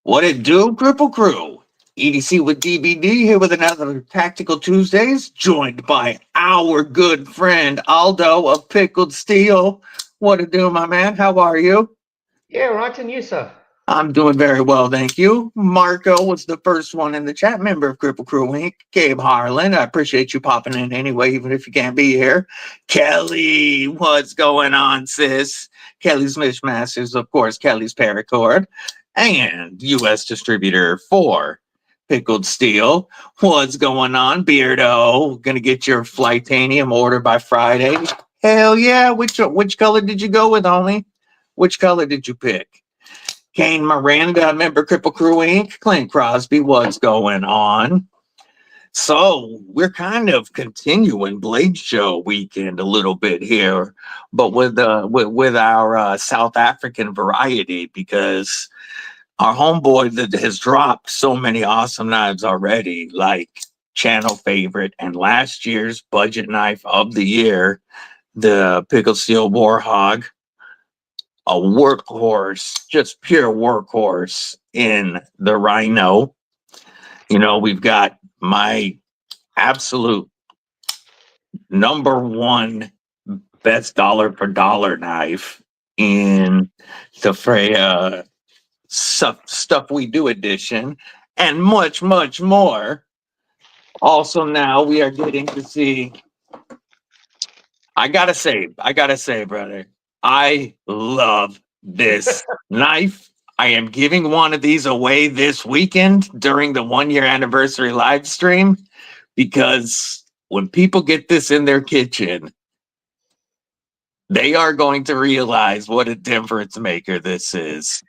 What it do, Kripple Krew? EDC with DBD here with another Tactical Tuesdays, joined by our good friend Aldo of Pickled Steel. What it do, my man? How are you? Yeah, right, and you, sir. I'm doing very well, thank you. Marco was the first one in the chat, member of Kripple Krew Inc. Gabe Harlan, I appreciate you popping in anyway, even if you can't be here. Kelly, what's going on, sis? Kelly's Mishmasters, of course, Kelly's Paracord, and U.S. distributor for Pickled Steel. What's going on, Beardo? Gonna get your Flightanium order by Friday. Hell yeah! Which color did you go with, homie? Which color did you pick? Kane Miranda, member Kripple Krew Inc. Clint Crosby, what's going on? So we're kind of continuing Blade Show weekend a little bit here, but with our South African variety, because our homeboy that has dropped so many awesome knives already, like channel favorite and last year's budget knife of the year, the Pickled Steel Warhog, a workhorse, just pure workhorse in the Rhino. You know, we've got my absolute number one best dollar per dollar knife in the Freya stuff we do edition, and much, much more. Also, now we are getting to see. I gotta say, brother, I love this knife. I am giving one of these away this weekend during the 1 year anniversary live stream, because when people get this in their kitchen, they are going to realize what a difference maker this is.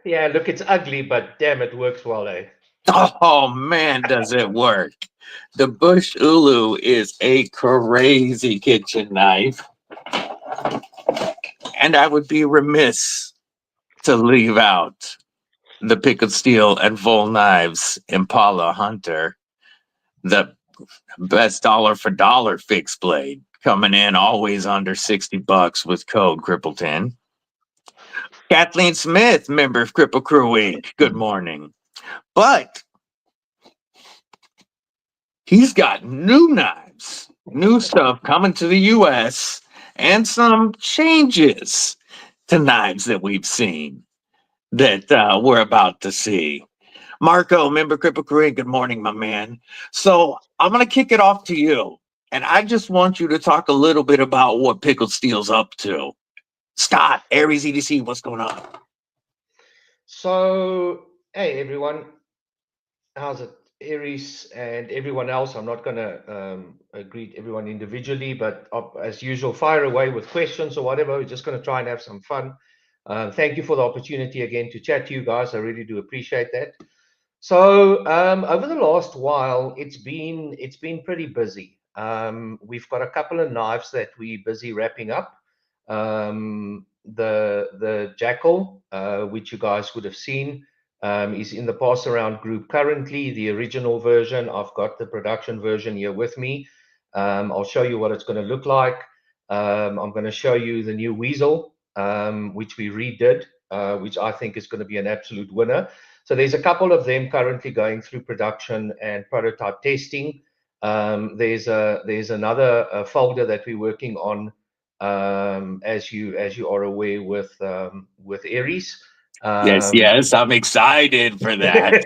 Yeah, look, it's ugly, but damn, it works well, eh? Oh man, does it work? The Bush Ulu is a crazy kitchen knife, and I would be remiss to leave out the Pickled Steel and Full Knives Impala Hunter, the best dollar for dollar fixed blade, coming in always under $60 with code Crippleton. Kathleen Smith, member of Kripple Krew Inc. Good morning. But he's got new knives, new stuff coming to the US, and some changes to knives that we've seen that we're about to see. Marco, member Kripple Krew, good morning, my man. So I'm going to kick it off to you, and I just want you to talk a little bit about what Pickled Steel's up to. Scott, Aries EDC, what's going on? So, hey, everyone. How's it? Aries and everyone else. I'm not going to greet everyone individually, but as usual, fire away with questions or whatever. We're just going to try and have some fun. Thank you for the opportunity again to chat to you guys. I really do appreciate that. So over the last while, it's been pretty busy. We've got a couple of knives that we're busy wrapping up. The Jackal, which you guys would have seen, is in the pass around group currently. The original version, I've got the production version here with me. I'll show you what it's going to look like. I'm going to show you the new Weasel, which we redid, which I think is going to be an absolute winner. So there's a couple of them currently going through production and prototype testing. There's another folder that we're working on, as you are aware, with Aries. Yes, I'm excited for that.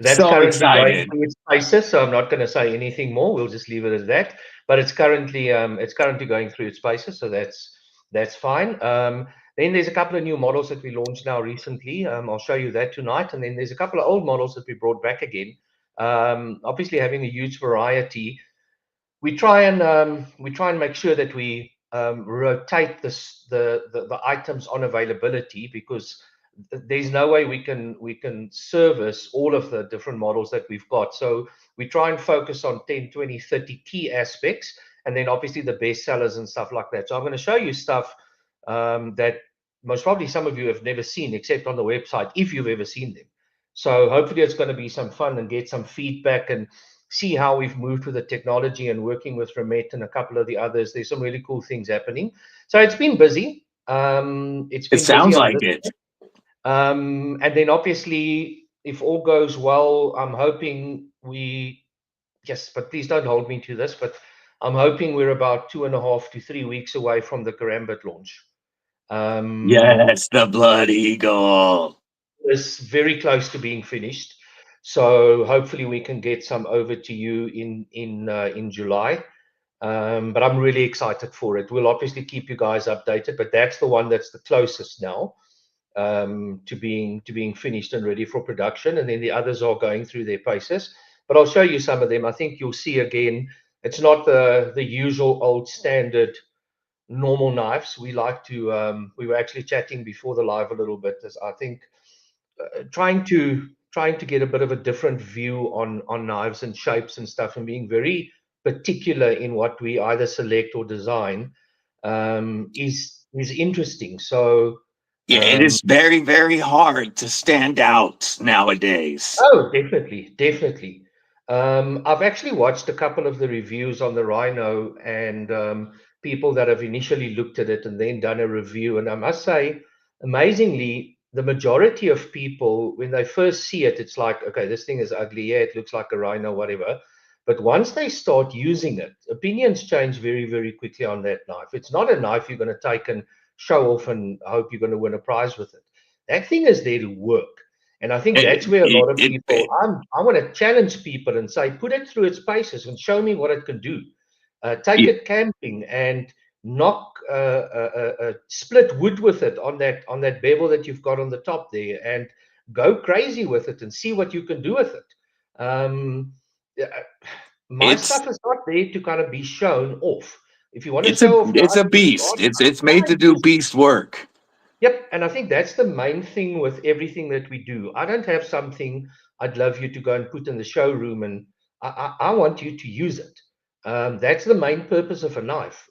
That's So currently going excited. through its paces, so I'm not going to say anything more. We'll just leave it at that. But it's currently going through its paces, so that's fine. Then there's a couple of new models that we launched now recently. I'll show you that tonight. And then there's a couple of old models that we brought back again. Obviously, having a huge variety, we try and make sure that we rotate the items on availability, because there's no way we can service all of the different models that we've got. So we try and focus on 10, 20, 30 key aspects, and then obviously the best sellers and stuff like that. So I'm going to show you stuff that most probably some of you have never seen, except on the website, if you've ever seen them. So hopefully it's going to be some fun and get some feedback and see how we've moved with the technology and working with Remet and a couple of the others. There's some really cool things happening. So it's been busy. It sounds like it. And then obviously if all goes well, I'm hoping yes, but please don't hold me to this, but I'm hoping we're about 2.5 to 3 weeks away from the Karambit launch. Yes, the Blood Eagle. It's very close to being finished. So hopefully we can get some over to you in July. But I'm really excited for it. We'll obviously keep you guys updated, but that's the one that's the closest now to being finished and ready for production. And then the others are going through their paces. But I'll show you some of them. I think you'll see again, it's not the usual old standard normal knives. We like to we were actually chatting before the live a little bit, as I think trying to get a bit of a different view on knives and shapes and stuff, and being very particular in what we either select or design is interesting. So Yeah, it is very, very hard to stand out nowadays. oh, definitely, definitely. I've actually watched a couple of the reviews on the Rhino, and people that have initially looked at it and then done a review. And I must say, amazingly, the majority of people, when they first see it, it's like, okay, this thing is ugly. Yeah, it looks like a Rhino, whatever. But once they start using it, opinions change very, very quickly on that knife. It's not a knife you're going to take and show off and hope you're going to win a prize with it. That thing is there to work. And I think that's where a lot of people, I want to challenge people and say, put it through its paces and show me what it can do. Take it camping and knock split wood with it on that bevel that you've got on the top there, and go crazy with it and see what you can do with it. My stuff is not there to kind of be shown off. If you want to show off, it's a beast. It's made to do beast work. Yep, and I think that's the main thing with everything that we do. I don't have something I'd love you to go and put in the showroom, and I want you to use it. That's the main purpose of a knife.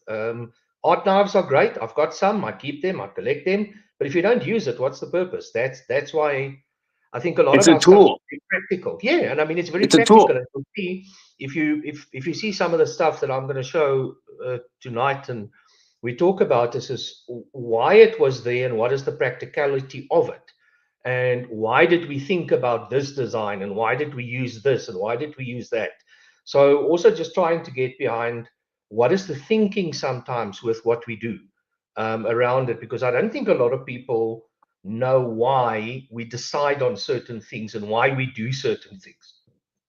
Art knives are great. I've got some. I keep them. I collect them. But if you don't use it, what's the purpose? That's why I think a lot It's of a our stuff is tool. very practical. Yeah, and I mean it's very It's a practical. tool. And you'll see if you see some of the stuff that I'm going to show tonight, and we talk about this, is why it was there and what is the practicality of it, and why did we think about this design, and why did we use this, and why did we use that. So also just trying to get behind what is the thinking sometimes with what we do around it, because I don't think a lot of people know why we decide on certain things and why we do certain things.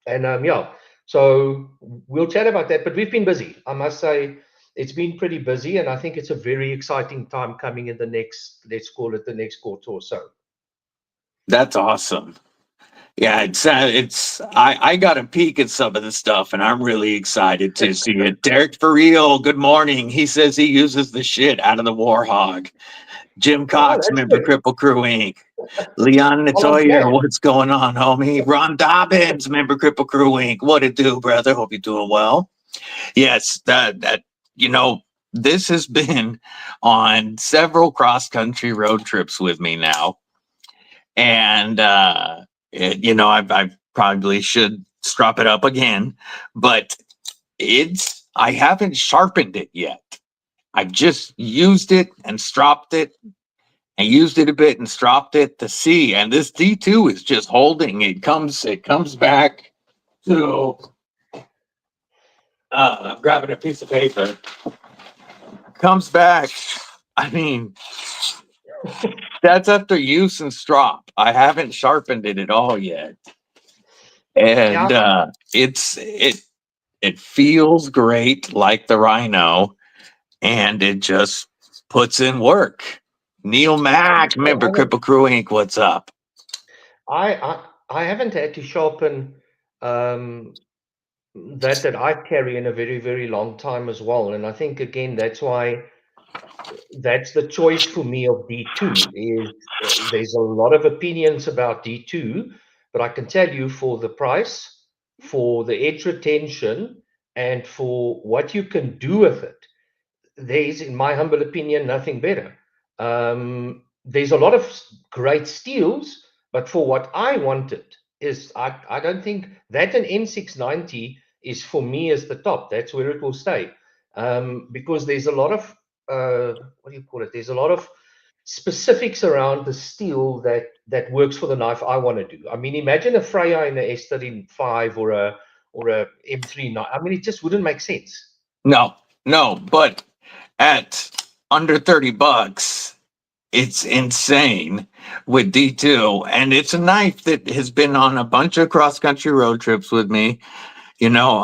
And yeah, so we'll chat about that. But we've been busy, I must say. It's been pretty busy, and I think it's a very exciting time coming in the next, let's call it the next quarter or so. That's awesome. Yeah, I got a peek at some of the stuff, and I'm really excited to see it. Derek for real, good morning. He says he uses the shit out of the Warhog. Jim Oh, Cox, that's member good. Kripple Krew Inc. Leon Well, I'm Natoyer, glad. what's going on, homie? Ron Dobbins, member Kripple Krew Inc. What it do, brother? Hope you're doing well. Yes, that you know, this has been on several cross country road trips with me now, and I probably should strop it up again, but I haven't sharpened it yet. I've just used it and stropped it and used it a bit and stropped it to see. And this D2 is just holding. It comes back to I'm grabbing a piece of paper. Comes back. I mean, that's after use and strop. I haven't sharpened it at all yet. And Yeah, it feels great like the Rhino, and it just puts in work. Neil Mack, member Kripple Krew Inc. What's up? I haven't had to sharpen that I carry in a very, very long time as well. And I think again that's the choice for me of D2 is there's a lot of opinions about D2, but I can tell you, for the price, for the edge retention, and for what you can do with it, there's, in my humble opinion, nothing better. There's a lot of great steels, but for what I wanted is, I don't think that an N690 is for me as the top. That's where it will stay. Because there's a lot of what do you call it? There's a lot of specifics around the steel that works for the knife I want to do. I mean, imagine a Freya in a S35 or a M3 knife. I mean, it just wouldn't make sense. No, no, but at under $30, it's insane with D2. And it's a knife that has been on a bunch of cross-country road trips with me. You know,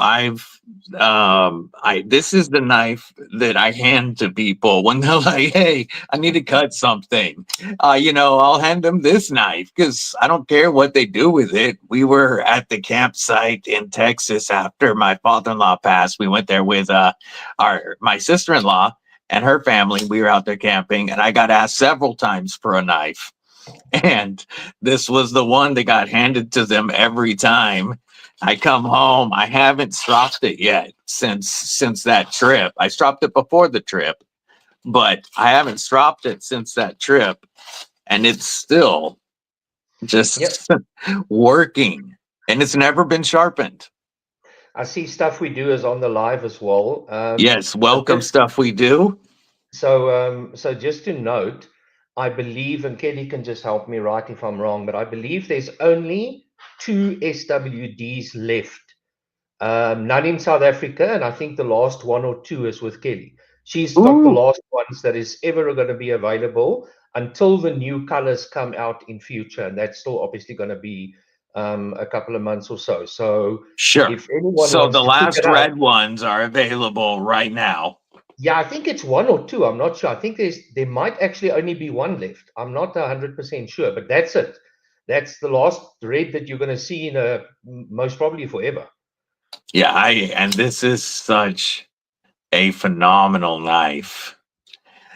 this is the knife that I hand to people when they're like, "Hey, I need to cut something." I'll hand them this knife because I don't care what they do with it. We were at the campsite in Texas after my father-in-law passed. We went there with my sister-in-law and her family. We were out there camping, and I got asked several times for a knife. And this was the one that got handed to them every time. I come home. I haven't stropped it yet since that trip. I stropped it before the trip, but I haven't stropped it since that trip, and it's still just working, and it's never been sharpened. I see stuff we do is on the live as well. Yes, welcome stuff we do. So just to note, I believe, and Kelly can just help me right if I'm wrong, but I believe there's only 2 SWDs left. None in South Africa, and I think the last 1 or 2 is with Kelly. She's got the last ones that is ever going to be available until the new colors come out in future, and that's still obviously going to be a couple of months or so. So Sure. if anyone So wants the to pick last it up, red ones are available right now. yeah, I think it's 1 or 2. I'm not sure. I think there might actually only be 1 left. I'm not 100% sure, but that's it. That's the last red that you're going to see in most probably forever. Yeah, and this is such a phenomenal knife.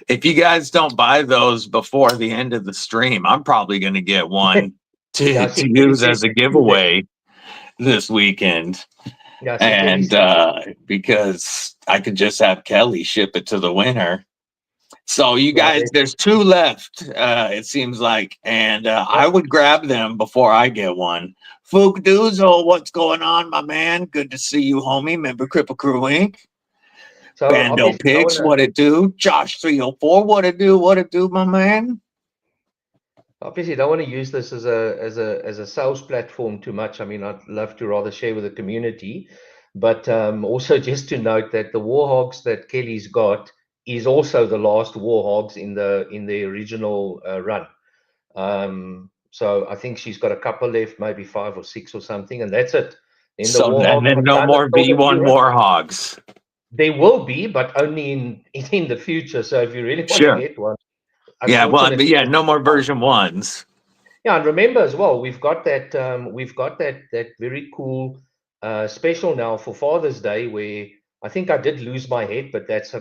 If you guys don't buy those before the end of the stream, I'm probably going to get one to use as a giveaway this weekend. Yeah, And because I could just have Kelly ship it to the winner. So you guys, there's 2 left, it seems like, and I would grab them before I get one. Fook Doozle, what's going on, my man? Good to see you, homie. Member Kripple Krew Inc. So Bando Pigs, what it do? Josh 304, what it do, my man? Obviously, don't want to use this as a sales platform too much. I mean, I'd love to rather share with the community, but also just to note that the Warhogs that Kelly's got is also the last Warhogs in the original run. So I think she's got a couple left, maybe 5 or 6 or something, and that's it. Then no more V1 Warhogs. There will be, but only in the future. So if you really want to get one, yeah, well, no more version 1s. Yeah, and remember as well, we've got that very cool special now for Father's Day where I think I did lose my head, but that's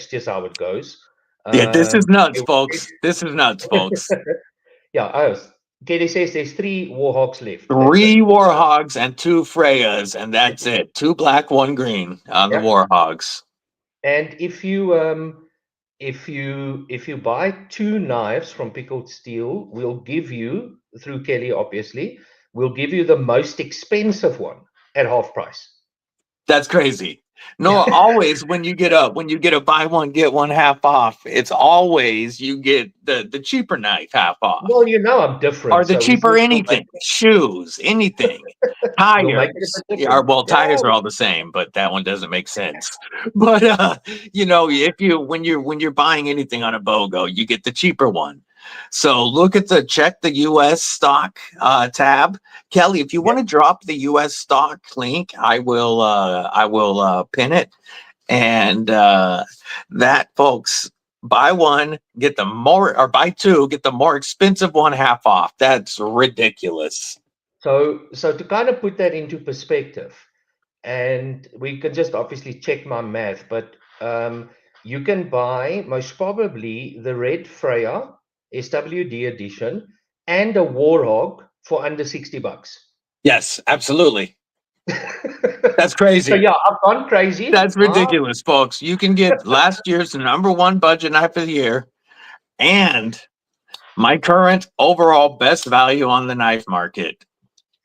just how it goes. Yeah, this is nuts, folks. This is nuts, folks. Yeah, Kelly says there's 3 Warhogs left. 3 Warhogs and 2 Freyas, and that's it. 2 black, 1 green on the Warhogs. And if you buy 2 knives from Pickled Steel, we'll give you, through Kelly obviously, we'll give you the most expensive one at half price. That's crazy. No, always when you get a buy one get one half off, it's always you get the cheaper knife half off. Well, I'm different. Or the cheaper anything, shoes, anything, tires. Tires are all the same, but that one doesn't make sense. But when you're buying anything on a BOGO, you get the cheaper one. So check the US stock tab. Kelly, if you want to drop the US stock link, I will pin it. And that, folks, buy one, get the more, or buy 2, get the more expensive one half off. That's ridiculous. So to kind of put that into perspective, and we can just obviously check my math, but you can buy most probably the red Freya SWD edition and a Warhog for under $60. Yes, absolutely. That's crazy. So yeah, I've gone crazy. That's ridiculous, folks. You can get last year's #1 budget knife of the year and my current overall best value on the knife market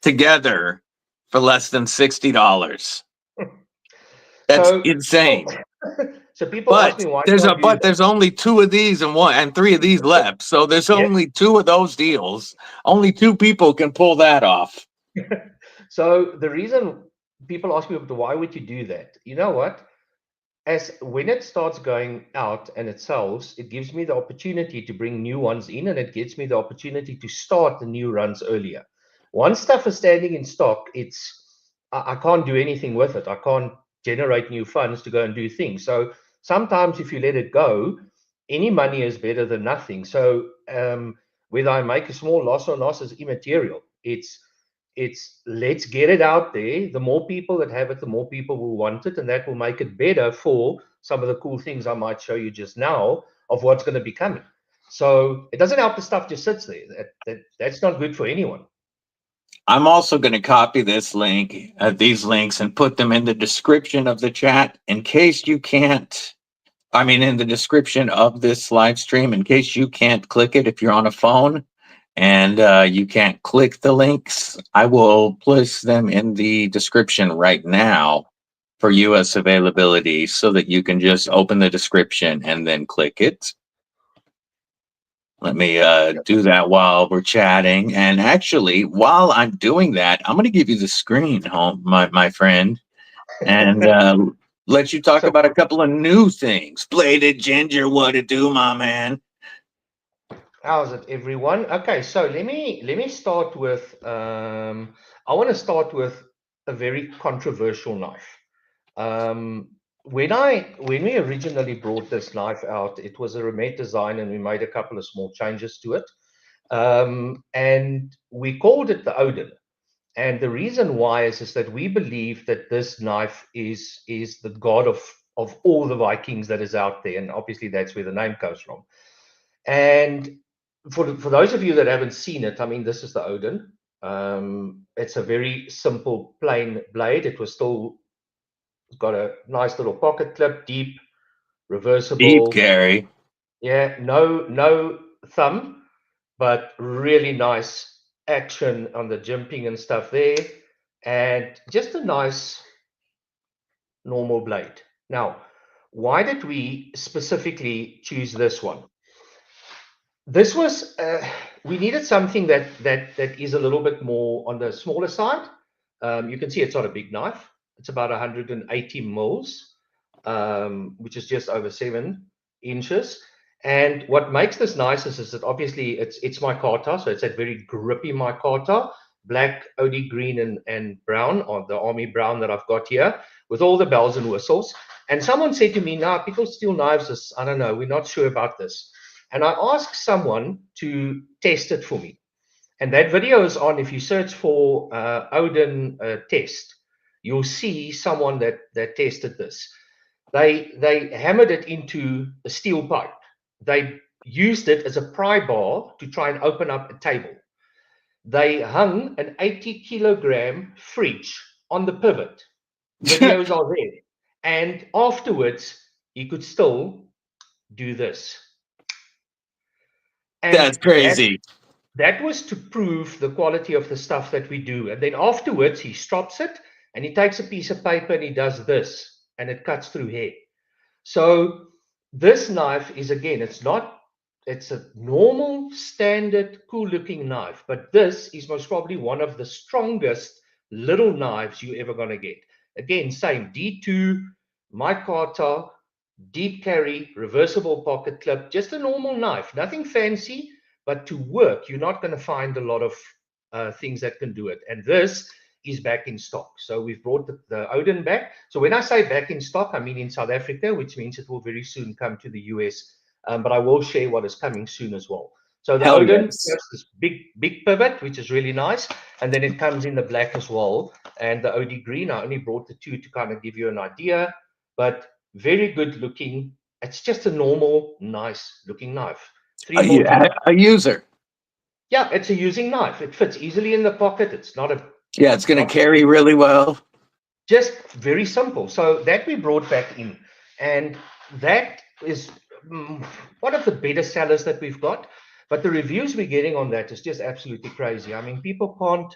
together for less than $60. That's insane. So people ask me why do I do that? there's only 2 of these and 3 of these left. So there's Yeah. only 2 of those deals. Only 2 people can pull that off. So the reason people ask me why would you do that? You know what? As when it starts going out and it sells, it gives me the opportunity to bring new ones in, and it gives me the opportunity to start the new runs earlier. Once stuff is standing in stock, I can't do anything with it. I can't generate new funds to go and do things. So sometimes if you let it go, any money is better than nothing. So whether I make a small loss or loss is immaterial. It's let's get it out there. The more people that have it, the more people will want it, and that will make it better for some of the cool things I might show you just now of what's going to be coming. So it doesn't help the stuff just sits there. That's not good for anyone. I'm also going to copy this link, these links, and put them in the description of the chat in case you can't. I mean, in the description of this live stream, in case you can't click it if you're on a phone and you can't click the links, I will place them in the description right now for US availability so that you can just open the description and then click it. Let me do that while we're chatting. And actually, while I'm doing that, I'm going to give you the screen, my friend, and let you talk about a couple of new things. Bladed Ginger, what it do, my man? How's it, everyone? Okay, so let me start with I want to start with a very controversial knife. When we originally brought this knife out, it was a Remet design, and we made a couple of small changes to it, and we called it the Odin. And the reason why is that we believe that this knife is the god of all the Vikings that is out there, and obviously that's where the name comes from. And for those of you that haven't seen it, I mean, this is the Odin. It's a very simple, plain blade. It's got a nice little pocket clip, deep, reversible. Deep carry. Yeah, no thumb, but really nice action on the jimping and stuff there. And just a nice normal blade. Now, why did we specifically choose this one? This was we needed something that is a little bit more on the smaller side. You can see it's not a big knife. It's about 180 mils, which is just over 7 inches. And what makes this nice is that obviously it's micarta, so it's that very grippy micarta, black, OD green, and brown, or the army brown that I've got here, with all the bells and whistles. And someone said to me, "Nah, Pickled Steel knives is, I don't know, we're not sure about this." And I asked someone to test it for me. And that video is on. If you search for Odin test, you'll see someone that tested this. They hammered it into a steel pipe. They used it as a pry bar to try and open up a table. They hung an 80-kilogram fridge on the pivot. Videos are there. And afterwards, he could still do this. And That's crazy. that was to prove the quality of the stuff that we do. And then afterwards, he stops it and he takes a piece of paper and he does this, and it cuts through hair. So this knife is, again, it's a normal, standard, cool-looking knife, but this is most probably one of the strongest little knives you're ever going to get. Again, same D2, micarta, deep carry, reversible pocket clip, just a normal knife, nothing fancy, but to work, you're not going to find a lot of things that can do it. And this is back in stock. So we've brought the Odin back. So when I say back in stock, I mean in South Africa, which means it will very soon come to the US. But I will share what is coming soon as well. So the Odin has this big pivot, which is really nice. And then it comes in the black as well. And the OD green, I only brought the two to kind of give you an idea. But very good looking. It's just a normal, nice looking knife. A user. Yeah, it's a using knife. It fits easily in the pocket. It's not a... Yeah, it's going to carry really well. Just very simple. So that we brought back in. And that is one of the better sellers that we've got. But the reviews we're getting on that is just absolutely crazy. I mean, people can't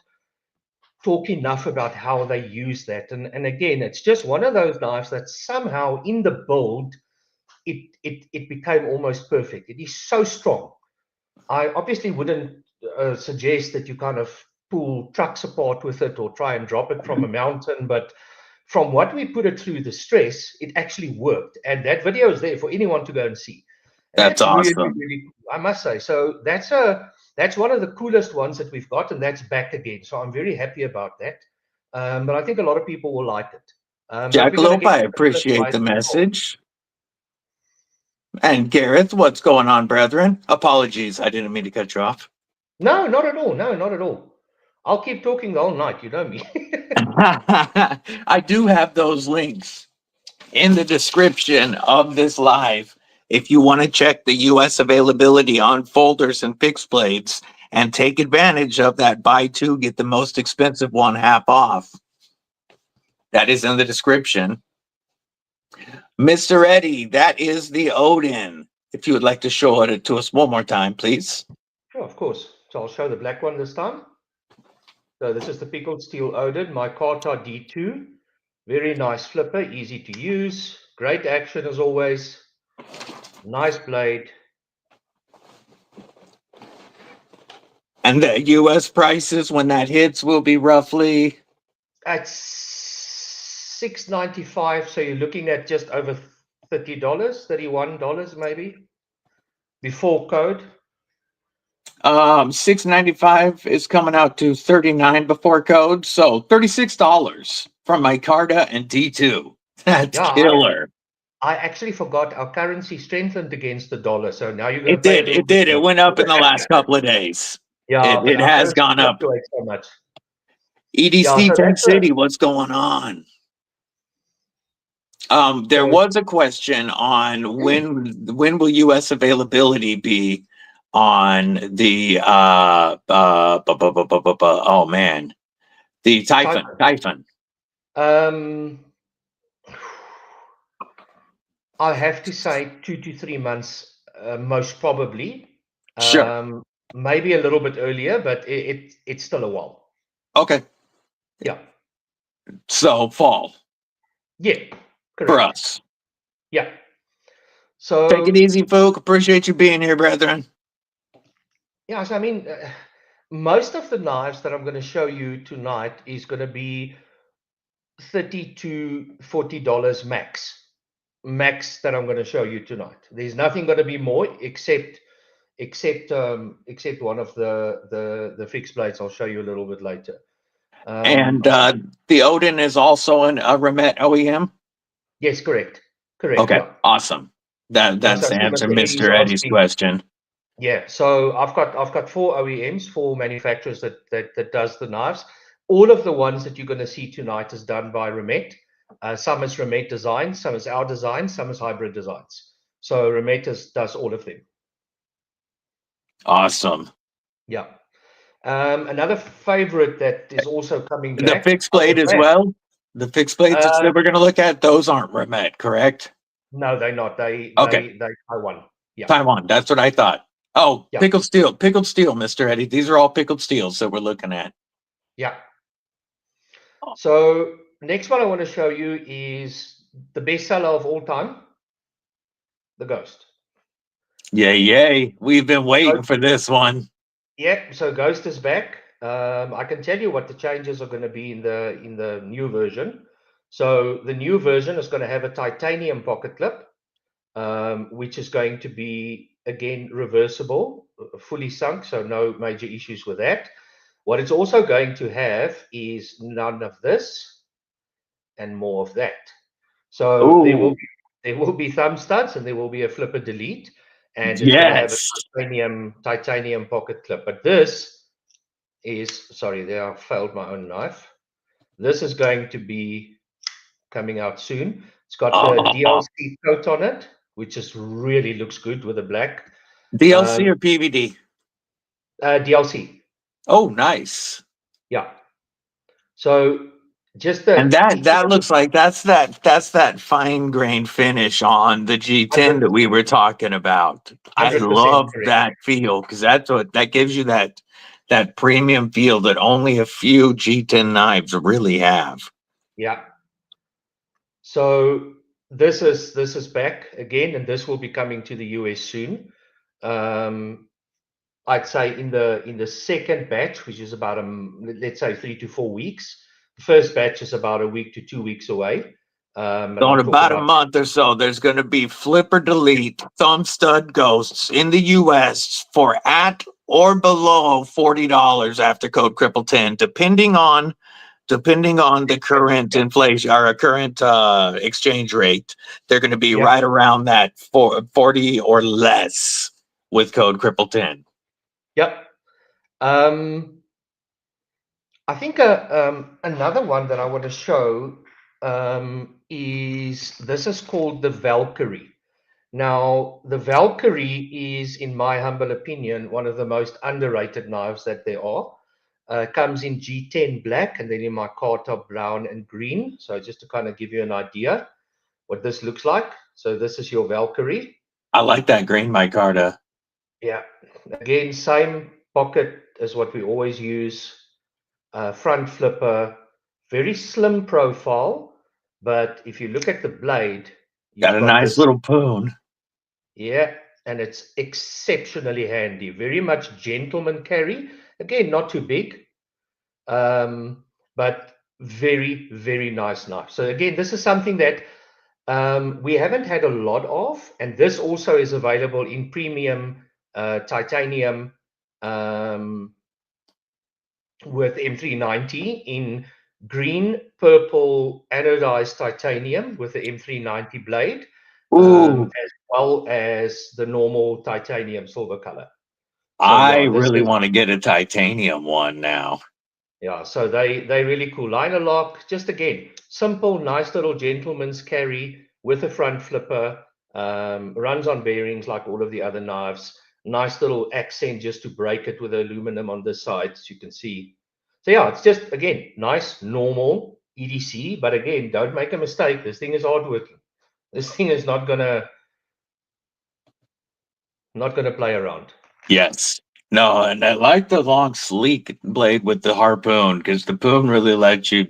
talk enough about how they use that. And again, it's just one of those knives that somehow in the build it became almost perfect. It is so strong. I obviously wouldn't suggest that you kind of pull trucks apart with it or try and drop it from a mountain, but from what we put it through the stress, it actually worked. And that video is there for anyone to go and see. And That's that's really, awesome. really cool, I must say. So that's one of the coolest ones that we've got, and that's back again. So I'm very happy about that. But I think a lot of people will like it. But we're going to Jackalope, get I appreciate the message. And Gareth, what's going on, brethren? Apologies, I didn't mean to cut you off. No, not at all. No, not at all. I'll keep talking the whole night. You know me. I do have those links in the description of this live. If you want to check the US availability on folders and fixed blades and take advantage of that buy two, get the most expensive one half off. That is in the description. Mr. Eddie, that is the Odin. If you would like to show it to us one more time, please. Sure, of course. So I'll show the black one this time. So this is the Pickled Steel Odin, my Carter D2. Very nice flipper, easy to use. Great action as always. Nice blade. And the US prices when that hits will be roughly At $6.95, so you're looking at just over $30, $31 maybe before code. $6.95 is coming out to $39 before code, so $36 from my Carta and D2. That's killer. I actually forgot our currency strengthened against the dollar, so now you're going to It pay did. It did. It went up in the last couple of days. Yeah, it has gone up. So much. EDC 10 City, what's going on? There was a question on when will US availability be on the oh man, the Typhon. I have to say 2 to 3 months, most probably. Sure. Maybe a little bit earlier, but it's still a while. Okay. Yeah. So fall. Yeah. Correct. For us. Yeah. So take it easy, folk. Appreciate you being here, brethren. Yeah. So I mean, most of the knives that I'm going to show you tonight is going to be $30 to $40 max that I'm going to show you tonight. There's nothing going to be more except one of the fixed blades. I'll show you a little bit later. And the Odin is also a Remet OEM? Yes, correct. Okay, yeah. Awesome. That's so answered Mr. Eddie's question. Yeah, so I've got 4 OEMs, 4 manufacturers that does the knives. All of the ones that you're going to see tonight is done by Remet. Some is Remet designs, some is our designs, some is hybrid designs. So Remet does all of them. Awesome. Yeah. Another favorite that is also coming back. The fixed blade as well? The fixed blades that we're going to look at, those aren't Remet, correct? No, they're not. They Taiwan. Yeah. Taiwan, that's what I thought. Oh, yeah. Pickled Steel, Mr. Eddie. These are all Pickled Steels that we're looking at. Yeah. So next one I want to show you is the best seller of all time, the Ghost. Yay. We've been waiting for this one. Yeah, so Ghost is back. I can tell you what the changes are going to be in the new version. So the new version is going to have a titanium pocket clip, which is going to be, again, reversible, fully sunk, so no major issues with that. What it's also going to have is none of this and more of that. So there will be thumb studs and there will be a flipper delete, and it's going to have a titanium pocket clip. But this is, sorry, there I failed my own knife. This is going to be coming out soon. It's got the DLC coat on it, which just really looks good with the black. DLC or PVD? DLC. Oh, nice. Yeah. So just and that looks like that's that fine grain finish on the G10 that we were talking about. I love that feel because that's what that gives you, that premium feel that only a few G10 knives really have. Yeah. So this is back again, and this will be coming to the US soon. I'd say in the second batch, which is about let's say 3 to 4 weeks. The first batch is about a week to 2 weeks away. And So in I'm talking about a about month or so, there's going to be flip or delete thumb stud ghosts in the US for at or below $40 after code Kripple10, depending on the current inflation or current exchange rate. They're going to be yeah. right around that 40 or less with code Kripple10. Yep. I think another one that I want to show is this is called the Valkyrie. Now, the Valkyrie is, in my humble opinion, one of the most underrated knives that there are. Comes in G10 black and then in my car top brown and green. So just to kind of give you an idea what this looks like. So this is your Valkyrie. I like that green micarta. Yeah. Again, same pocket as what we always use. Front flipper, very slim profile. But if you look at the blade, Got you've a got nice this. little poon. Yeah, and it's exceptionally handy. Very much gentleman carry. Again, not too big, but very, very nice knife. So again, this is something that we haven't had a lot of, and this also is available in premium titanium with M390 in green, purple anodized titanium with the M390 blade. Ooh, As well as the normal titanium silver color. So I yeah, this really is want to get a titanium one now. so they really cool. Liner lock, just again, simple, nice little gentleman's carry with a front flipper. Runs on bearings like all of the other knives. Nice little accent just to break it with aluminum on this side, as you can see. So yeah, it's just again nice, normal EDC. But again, don't make a mistake. This thing is hardworking. This thing is not gonna play around. Yes. No, and I like the long, sleek blade with the harpoon because the poon really lets you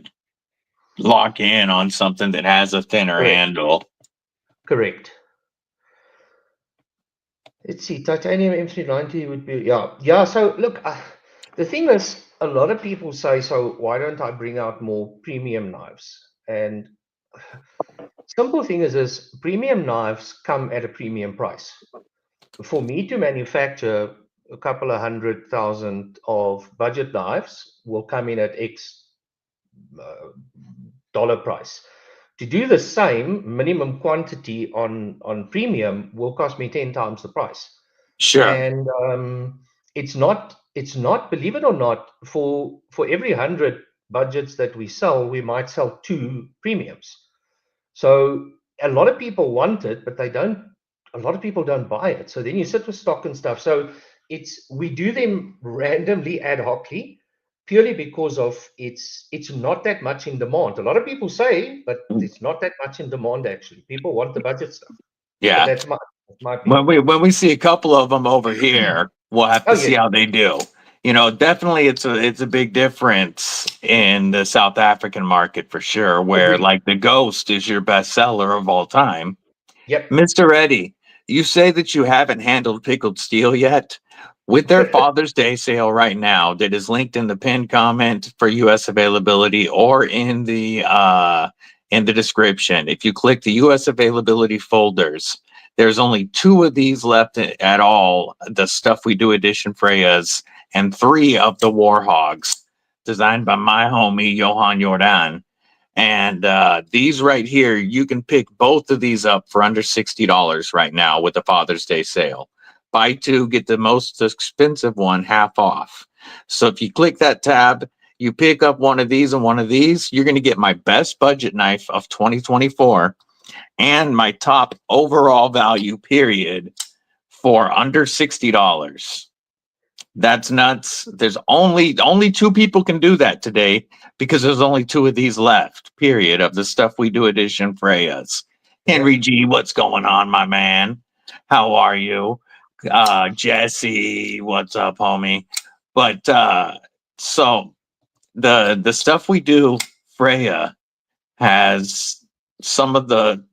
lock in on something that has a thinner Correct. handle. Correct. Let's see, titanium M390 would be, yeah. So look, the thing is, a lot of people say, so why don't I bring out more premium knives? And simple thing is premium knives come at a premium price. For me to manufacture a couple of 100,000 of budget knives will come in at X dollar price. To do the same minimum quantity on premium will cost me 10 times the price. Sure. And it's not, believe it or not, for every 100 budgets that we sell, we might sell 2 premiums. So a lot of people want it, but a lot of people don't buy it. So then you sit with stock and stuff. So we do them randomly, ad hocly, purely because of it's not that much in demand. A lot of people say, but it's not that much in demand actually. People want the budget stuff. But Yeah. that's my opinion. When we see a couple of them over here, we'll have Oh to see yes, how they do. Definitely it's a big difference in the South African market for sure, where agreed. like the Ghost is your best seller of all time. Yep. Mr. Eddie, you say that you haven't handled Pickled Steel yet. With their Father's Day sale right now, that is linked in the pinned comment for US availability or in the description. If you click the US availability folders, there's only 2 of these left at all. The Stuff We Do edition Freya's and 3 of the Warhogs, designed by my homie Johan Jordan. And these right here, you can pick both of these up for under $60 right now with the Father's Day sale. Buy 2, get the most expensive one half off. So if you click that tab, you pick up one of these and one of these, you're going to get my best budget knife of 2024 and my top overall value period for under $60. That's nuts. There's only 2 people can do that today because there's only 2 of these left, period, of the Stuff We Do edition Freya's. Henry Yep. G, what's going on, my man? How are you? Jesse, what's up, homie? But so the Stuff We Do Freya has some of the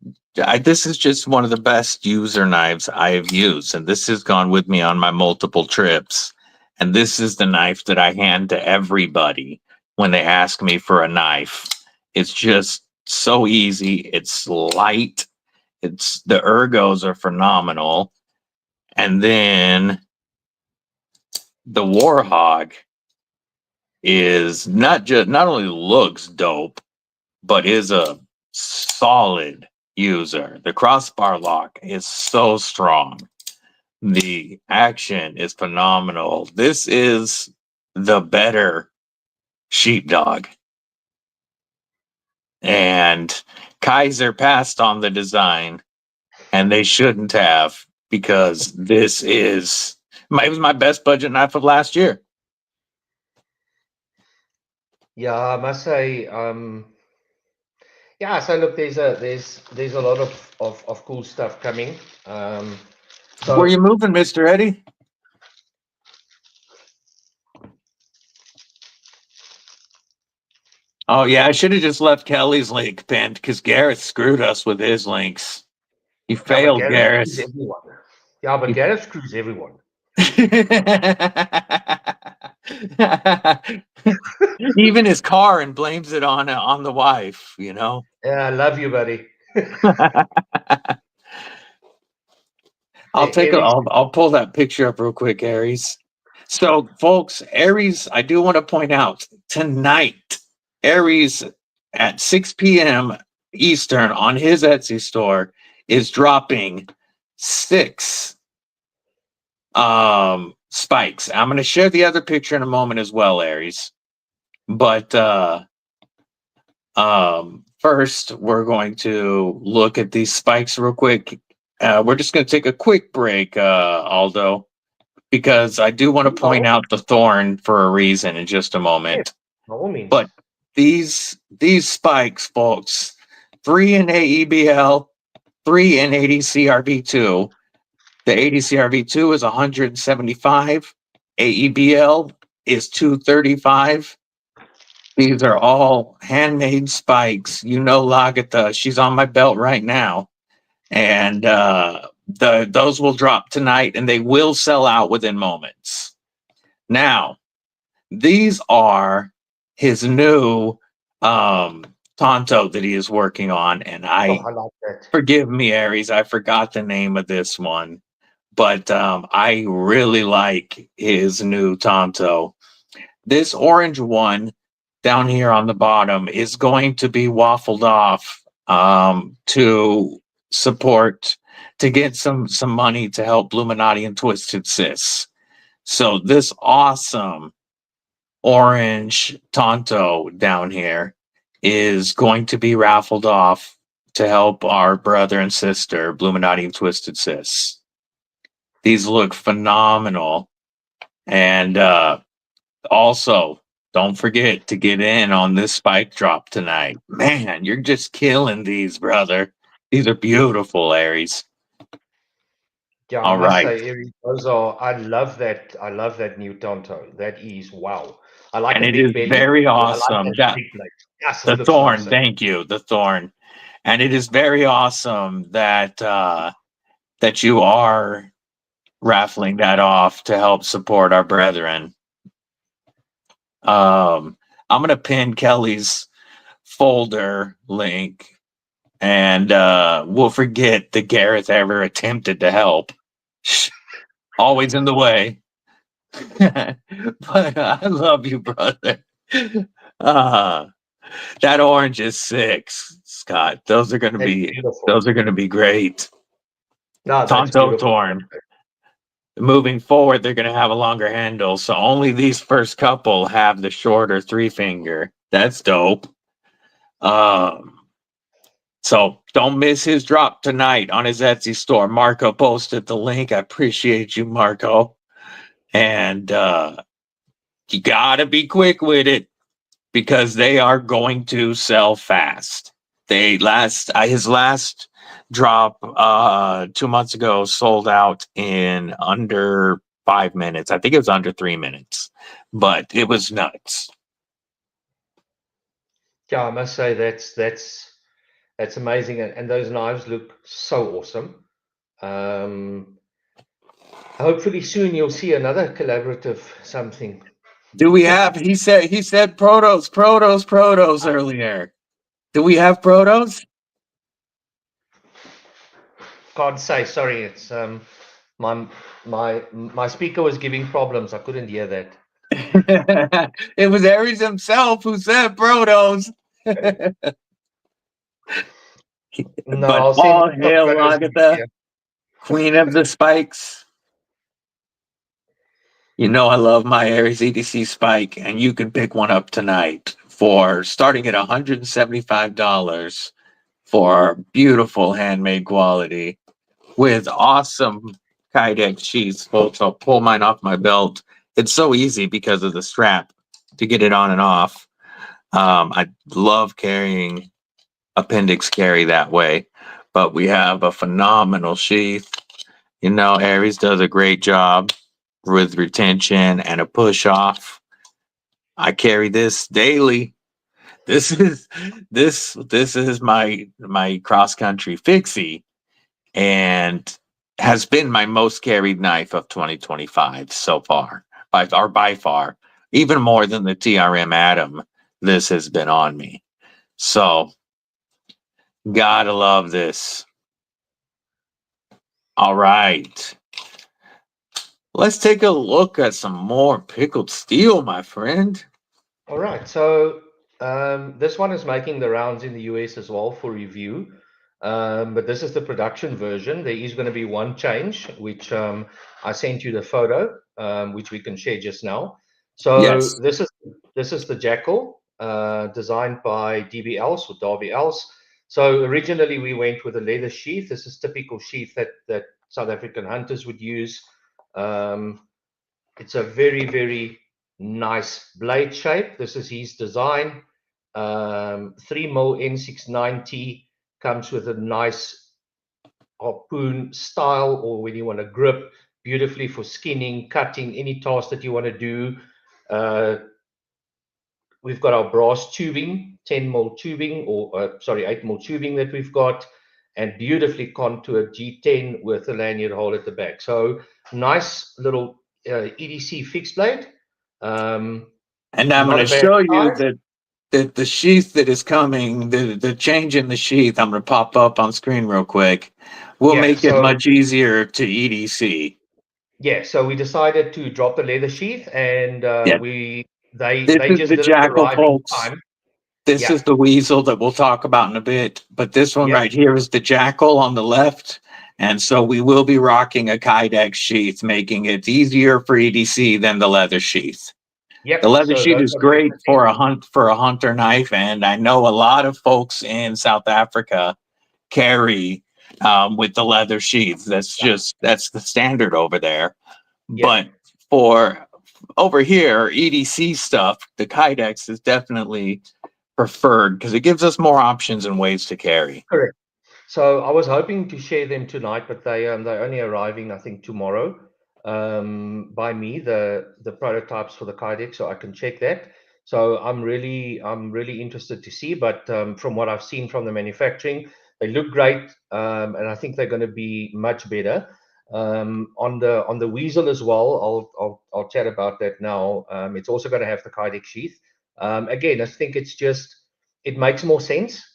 this is just one of the best user knives I have used, and this has gone with me on my multiple trips. And this is the knife that I hand to everybody when they ask me for a knife. It's just so easy. It's light. It's the ergos are phenomenal. And then the Warhog is not only looks dope, but is a solid user. The crossbar lock is so strong. The action is phenomenal. This is the better sheepdog. And Kaiser passed on the design, and they shouldn't have, because this is it was my best budget knife of last year. Yeah, I must say, yeah. So look, there's a lot of cool stuff coming. Where So you moving, Mr. Eddie? Oh yeah, I should have just left Kelly's link pinned because Gareth screwed us with his links. You yeah, but failed, Gareth screws Gareth. everyone. Yeah, but Gareth screws everyone. Even his car, and blames it on the wife, you know. Yeah, I love you, buddy. Aries, I'll pull that picture up real quick, Aries. So, folks, Aries, I do want to point out tonight, Aries at 6 p.m. Eastern on his Etsy store is dropping 6 spikes. I'm going to share the other picture in a moment as well, Aries. But first, we're going to look at these spikes real quick. We're just going to take a quick break, Aldo, because I do want to point out the thorn for a reason in just a moment. by all means. But these spikes, folks, 3 in AEBL, 3 in ADCRV2. The ADCRV2 is 175. AEBL is 235. These are all handmade spikes. You know, Lagata, she's on my belt right now. And those will drop tonight, and they will sell out within moments. Now, these are his new Tonto that he is working on, and I like that. Forgive me, Aries, I forgot the name of this one, but I really like his new Tonto. This orange one down here on the bottom is going to be waffled off to support, to get some money to help Illuminati and Twisted Sis. So this awesome orange Tonto down here is going to be raffled off to help our brother and sister Illuminati and Twisted Sis. These look phenomenal. And also, don't forget to get in on this spike drop tonight. Man, you're just killing these, brother. These are beautiful, Aries. Yeah, All I must right. say, Aries, those are. I love that new Tonto. That is wow. I like And the it big is belly. very I like awesome. that big blade. Yes, it The looks thorn, nice. thank you. The thorn. And it is very awesome that that you are raffling that off to help support our brethren. I'm gonna pin Kelly's folder link, and we'll forget that Gareth ever attempted to help. Always in the way. But I love you, brother. That orange is 6, Scott. Those are gonna That's be beautiful. great. No, that's Tonto beautiful. Torn. Moving forward, they're going to have a longer handle. So only these first couple have the shorter 3-finger. That's dope. So don't miss his drop tonight on his Etsy store. Marco posted the link. I appreciate you, Marco. And you got to be quick with it because they are going to sell fast. His last drop 2 months ago sold out in under 5 minutes. I think it was under 3 minutes, but it was nuts. Yeah, I must say that's That's amazing, and those knives look so awesome. Hopefully soon you'll see another collaborative something. Do we have? He said protos earlier. Do we have protos? Can't say. Sorry, it's my speaker was giving problems. I couldn't hear that. It was Aries himself who said protos. No, But I'll send all some hail photos. Agatha, queen of the spikes. You know I love my Aries EDC spike, and you can pick one up tonight for starting at $175 for beautiful handmade quality with awesome Kydex sheaths, folks. I'll pull mine off my belt. It's so easy because of the strap to get it on and off. I love carrying appendix carry that way, but we have a phenomenal sheath. You know, Aries does a great job with retention and a push off. I carry this daily. This is my cross country fixie, and has been my most carried knife of 2025 so far, by far, even more than the TRM Atom. This has been on me, so gotta love this. All right, let's take a look at some more pickled steel, my friend. All right, so this one is making the rounds in the US as well for review. But this is the production version. There is going to be one change, which I sent you the photo, which we can share just now. So Yes. this is the Jackal, designed by DB Else or Darby Else. So originally we went with a leather sheath. This is typical sheath that South African hunters would use. It's a very nice blade shape. This is his design. 3mm N690 comes with a nice harpoon style, or when you want to grip, beautifully for skinning, cutting, any task that you want to do. We've got our brass tubing, 10mm tubing, or sorry, 8mm tubing that we've got, and beautifully contoured G10 with a lanyard hole at the back. So nice little EDC fixed blade. And I'm going Not to a bad show you size. that the sheath that is coming, the change in the sheath, I'm going to pop up on screen real quick, will Yeah, make it so much easier to EDC. yeah, so we decided to drop the leather sheath, and Yeah, this they is just the didn't Jackal, arrive in folks. time. This Yeah, is the Weasel that we'll talk about in a bit. But this one yep, right here is the Jackal on the left. And so we will be rocking a Kydex sheath, making it easier for EDC than the leather sheath. The yep. leather So sheet those is are great definitely for a hunter knife, and I know a lot of folks in South Africa carry with the leather sheaths. That's the standard over there. yeah. But for over here, EDC stuff, the Kydex is definitely preferred because it gives us more options and ways to carry. Correct. So I was hoping to share them tonight, but they're only arriving, I think, tomorrow, by me, the prototypes for the Kydex, so I can check that. So I'm really interested to see. But from what I've seen from the manufacturing, they look great, and I think they're going to be much better. On the Weasel as well, I'll chat about that now. It's also going to have the Kydex sheath. Again, I think it makes more sense.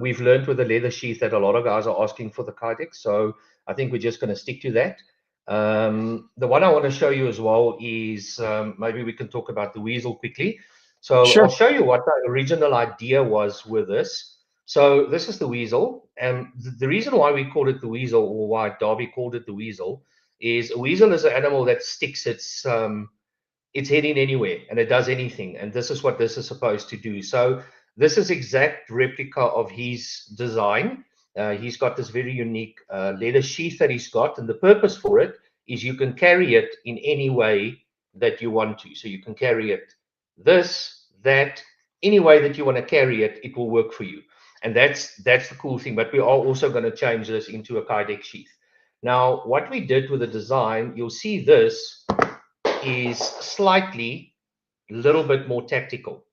We've learned with the leather sheath that a lot of guys are asking for the Kydex, so I think we're just going to stick to that. The one I want to show you as well is maybe we can talk about the Weasel quickly. So I'll Sure. show you what the original idea was with this. So this is the Weasel, and the reason why we called it the Weasel, or why Darby called it the Weasel, is a weasel is an animal that sticks its head in anywhere, and it does anything, and this is what this is supposed to do. So this is exact replica of his design. He's got this very unique leather sheath that he's got, and the purpose for it is you can carry it in any way that you want to. So you can carry it this, that, any way that you want to carry it, it will work for you. And that's the cool thing. But we are also going to change this into a Kydex sheath. Now, what we did with the design, you'll see this is slightly, little bit more tactical.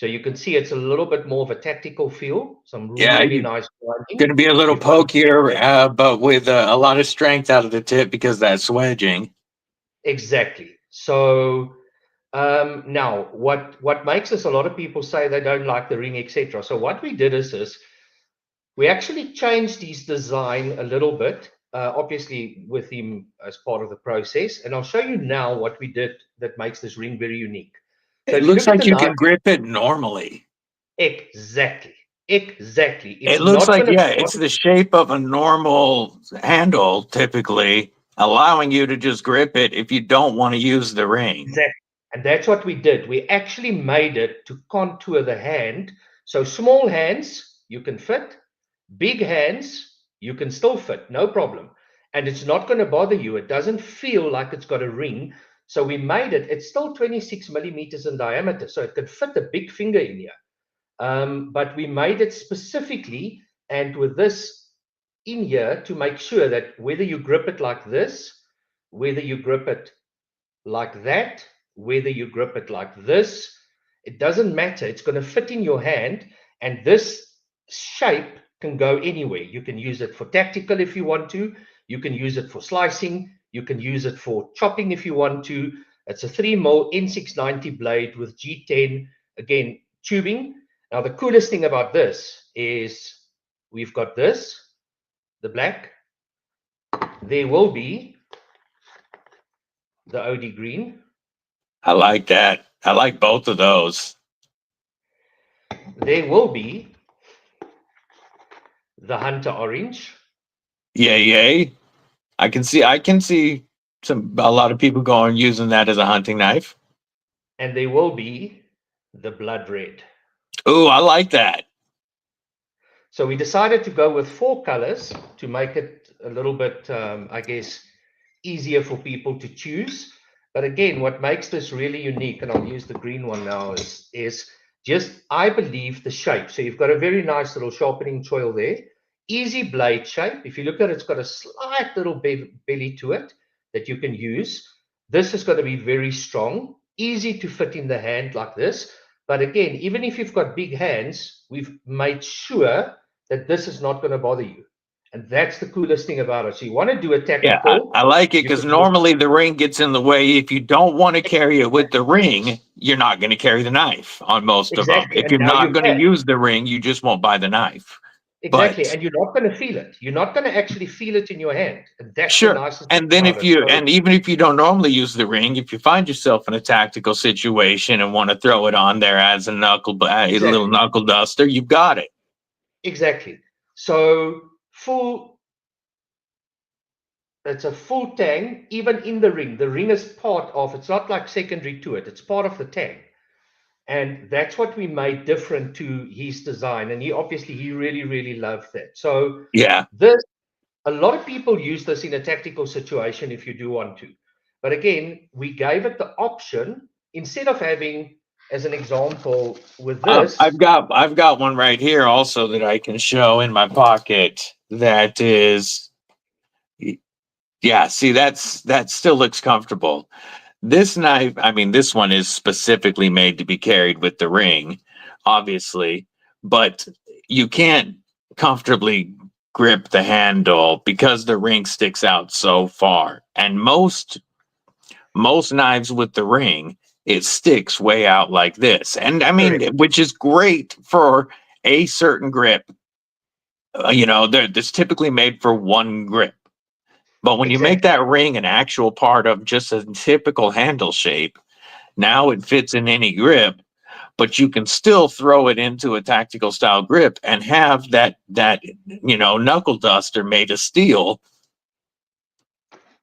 So you can see it's a little bit more of a tactical feel. Some Yeah, really you're nice grinding. going to be a little You've got pokier, but with a lot of strength out of the tip because that's wedging. exactly. So now, what makes us, a lot of people say they don't like the ring, etc. So what we did is this: we actually changed his design a little bit, obviously with him as part of the process. And I'll show you now what we did that makes this ring very unique. So It if you looks look at the like you knife, can grip it normally. exactly, exactly. It It's looks not like, going to yeah, be it's the shape of a normal handle, typically, allowing you to just grip it if you don't want to use the ring. exactly. And that's what we did. We actually made it to contour the hand. So small hands, you can fit. Big hands, you can still fit, no problem. And it's not going to bother you. It doesn't feel like it's got a ring. So we made it, it's still 26 millimeters in diameter. So it could fit a big finger in here. But we made it specifically and with this in here to make sure that whether you grip it like this, whether you grip it like that, whether you grip it like this, it doesn't matter. It's going to fit in your hand, and this shape can go anywhere. You can use it for tactical if you want to. You can use it for slicing. You can use it for chopping if you want to. It's a 3mm N690 blade with G10, again, tubing. Now, the coolest thing about this is we've got this, the black. There will be the OD green. I like that. I like both of those. There will be the Hunter orange. Yay, yay. I can see a lot of people going using that as a hunting knife. And there will be the blood red. Ooh, I like that. So we decided to go with 4 colors to make it a little bit, I guess, easier for people to choose. But again, what makes this really unique, and I'll use the green one now, is just, I believe, the shape. So you've got a very nice little sharpening choil there. Easy blade shape. If you look at it, it's got a slight little belly to it that you can use. This is going to be very strong, easy to fit in the hand like this. But again, even if you've got big hands, we've made sure that this is not going to bother you. And that's the coolest thing about it. So you want to do a Yeah, tactical, I like it you because can do normally the ring gets in the way. If you don't want to carry it with the ring, you're not going to carry the knife on most of them. exactly. If And you're now not you going to can. use the ring, you just won't buy the knife. Exactly. But And you're not going to feel it. You're not going to actually feel it in your hand. And that's the sure. nicest thing And then about if it. you, So and even if you don't normally use the ring, if you find yourself in a tactical situation and want to throw it on there as a a little exactly. knuckle duster, you've got it. Exactly. So it's a full tang, even in the ring. The ring is part of, it's not like secondary to it. It's part of the tang. And that's what we made different to his design. And he really, really loved that. So Yeah. this, a lot of people use this in a tactical situation if you do want to. But again, we gave it the option instead of having, as an example, with this. I've got one right here also that I can show in my pocket. That is, yeah. See, that still looks comfortable. This knife, I mean, this one is specifically made to be carried with the ring, obviously, but you can't comfortably grip the handle because the ring sticks out so far. And most knives with the ring, it sticks way out like this. And I mean, Correct. which is great for a certain grip. That's typically made for one grip. But when you make Exactly. that ring an actual part of just a typical handle shape, now it fits in any grip, but you can still throw it into a tactical style grip and have that knuckle duster made of steel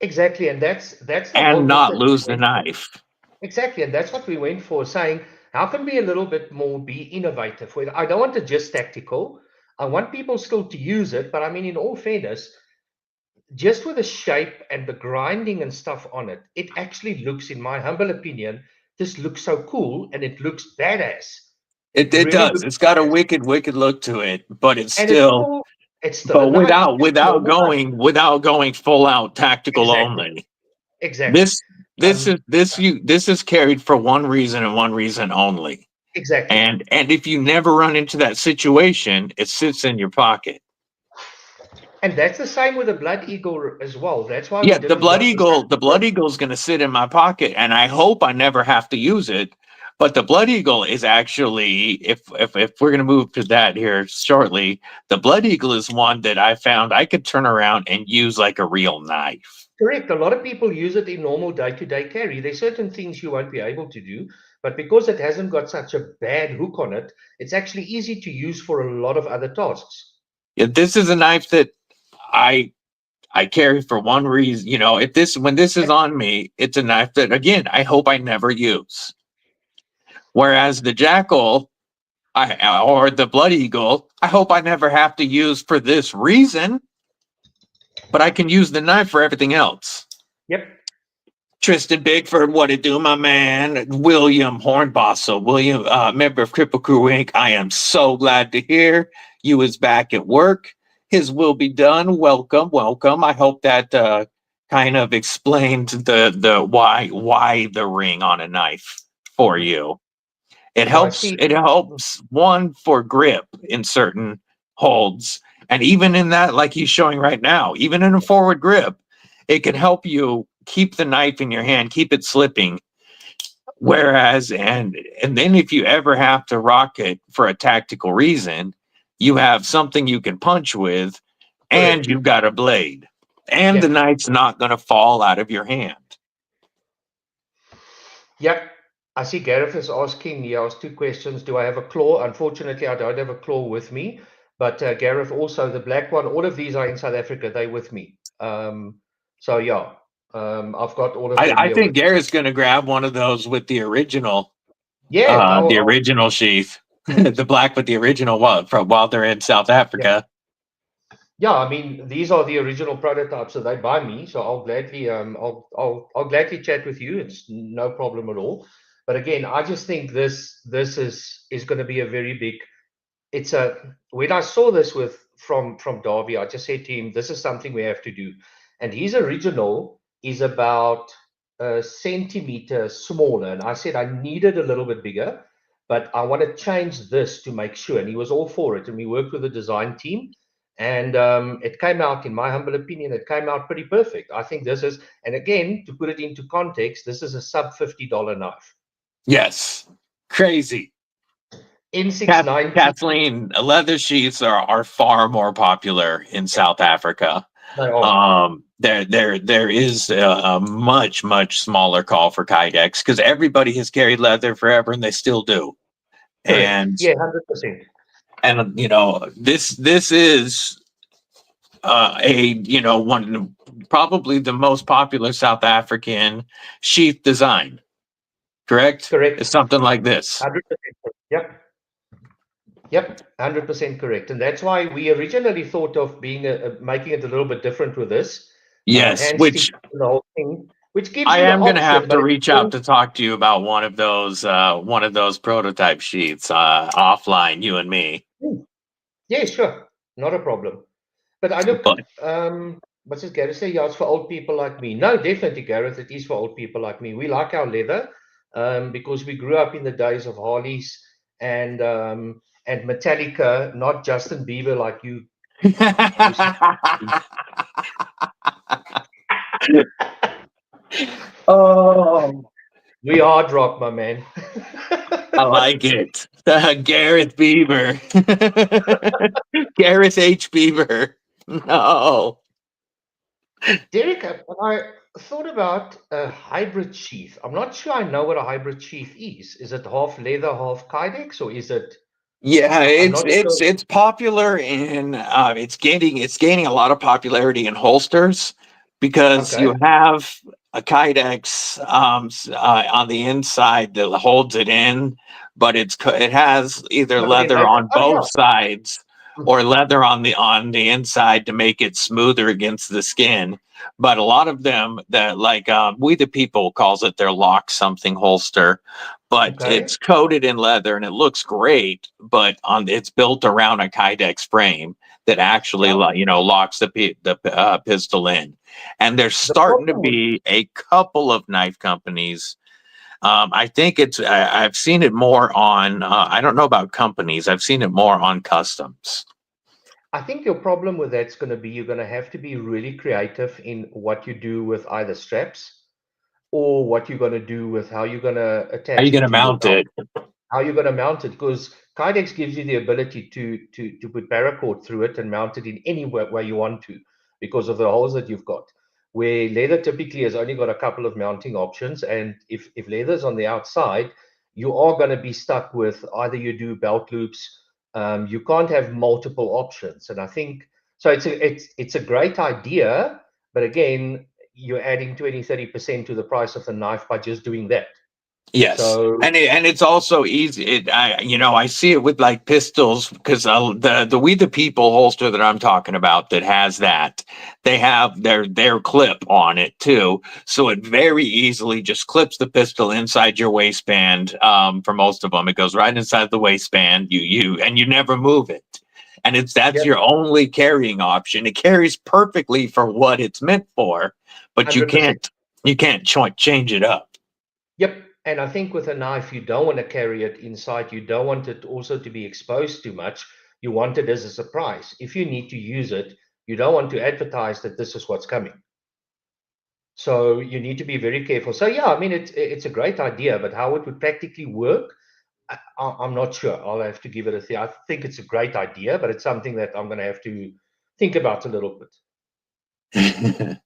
Exactly. And that's the whole and not difference we lose the went for. knife. Exactly. And that's what we went for, saying, how can we a little bit more be innovative? I don't want it just tactical. I want people still to use it. But I mean, in all fairness, just with the shape and the grinding and stuff on it, it actually looks, in my humble opinion, this looks so cool and it looks badass. It It it really does. looks It's got a badass. wicked look to it, but And it's still a but knife. without It's a without normal knife. going full out tactical Exactly. only. Exactly. This this is carried for one reason and one reason only. Exactly. And if you never run into that situation, it sits in your pocket. And that's the same with the Blood Eagle as well. That's why we Yeah, the didn't Blood want to. Eagle, the Blood Eagle is going to sit in my pocket, and I hope I never have to use it. But the Blood Eagle is actually, if we're going to move to that here shortly, the Blood Eagle is one that I found I could turn around and use like a real knife. Correct. A lot of people use it in normal day-to-day carry. There's certain things you won't be able to do, but because it hasn't got such a bad hook on it, it's actually easy to use for a lot of other tasks. Yeah, this is a knife that I I carry for one reason. You know, if this when this is on me, it's a knife that again I hope I never use. Whereas the Jackal, or the Blood Eagle, I hope I never have to use for this reason, but I can use the knife for everything else. Yep. Tristan Bigford, what it do, my man? William Hornbossel, William, member of Kripple Krew Inc. I am so glad to hear you is back at work. His will be done. Welcome, welcome. I hope that kind of explained the why the ring on a knife for you. It Yeah, I helps. see. It helps one for grip in certain holds, and even in that, like he's showing right now, even in a forward grip, it can help you keep the knife in your hand, keep it slipping. Whereas, and then if you ever have to rock it for a tactical reason, you have something you can punch with, and Correct. you've got a blade, and the Yeah. knife's not going to fall out of your hand. Yep. I see Gareth is asking, he asked two questions. Do I have a claw? Unfortunately, I don't have a claw with me. But Gareth, also the black one, all of these are in South Africa. They're with me. So yeah, I've got all of them I here think with me. Garrett's going to grab one of those with Yeah, the original sheath, the black with the original one from while they're in South yeah. Africa. Yeah, I mean, these are the original prototypes, so they buy me. So I'll gladly, I'll gladly chat with you. It's no problem at all. But again, I just think this is going to be a very big. It's a when I saw this with from Darby, I just said to him, "This is something we have to do." And his original is about a centimeter smaller, and I said I needed a little bit bigger, but I want to change this to make sure. And he was all for it, and we worked with the design team. And it came out, in my humble opinion, it came out pretty perfect. I think this is, and again, to put it into context, this is a sub $50 knife. Yes, crazy. N690. Kathleen, leather sheaths are far more popular in South Africa. They are. There is a much smaller call for kydex because everybody has carried leather forever and they still do. Correct. And Yeah, 100%. and you know this is one probably the most popular South African sheath design. Correct? Correct. It's something like this. 100%. Yep. Yep. 100% correct. And that's why we originally thought of being making it a little bit different with this Yes, hand stitch which the whole thing, which gives I you the am going to have option. to But reach out to talk to you about one of those prototype sheets offline, you and me. yeah, sure, not a problem. But I look, But what's this Gareth say? Yeah, it's for old people like me. No, definitely, Gareth, it is for old people like me. We like our leather because we grew up in the days of Harleys and Metallica, not Justin Bieber like you. oh, We hard rock, my man. I like it. Gareth Bieber. Gareth H. Bieber. No. Derek, I thought about a hybrid sheath. I'm not sure I know what a hybrid sheath is. Is it half leather, half kydex, or is it? Yeah, I'm it's not it's sure. it's popular in it's gaining a lot of popularity in holsters because you Okay. have a kydex on the inside that holds it in, but it has either No, but then leather later. on Oh both yeah. sides Mhm. or leather on the inside to make it smoother against the skin. But a lot of them that like We the People calls it their lock something holster, but Okay. it's coated in leather and it looks great. But it's built around a kydex frame that actually Yeah. locks the pistol in. And there's The starting to problem with be a couple of knife companies I think I've seen it more on, I don't know about companies. I've seen it more on customs. I think your problem with that's going to be you're going to have to be really creative in what you do with either straps or what you're going to do with how you're going to How are you attach going it to to your mount belt. it? How you're going to mount it, because Kydex gives you the ability to put paracord through it and mount it in any way you want to because of the holes that you've got. Where leather typically has only got a couple of mounting options, and if leather's on the outside, you are going to be stuck with either you do belt loops. You can't have multiple options, and I think so. It's a great idea, but again, you're adding 20-30% to the price of the knife by just doing that. Yes, So and it's also easy. I see it with like pistols because the We the People holster that I'm talking about that has that, they have their clip on it too, so it very easily just clips the pistol inside your waistband. For most of them, it goes right inside the waistband. You never move it, and that's yeah, your only carrying option. It carries perfectly for what it's meant for, but 100%. you can't change it up. Yep. And I think with a knife, you don't want to carry it inside. You don't want it also to be exposed too much. You want it as a surprise. If you need to use it, you don't want to advertise that this is what's coming. So you need to be very careful. So yeah, I mean, it's a great idea, but how it would practically work, I'm not sure. I'll have to give it a think. I think it's a great idea, but it's something that I'm going to have to think about a little bit.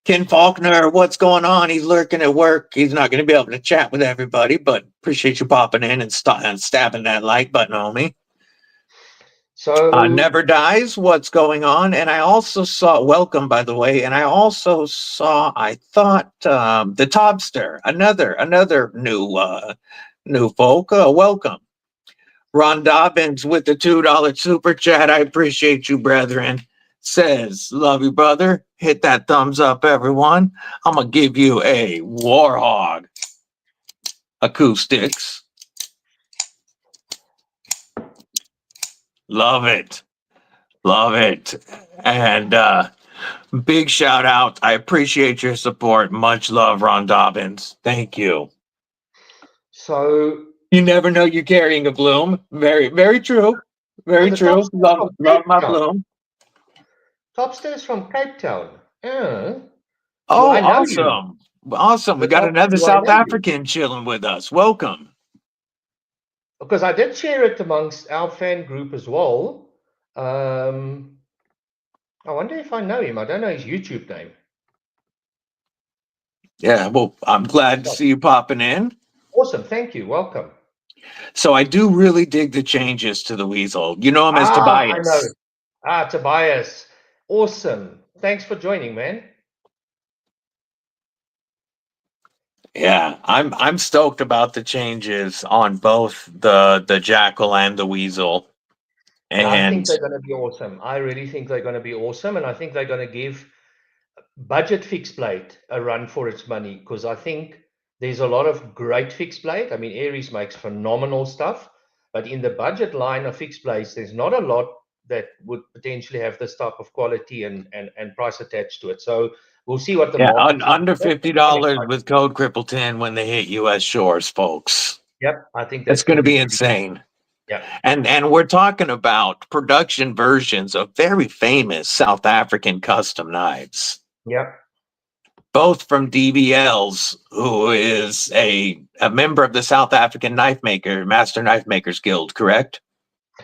Ken Faulkner, what's going on? He's lurking at work. He's not going to be able to chat with everybody, but appreciate you popping in and stabbing that like button on me. So Never Dies, what's going on? And I also saw, welcome, by the way, and I also saw, I thought, the Tobster, another new folk. Welcome. Ron Dobbins with the $2 super chat. I appreciate you, brethren. Says, love you, brother. Hit that thumbs up, everyone. I'm going to give you a Warhog acoustics. Love it. Love it. And big shout out. I appreciate your support. Much love, Ron Dobbins. Thank you. So You never know you're carrying a bloom. Very, very true. Very true. Love my bloom. Topstairs from Cape Town. Do Oh, I know you? awesome. Awesome. We The got Topster, another do I South know you? African chilling with us. Welcome. Because I did share it amongst our fan group as well. I wonder if I know him. I don't know his YouTube name. Yeah, well, I'm glad to see you popping in. Awesome. Thank you. Welcome. So I do really dig the changes to the Weasel. You know him as I know. Tobias. Tobias. Awesome. Thanks for joining, man. Yeah, I'm stoked about the changes on both the Jackal and the Weasel. And I And think they're going to be awesome. I really think they're going to be awesome. And I think they're going to give budget fixed blade a run for its money, because I think there's a lot of great fixed blade. I mean, Aries makes phenomenal stuff, but in the budget line of fixed blades, there's not a lot that would potentially have this type of quality and price attached to it. So we'll see what the yeah, market says. under I'm $50 excited. with code Kripple10 when they hit US shores, folks. Yep, I think It's that's going going to to be be pretty cool. insane. Yeah, And we're talking about production versions of very famous South African custom knives, yep. both from DBLs, who is a member of the South African Master Knife Makers Guild, correct?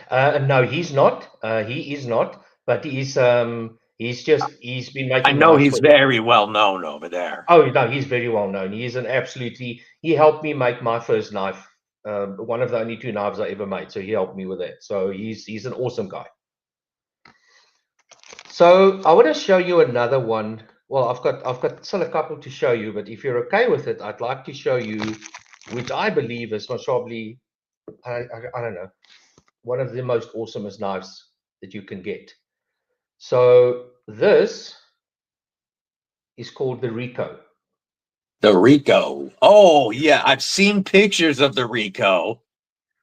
No, he's not. He is not. But he's been I making know knives he's for. very well known over there. Oh no, he's very well known. He is he helped me make my first knife. One of the only two knives I ever made. So he helped me with that. So he's an awesome guy. So I want to show you another one. Well, I've got still a couple to show you, but if you're okay with it, I'd like to show you, which I believe is most probably, I don't know, one of the most awesomest knives that you can get. So this is called the Rico. The Rico. Oh, yeah. I've seen pictures of the Rico.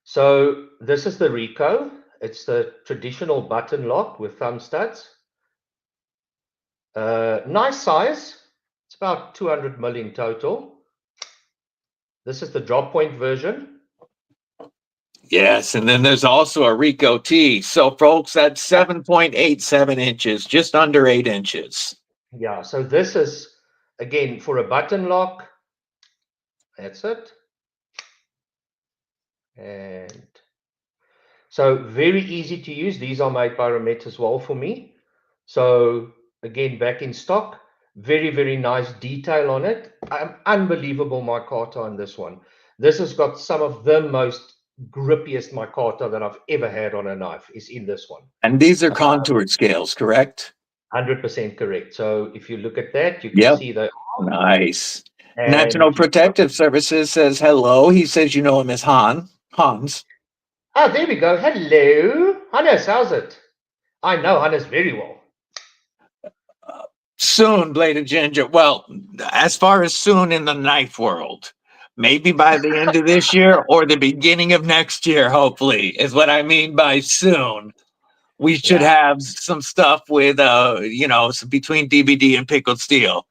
So this is the Rico. It's the traditional button lock with thumb studs. Nice size. It's about 200 mil in total. This is the drop point version. Yes, and then there's also a Rico T. So, folks, that's 7.87 inches, just under 8 inches. Yeah, so this is, again, for a button lock. That's it. And so very easy to use. These are made by Romet as well for me. So again, back in stock. Very, very nice detail on it. Unbelievable micarta on this one. This has got some of the most grippiest micarta that I've ever had on a knife is in this one. And these are contoured scales, correct? 100% correct. So if you look at that, you can see they are. Nice. And National Protective Services says hello. He says you know him as Hans. Oh, there we go. Hello. Hannes, how's it? I know Hannes very well. Soon, Bladed Ginger. Well, as far as soon in the knife world, maybe by the end of this year or the beginning of next year, hopefully, is what I mean by soon. We should have some stuff with, between DBD and Pickled Steel.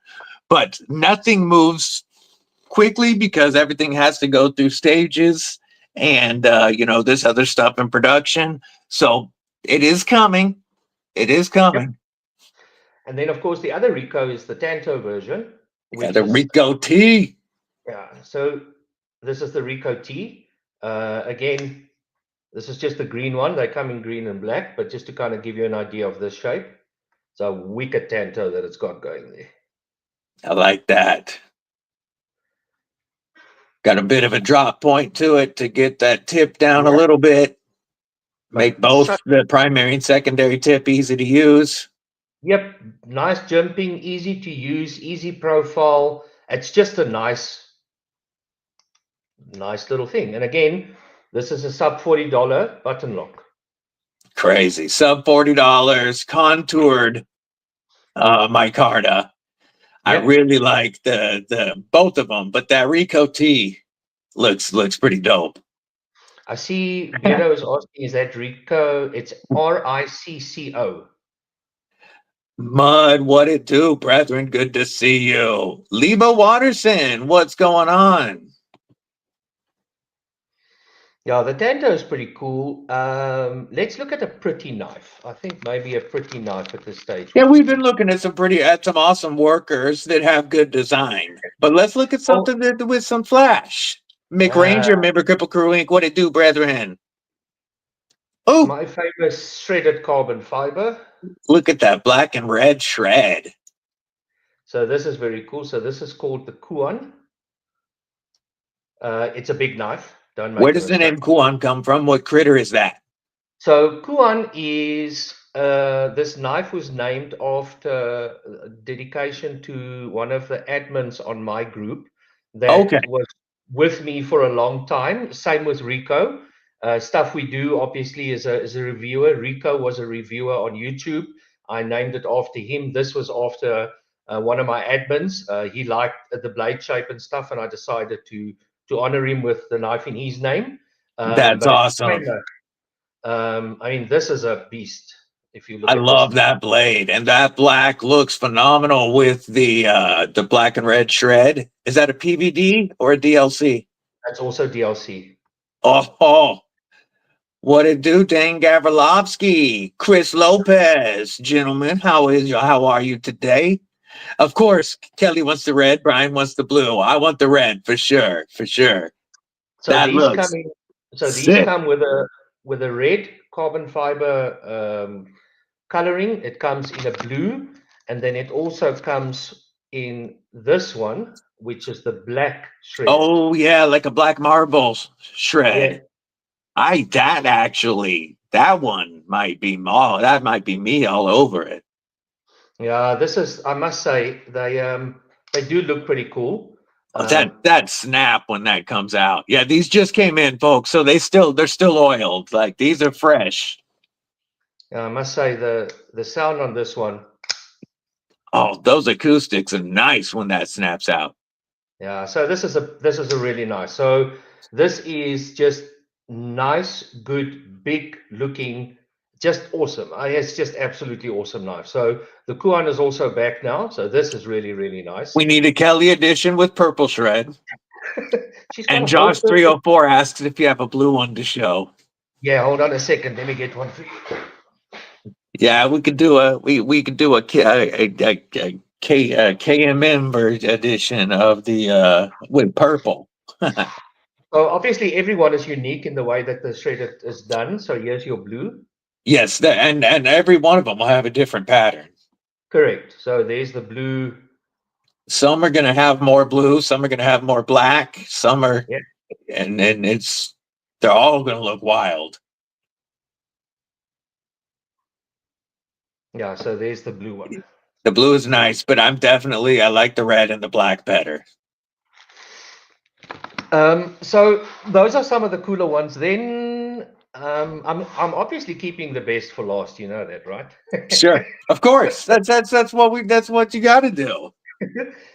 But nothing moves quickly because everything has to go through stages and, this other stuff in production. So it is coming. It is coming. Yep. And then, of course, the other Rico is the Tanto version. The Rico T. Yeah, so this is the Rico T. Again, this is just the green one. They come in green and black, but just to kind of give you an idea of this shape. It's a wicked Tanto that it's got going there. I like that. Got a bit of a drop point to it to get that tip down a little bit. Make both the primary and secondary tip easy to use. Yep, nice jumping, easy to use, easy profile. It's just a nice little thing. And again, this is a sub $40 button lock. Crazy. Sub $40, contoured micarta. Yep. I really like the both of them, but that Rico T looks pretty dope. I see Vito is asking, is that Rico? It's RICCO. Mud, what it do, brethren? Good to see you. Lebo Watterson, what's going on? Yeah, the Tanto is pretty cool. Let's look at a pretty knife. I think maybe a pretty knife at this stage. Yeah, we've been looking at some awesome workers that have good design. But let's look at something with some flash. Mick Ranger, member Kripple Krew Inc. What it do, brethren? Oh, my famous shredded carbon fiber. Look at that black and red shred. So this is very cool. So this is called the Kuan. It's a big knife. Don't make Where does the name Kuan come from? What critter is that? So Kuan is this knife was named after dedication to one of the admins on my group that was with me for a long time. Same with Rico. Stuff we do obviously is a reviewer. Rico was a reviewer on YouTube. I named it after him. This was after one of my admins. He liked the blade shape and stuff, and I decided to honor him with the knife in his name. That's awesome. I mean, this is a beast. If you look, I love that blade, and that black looks phenomenal with the black and red shred. Is that a PVD or a DLC? That's also DLC. Oh, what it do, Dane Gavrilovsky, Chris Lopez, gentlemen, how are you today? Of course, Kelly wants the red, Brian wants the blue. I want the red for sure. So that these come with a red carbon fiber coloring. It comes in a blue, and then it also comes in this one, which is the black shred. Oh yeah, like a black marble shred. Yeah. That one might be me all over it. Yeah, this is, I must say, they do look pretty cool. That snap when that comes out. Yeah, these just came in, folks. So they're still oiled. Like these are fresh. Yeah, I must say the sound on this one. Oh, those acoustics are nice when that snaps out. Yeah, so this is a really nice. So this is just nice, good, big looking, just awesome. It's just absolutely awesome knife. So the Kuan is also back now. So this is really, really nice. We need a Kelly edition with purple shred. She's got And a whole Josh perfect. 304 asks if you have a blue one to show. Yeah, hold on a second. Let me get one for you. Yeah, we could do a KMM edition of the with purple. So obviously everyone is unique in the way that the shredded is done. So here's your blue. Yes, and every one of them will have a different pattern. Correct. So there's the blue. Some are going to have more blue, some are going to have more black, some are, Yeah. and they're all going to look wild. Yeah. So there's the blue one. The blue is nice, but I like the red and the black better. So those are some of the cooler ones. Then I'm obviously keeping the best for last. You know that, right? Sure, of course. That's what you got to do.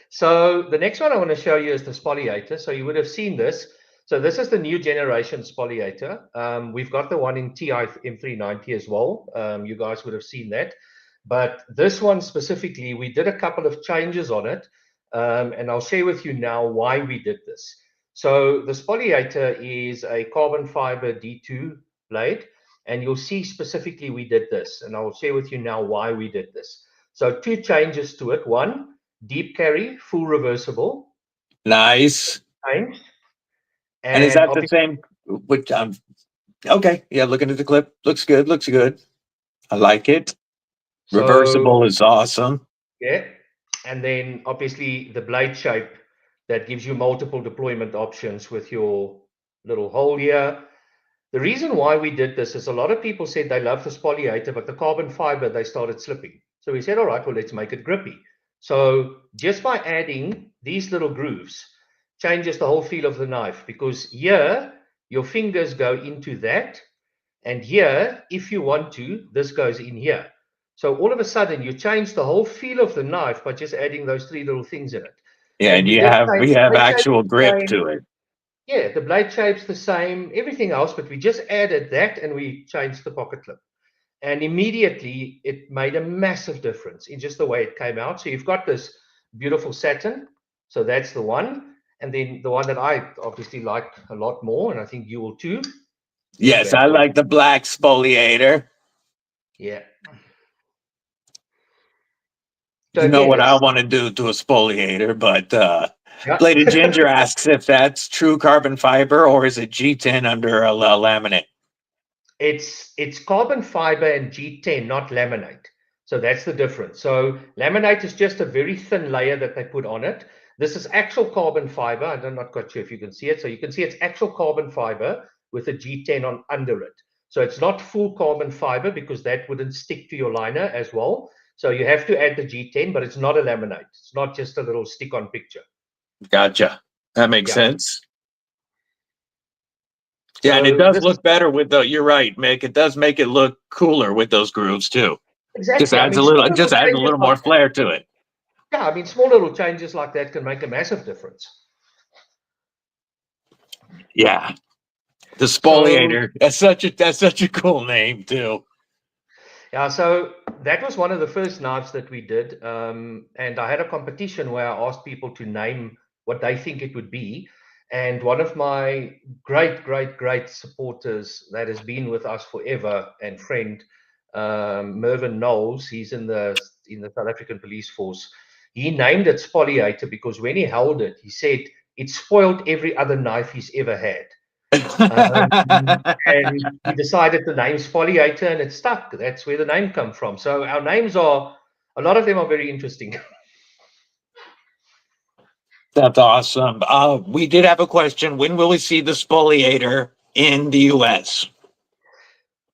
So the next one I want to show you is the spoliator. So you would have seen this. So this is the new generation spoliator. We've got the one in TI M390 as well. You guys would have seen that. But this one specifically, we did a couple of changes on it. And I'll share with you now why we did this. So the spoliator is a carbon fiber D2 blade. And you'll see specifically we did this. And I'll share with you now why we did this. So two changes to it. One, deep carry, full reversible. Nice. Changed. And is that the same? Which okay, yeah. Looking at the clip, looks good. Looks good. I like it. Reversible is awesome. Yeah, and then obviously the blade shape that gives you multiple deployment options with your little hole here. The reason why we did this is a lot of people said they love the spoliator, but the carbon fiber, they started slipping. So we said, all right, well, let's make it grippy. So just by adding these little grooves changes the whole feel of the knife, because here your fingers go into that, and here, if you want to, this goes in here. So all of a sudden you change the whole feel of the knife by just adding those three little things in it. Yeah, and we have actual grip to it. Yeah, the blade shape's the same, everything else, but we just added that and we changed the pocket clip. And immediately it made a massive difference in just the way it came out. So you've got this beautiful satin. So that's the one. And then the one that I obviously like a lot more, and I think you will too. Yes, I like the black spoliator. Yeah. So you know what I want to do to a spoliator, but Bladed Ginger asks if that's true carbon fiber or is it G10 under a laminate? It's carbon fiber and G10, not laminate. So that's the difference. So laminate is just a very thin layer that they put on it. This is actual carbon fiber. I'm not quite sure if you can see it. So you can see it's actual carbon fiber with a G10 on under it. So it's not full carbon fiber because that wouldn't stick to your liner as well. So you have to add the G10, but it's not a laminate. It's not just a little stick-on picture. Gotcha. That makes sense. Yeah, So and it does look better with the. You're right, Mick. It does make it look cooler with those grooves too. Exactly. Just adds a little more flair to it. Yeah, I mean, small little changes like that can make a massive difference. Yeah, the spoliator. So, that's such a cool name too. Yeah, so that was one of the first knives that we did, and I had a competition where I asked people to name what they think it would be. And one of my great supporters that has been with us forever and friend, Mervyn Knowles, he's in the South African Police Force. He named it Spoliator because when he held it, he said it spoiled every other knife he's ever had. And he decided the name Spoliator, and it stuck. That's where the name comes from. So our names are, a lot of them are very interesting. That's awesome. We did have a question. When will we see the spoliator in the US?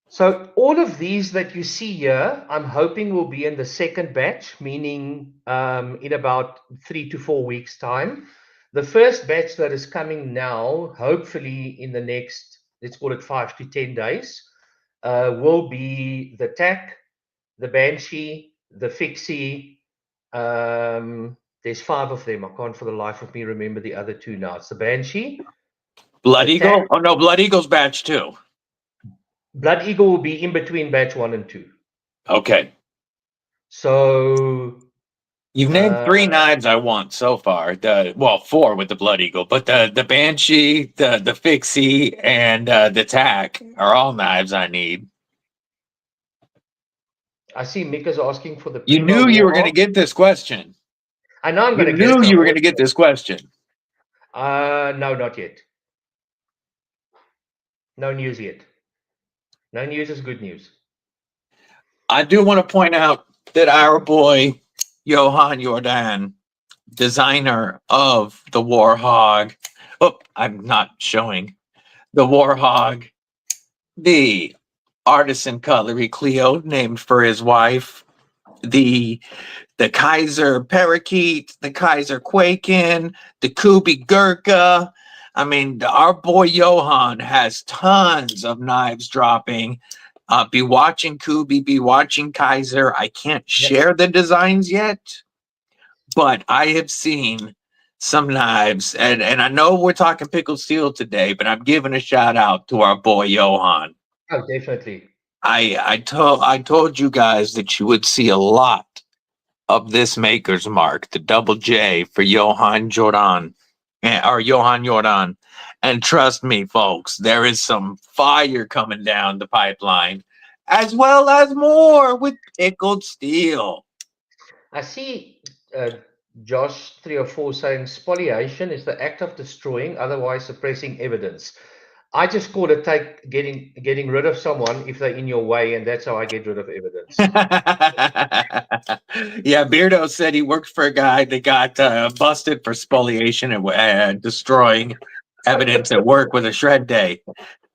So all of these that you see here, I'm hoping will be in the second batch, meaning in about 3 to 4 weeks' time. The first batch that is coming now, hopefully in the next, let's call it 5 to 10 days, will be the TAC, the Banshee, the Fixie. There's 5 of them. I can't for the life of me remember the other 2 now. It's the Banshee. Blood Eagle? Oh, no, Blood Eagle's batch 2. Blood Eagle will be in between batch 1 and 2. Okay. So You've named 3 knives I want so far. Well, 4 with the Blood Eagle, but the Banshee, the Fixie, and the Tack are all knives I need. I see Mick is asking for the You Primo knew you were going to Warhawk. get this question. I know I'm You going to get it. knew you were going to get this question. No, not yet. No news yet. No news is good news. I do want to point out that our boy Johan Jordan, designer of the Warhog. Oh, I'm not showing the Warhog, the artisan cutlery Clio named for his wife, the Kaiser Parakeet, the Kaiser Quakin, the Kubi Gurkha. I mean, our boy Johan has tons of knives dropping. Be watching Kubi, be watching Kaiser. I can't share the designs yet, but I have seen some knives, and I know we're talking Pickled Steel today, but I'm giving a shout out to our boy Johan. Oh, definitely. I told you guys that you would see a lot of this maker's mark, the double J for Johan Jordan, or Johan Jordan. And trust me, folks, there is some fire coming down the pipeline, as well as more with Pickled Steel. I see Josh 304 saying spoliation is the act of destroying, otherwise suppressing evidence. I just call it getting rid of someone if they're in your way, and that's how I get rid of evidence. Yeah, Beardo said he worked for a guy that got busted for spoliation and destroying evidence at work with a shred day.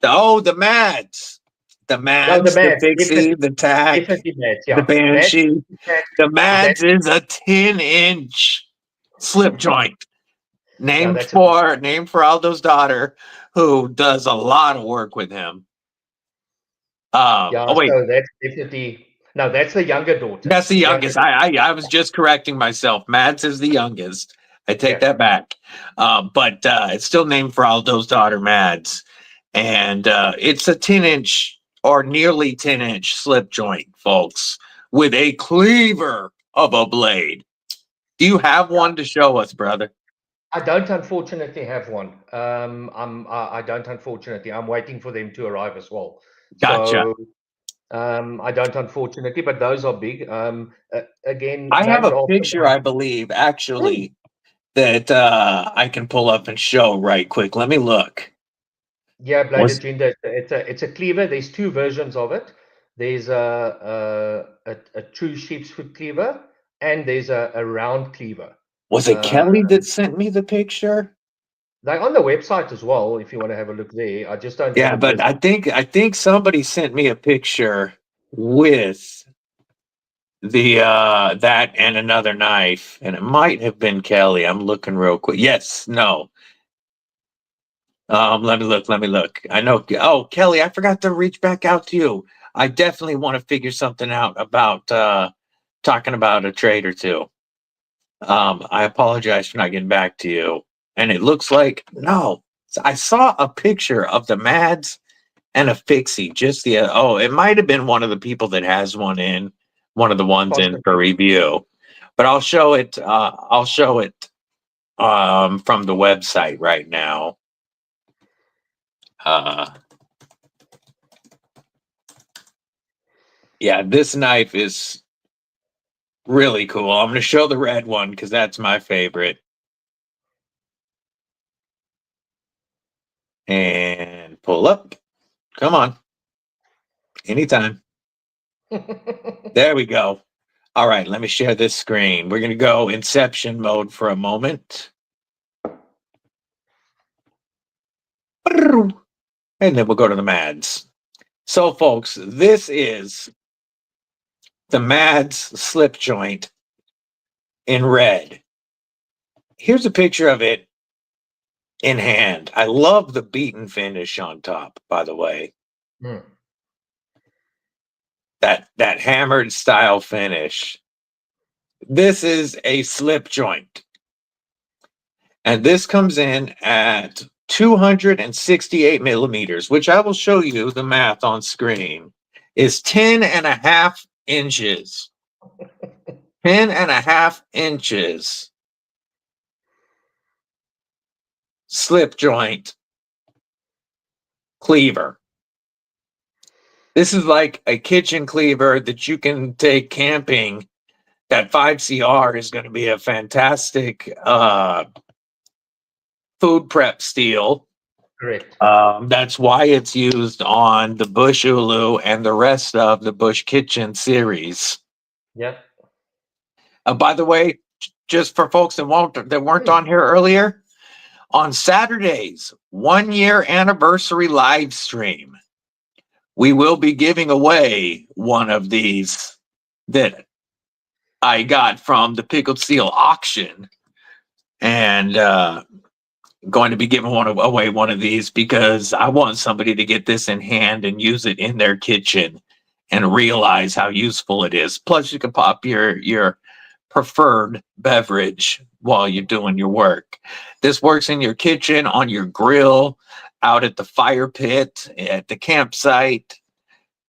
The Mads. The Mads, the Fixie, the Tack, Definitely Mads, yeah. the Banshee. The Mads is a 10-inch slip joint. Named for Aldo's daughter, who does a lot of work with him. So that's definitely that's the younger daughter. That's the youngest. I was just correcting myself. Mads is the youngest. I take that back. But it's still named for Aldo's daughter, Mads. And it's a 10-inch or nearly 10-inch slip joint, folks, with a cleaver of a blade. Do you have one to show us, brother? I don't unfortunately have one. I don't unfortunately. I'm waiting for them to arrive as well. Gotcha. So I don't unfortunately, but those are big. Again, I have a picture, I believe, actually, that I can pull up and show right quick. Let me look. Yeah, Bladed Gender. It's a cleaver. There's 2 versions of it. There's a true sheep's foot cleaver, and there's a round cleaver. Was it Kelly that sent me the picture? They're on the website as well, if you want to have a look there. I just don't. Yeah, but I think somebody sent me a picture with the that and another knife, and it might have been Kelly. I'm looking real quick. Yes, no. Let me look. I know. Oh, Kelly, I forgot to reach back out to you. I definitely want to figure something out about talking about a trade or two. I apologize for not getting back to you. And it looks like no. I saw a picture of the Mads and a Fixie. Just it might have been one of the people that has one of the ones in for review. But I'll show it. I'll show it from the website right now. Yeah, this knife is really cool. I'm going to show the red one because that's my favorite. And pull up. Come on. Anytime. There we go. All right, let me share this screen. We're going to go Inception mode for a moment. And then we'll go to the Mads. So, folks, this is the Mads slip joint in red. Here's a picture of it in hand. I love the beaten finish on top, by the way. That hammered style finish. This is a slip joint. And this comes in at 268 millimeters, which I will show you the math on screen, is 10.5 inches. 10.5 inches slip joint cleaver. This is like a kitchen cleaver that you can take camping. That 5CR is going to be a fantastic food prep steel. Correct. That's why it's used on the Bush Ulu and the rest of the Bush Kitchen series. Yeah. By the way, just for folks that weren't on here earlier, on Saturday's 1 year anniversary live stream, we will be giving away one of these that I got from the Pickled Steel auction, and going to be giving away one of these because I want somebody to get this in hand and use it in their kitchen and realize how useful it is. Plus, you can pop your preferred beverage while you're doing your work. This works in your kitchen, on your grill, out at the fire pit, at the campsite,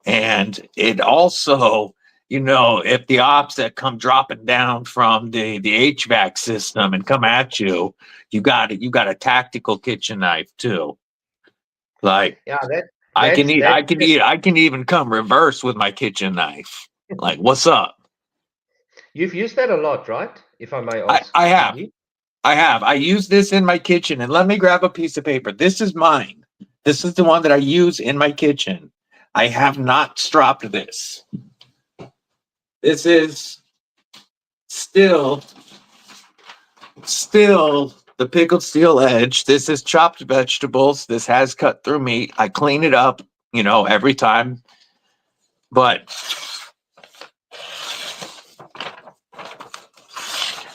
and it also, if the ops that come dropping down from the HVAC system and come at you, you got a tactical kitchen knife too. Like, Yeah, I can even come reverse with my kitchen knife. Like, what's up? You've used that a lot, right? If I may ask. I have. I use this in my kitchen, and let me grab a piece of paper. This is mine. This is the one that I use in my kitchen. I have not stropped this. This is still the pickled steel edge. This is chopped vegetables. This has cut through meat. I clean it up, every time. But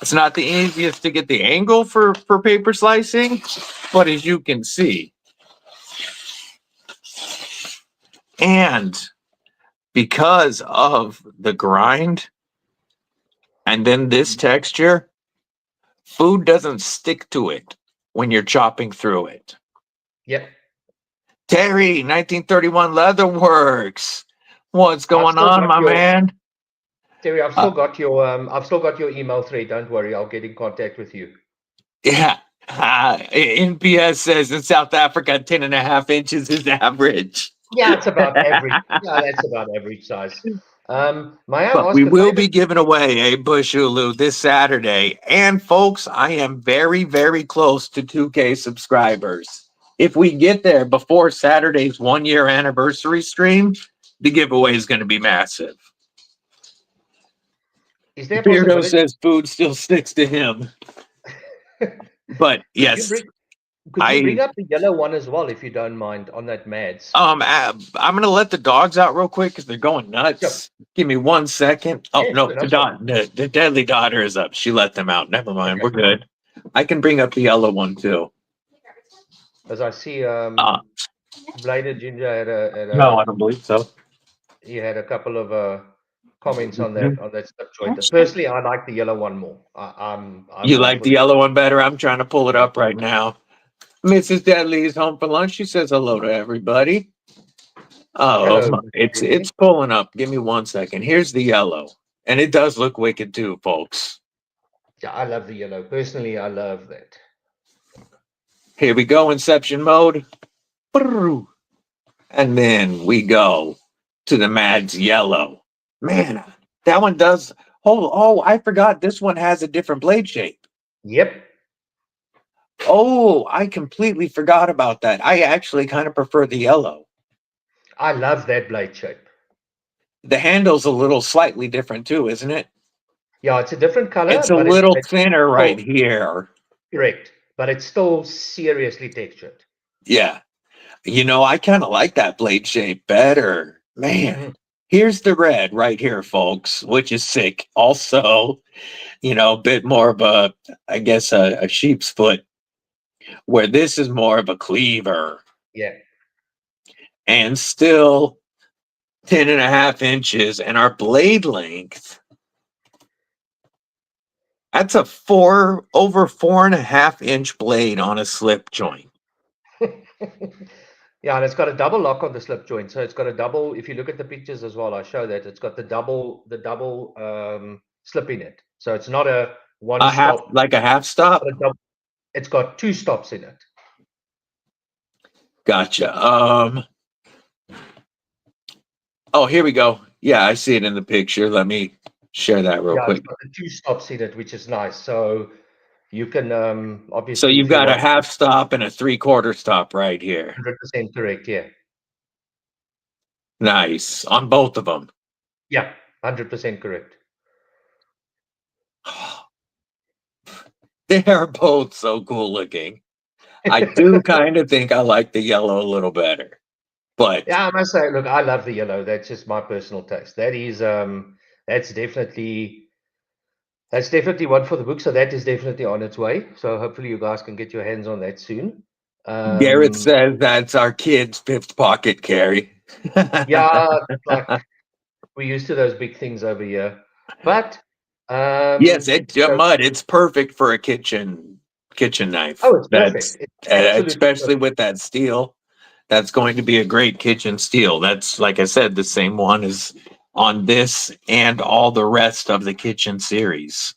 it's not the easiest to get the angle for paper slicing, but as you can see. And because of the grind and then this texture, food doesn't stick to it when you're chopping through it. Yep. Terry, 1931 Leatherworks. What's going on, my man? Terry, I've still got your email thread. Don't worry, I'll get in contact with you. Yeah. NPS says in South Africa, 10.5 inches is average. Yeah, it's about average. Yeah, that's about average size. May I ask We will be giving away a Bush Ulu this Saturday. And folks, I am very, very close to 2K subscribers. If we get there before Saturday's 1 year anniversary stream, the giveaway is going to be massive. Is there a Beardo possibility? says food still sticks to him. But yes. Could you bring up the yellow one as well, if you don't mind, on that Mads? I'm going to let the dogs out real quick because they're going nuts. Sure. Give me 1 second. Oh, yeah, no, the deadly daughter is up. She let them out. Never mind. Okay. We're good. I can bring up the yellow one too. As I see, Bladed Ginger had a no, I don't believe so. He had a couple of comments on that slip joint. Personally, I like the yellow one more. You like the yellow one better? I'm trying to pull it up right now. Mrs. Deadly is home for lunch. She says hello to everybody. Oh, hello, it's pulling up. Give me 1 second. Here's the yellow. And it does look wicked too, folks. Yeah, I love the yellow. Personally, I love that. Here we go, inception mode. And then we go to the Mads yellow. Man, that one does. Oh, I forgot. This one has a different blade shape. Yep. Oh, I completely forgot about that. I actually kind of prefer the yellow. I love that blade shape. The handle's a little slightly different too, isn't it? Yeah, it's a different color. It's a little thinner right here. Correct. But it's still seriously textured. Yeah. I kind of like that blade shape better. Man, here's the red right here, folks, which is sick. Also, a bit more of a, I guess, a sheep's foot, where this is more of a cleaver. Yeah. And still 10.5 inches. And our blade length, that's a over 4.5 inch blade on a slip joint. Yeah, and it's got a double lock on the slip joint. So it's got a double, if you look at the pictures as well, I show that it's got the double slip in it. So it's not a one A half, stop. like a half stop. It's got 2 stops in it. Gotcha. Oh, here we go. Yeah, I see it in the picture. Let me share that real Yeah, it's quick. got the 2 stops in it, which is nice. So you can So obviously, you've if you got a want, half stop and a 3/4 stop right here. 100% correct. Yeah. Nice on both of them. Yeah, 100% correct. They are both so cool looking. I do kind of think I like the yellow a little better, but Yeah, I must say, look, I love the yellow. That's just my personal taste. That is that's definitely one for the book. So that is definitely on its way. So hopefully you guys can get your hands on that soon. Garrett Um, says that's our kid's fifth pocket carry. yeah, like we're used to those big things over here. But Yes, it's so, mud. It's perfect for a kitchen knife. oh, it's perfect. That's It's absolutely especially perfect. with that steel. That's going to be a great kitchen steel. That's, like I said, the same one as on this and all the rest of the kitchen series.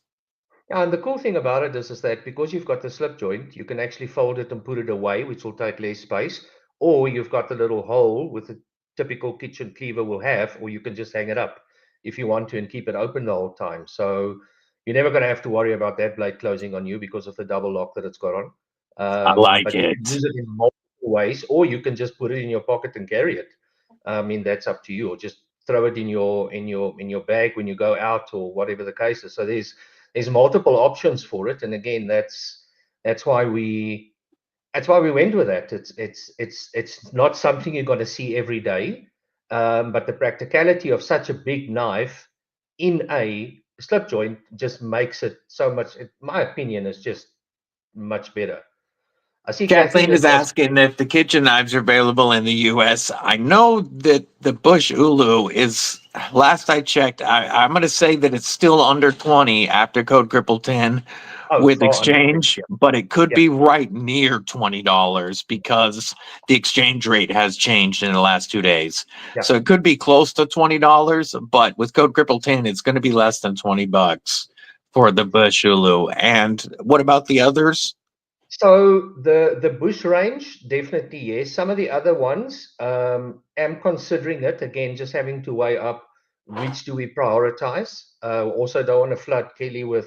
Yeah, and the cool thing about it is that because you've got the slip joint, you can actually fold it and put it away, which will take less space. Or you've got the little hole with a typical kitchen cleaver will have, or you can just hang it up if you want to and keep it open the whole time. So you're never going to have to worry about that blade closing on you because of the double lock that it's got on. I like But you can it. use it in multiple ways, or you can just put it in your pocket and carry it. I mean, that's up to you, or just throw it in your bag when you go out, or whatever the case is. So there's multiple options for it, and again, that's why we went with that. It's not something you're going to see every day, but the practicality of such a big knife in a slip joint just makes it so much. In my opinion, is just much better. I see Kathleen Kathleen is is asking if the kitchen knives are available in the U.S. I know that the Bush Ulu is, last I checked, I'm going to say that it's still under 20 after code Kripple 10 oh with far under exchange, yeah but it could yeah be right near $20 because the exchange rate has changed in the last 2 days. yeah. So it could be close to $20, but with code Kripple 10, it's going to be less than $20 for the Bush Ulu. And what about the others? So the bush range, definitely yes. Some of the other ones, am considering it again, just having to weigh up which do we prioritize. Also don't want to flood Kelly with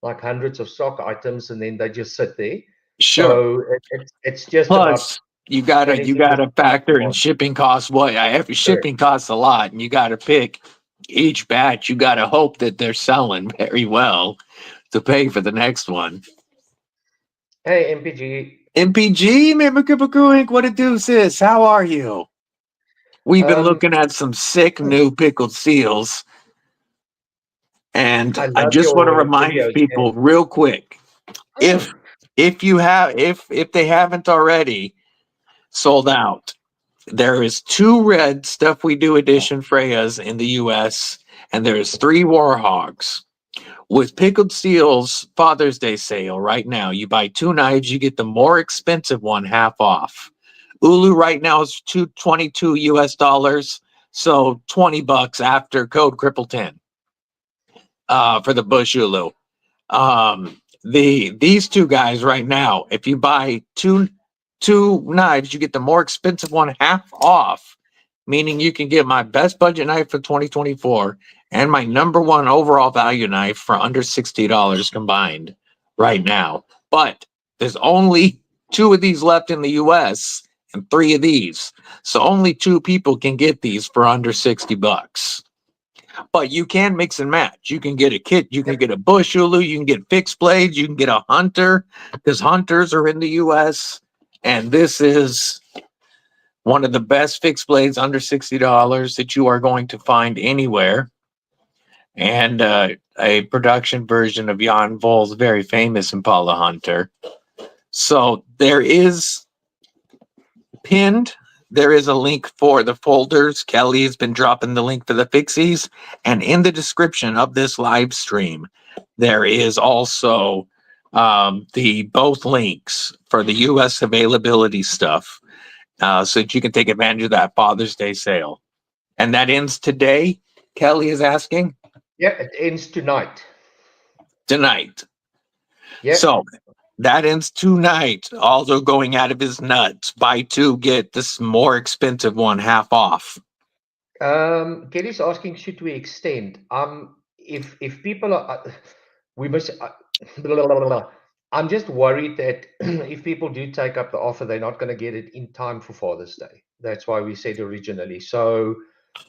like hundreds of stock items and then they just sit there. Sure. So it's just about Plus, you gotta managing the factor in demand. shipping costs. What every Correct. shipping costs a lot, and you got to pick each batch. You got to hope that they're selling very well to pay for the next one. Hey, MPG. MPG, remember Kripple Krew Inc. What it do, sis? How are you? We've been Um, looking at some sick new pickled seals, and I I love just want to your remind videos, people man. real quick if Mm. if they haven't already sold out. There is 2 red Stuff We Do edition Freyas in the US, and there's 3 Warhogs. With Pickled Steel's Father's Day sale right now, you buy 2 knives, you get the more expensive one half off. Ulu right now is 222 US dollars, so $20 after code Kripple 10 for the Bush Ulu. These 2 guys right now, if you buy two knives, you get the more expensive one half off, meaning you can get my best budget knife for 2024 and my number one overall value knife for under $60 combined right now. But there's only 2 of these left in the US and 3 of these. So only 2 people can get these for under $60. But you can mix and match. You can get a kit. You can Yep. get a Bush Ulu. You can get fixed blades. You can get a Hunter because Hunters are in the U.S. And this is one of the best fixed blades under $60 that you are going to find anywhere. And a production version of Jan Vol's very famous Impala Hunter. So there is pinned. There is a link for the folders. Kelly has been dropping the link for the fixies. And in the description of this live stream, there is also the both links for the US availability stuff so that you can take advantage of that Father's Day sale. And that ends today, Kelly is asking. Yeah, it ends tonight. Tonight. Yeah. So that ends tonight. Aldo going out of his nuts. Buy two, get this more expensive one half off. Kelly's asking, should we extend? If people are, we must. Blah, blah, blah, blah. I'm just worried that if people do take up the offer, they're not going to get it in time for Father's Day. That's why we said originally. So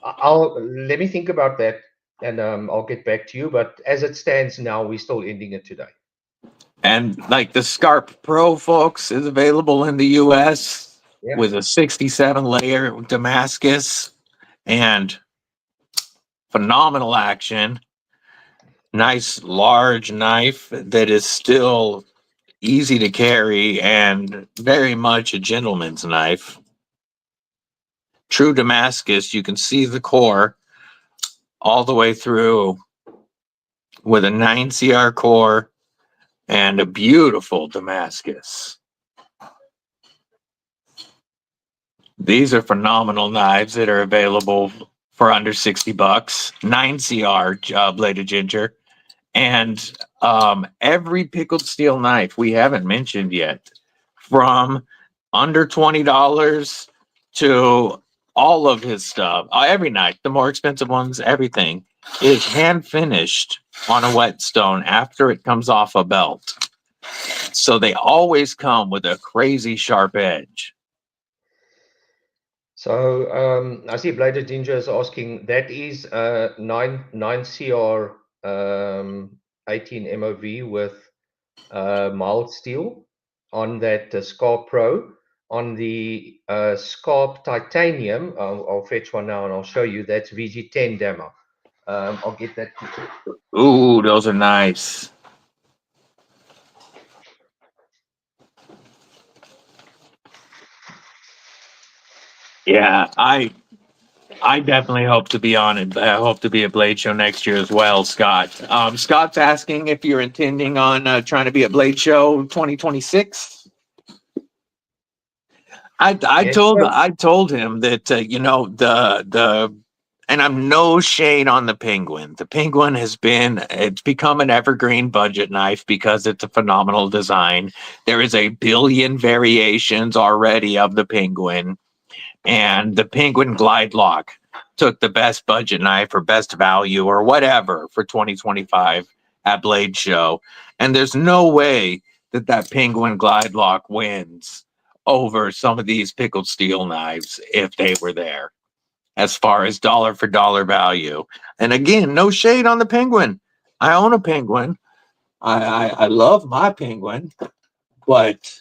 I'll let me think about that, and I'll get back to you. But as it stands now, we're still ending it today. And like the Scarp Pro, folks, is available in the US Yeah. with a 67 layer Damascus and phenomenal action. Nice large knife that is still easy to carry and very much a gentleman's knife. True Damascus, you can see the core all the way through with a 9CR core and a beautiful Damascus. These are phenomenal knives that are available for under 60 bucks. 9CR bladed ginger. And every pickled steel knife we haven't mentioned yet, from under $20 to all of his stuff, every knife, the more expensive ones, everything is hand finished on a whetstone after it comes off a belt. So they always come with a crazy sharp edge. So I see Bladed Ginger is asking, that is 9CR 18 MOV with mild steel on that Scarp Pro. On the Scarp Titanium, I'll fetch one now and I'll show you, that's VG10 demo. I'll get that. Ooh, those are nice. Yeah, I definitely hope to be on it. I hope to be at Blade Show next year as well, Scott. Scott's asking if you're intending on trying to be at Blade Show 2026. Yes, sir. I told him that you know the and I'm no shade on the Penguin. The Penguin it's become an evergreen budget knife because it's a phenomenal design. There is a billion variations already of the Penguin. And the Penguin Glide Lock took the best budget knife or best value or whatever for 2025 at Blade Show. And there's no way that that Penguin Glide Lock wins over some of these pickled steel knives if they were there, as far as dollar for dollar value. And again, no shade on the Penguin. I own a Penguin. I love my Penguin, but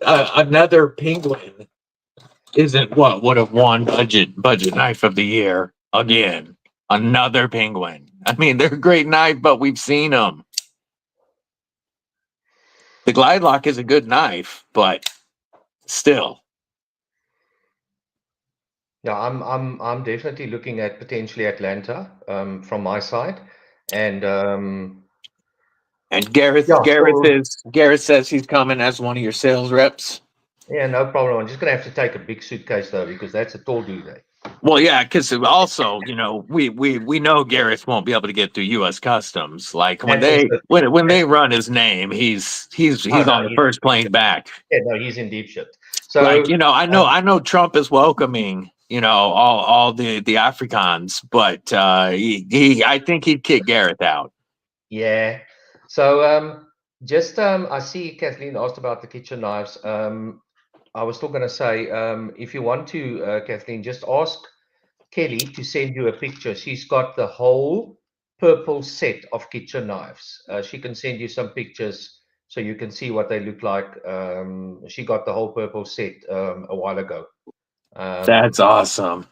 another Penguin isn't what would have won budget knife of the year again. Another Penguin. I mean, they're a great knife, but we've seen them. The Glide Lock is a good knife, but still. Yeah, I'm definitely looking at potentially Atlanta from my side, and And Gareth yeah, so Gareth says he's coming as one of your sales reps. yeah, no problem. I'm just gonna have to take a big suitcase though, because that's a tall duvet. Well, yeah, because also, you know, we know Gareth won't be able to get through U.S. Customs. Like when And also, they run his name, he's oh no, on the first plane back. yeah, no, he's in deep shit. Like, So you know, I know Trump is welcoming, you know, all the Afrikaans, but he I think he'd kick Gareth out. yeah, so just I see Kathleen asked about the kitchen knives. I was still gonna say, if you want to, Kathleen, just ask Kelly to send you a picture. She's got the whole purple set of kitchen knives. She can send you some pictures so you can see what they look like. She got the whole purple set a while ago. That's awesome.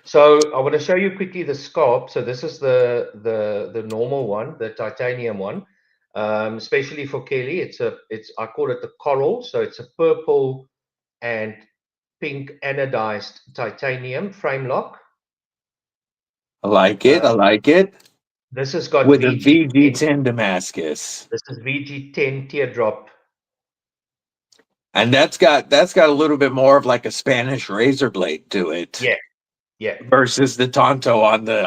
So I want to show you quickly the scarp. So this is the normal one, the titanium one. Especially for Kelly, it's I call it the coral. So it's a purple and pink anodized titanium frame lock. I like it. I like it. This has got With a VG10. VG10 Damascus. This is VG10 teardrop. And that's got a little bit more of like a Spanish razor blade to it. Yeah, Yeah. versus the Tonto on the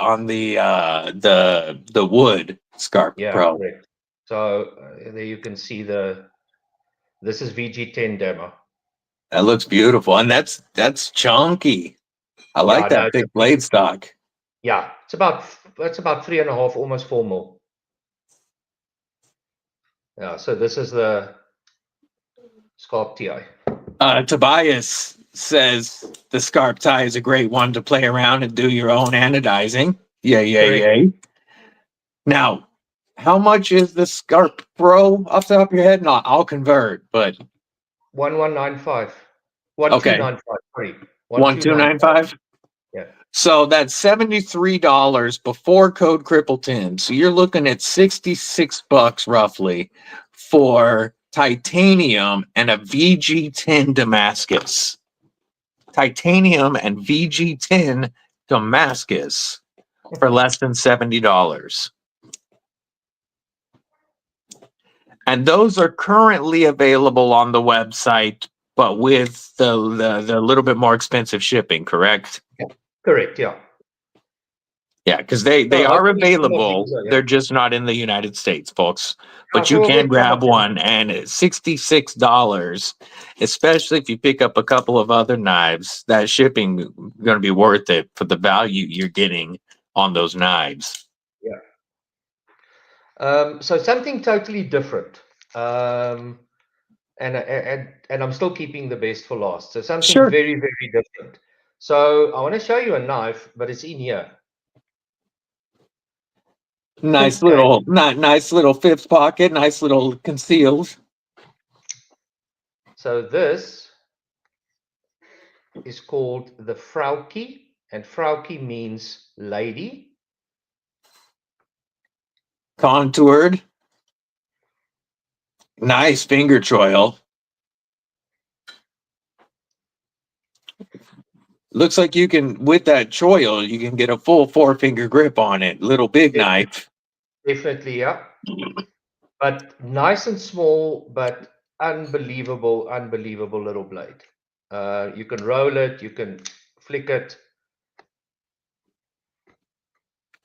wood Scarp Yeah, Pro. correct. So there you can see this is VG10 demo. That looks beautiful, and that's chunky. I like Yeah, no, that thick blade stock. yeah, it's about 3.5, almost 4 mil. Yeah, so this is the Scarp TI. Tobias says the Scarp tie is a great one to play around and do your own anodizing. Yay. Now, how much is the Scarp Pro off the top of your head? No, I'll convert, but 1195. okay. 1295. Sorry. 1295. 1295. Yeah. So that's $73 before code Cripple10. So you're looking at $66 roughly for titanium and a VG10 Damascus. Titanium and VG10 Damascus for less than $70. And those are currently available on the website, but with the little bit more expensive shipping, correct? Correct, yeah. Yeah, because they So are hopefully some of available. these are, yeah. They're just not in the United States, folks. But So you we'll can get some grab of them. one, and it's $66, especially if you pick up a couple of other knives. That shipping going to be worth it for the value you're getting on those knives. Yeah. So something totally different. And I'm still keeping the best for last. So something Sure. very, very different. So I want to show you a knife, but it's in here. Nice Okay. nice little fifth pocket, nice little concealed. So this is called the Frauke, and Frauke means lady. Contoured. Nice finger choil. Looks like you can, with that choil, you can get a full 4-finger grip on it. Little big knife. Definitely, yeah. But nice and small, but unbelievable little blade. You can roll it, you can flick it.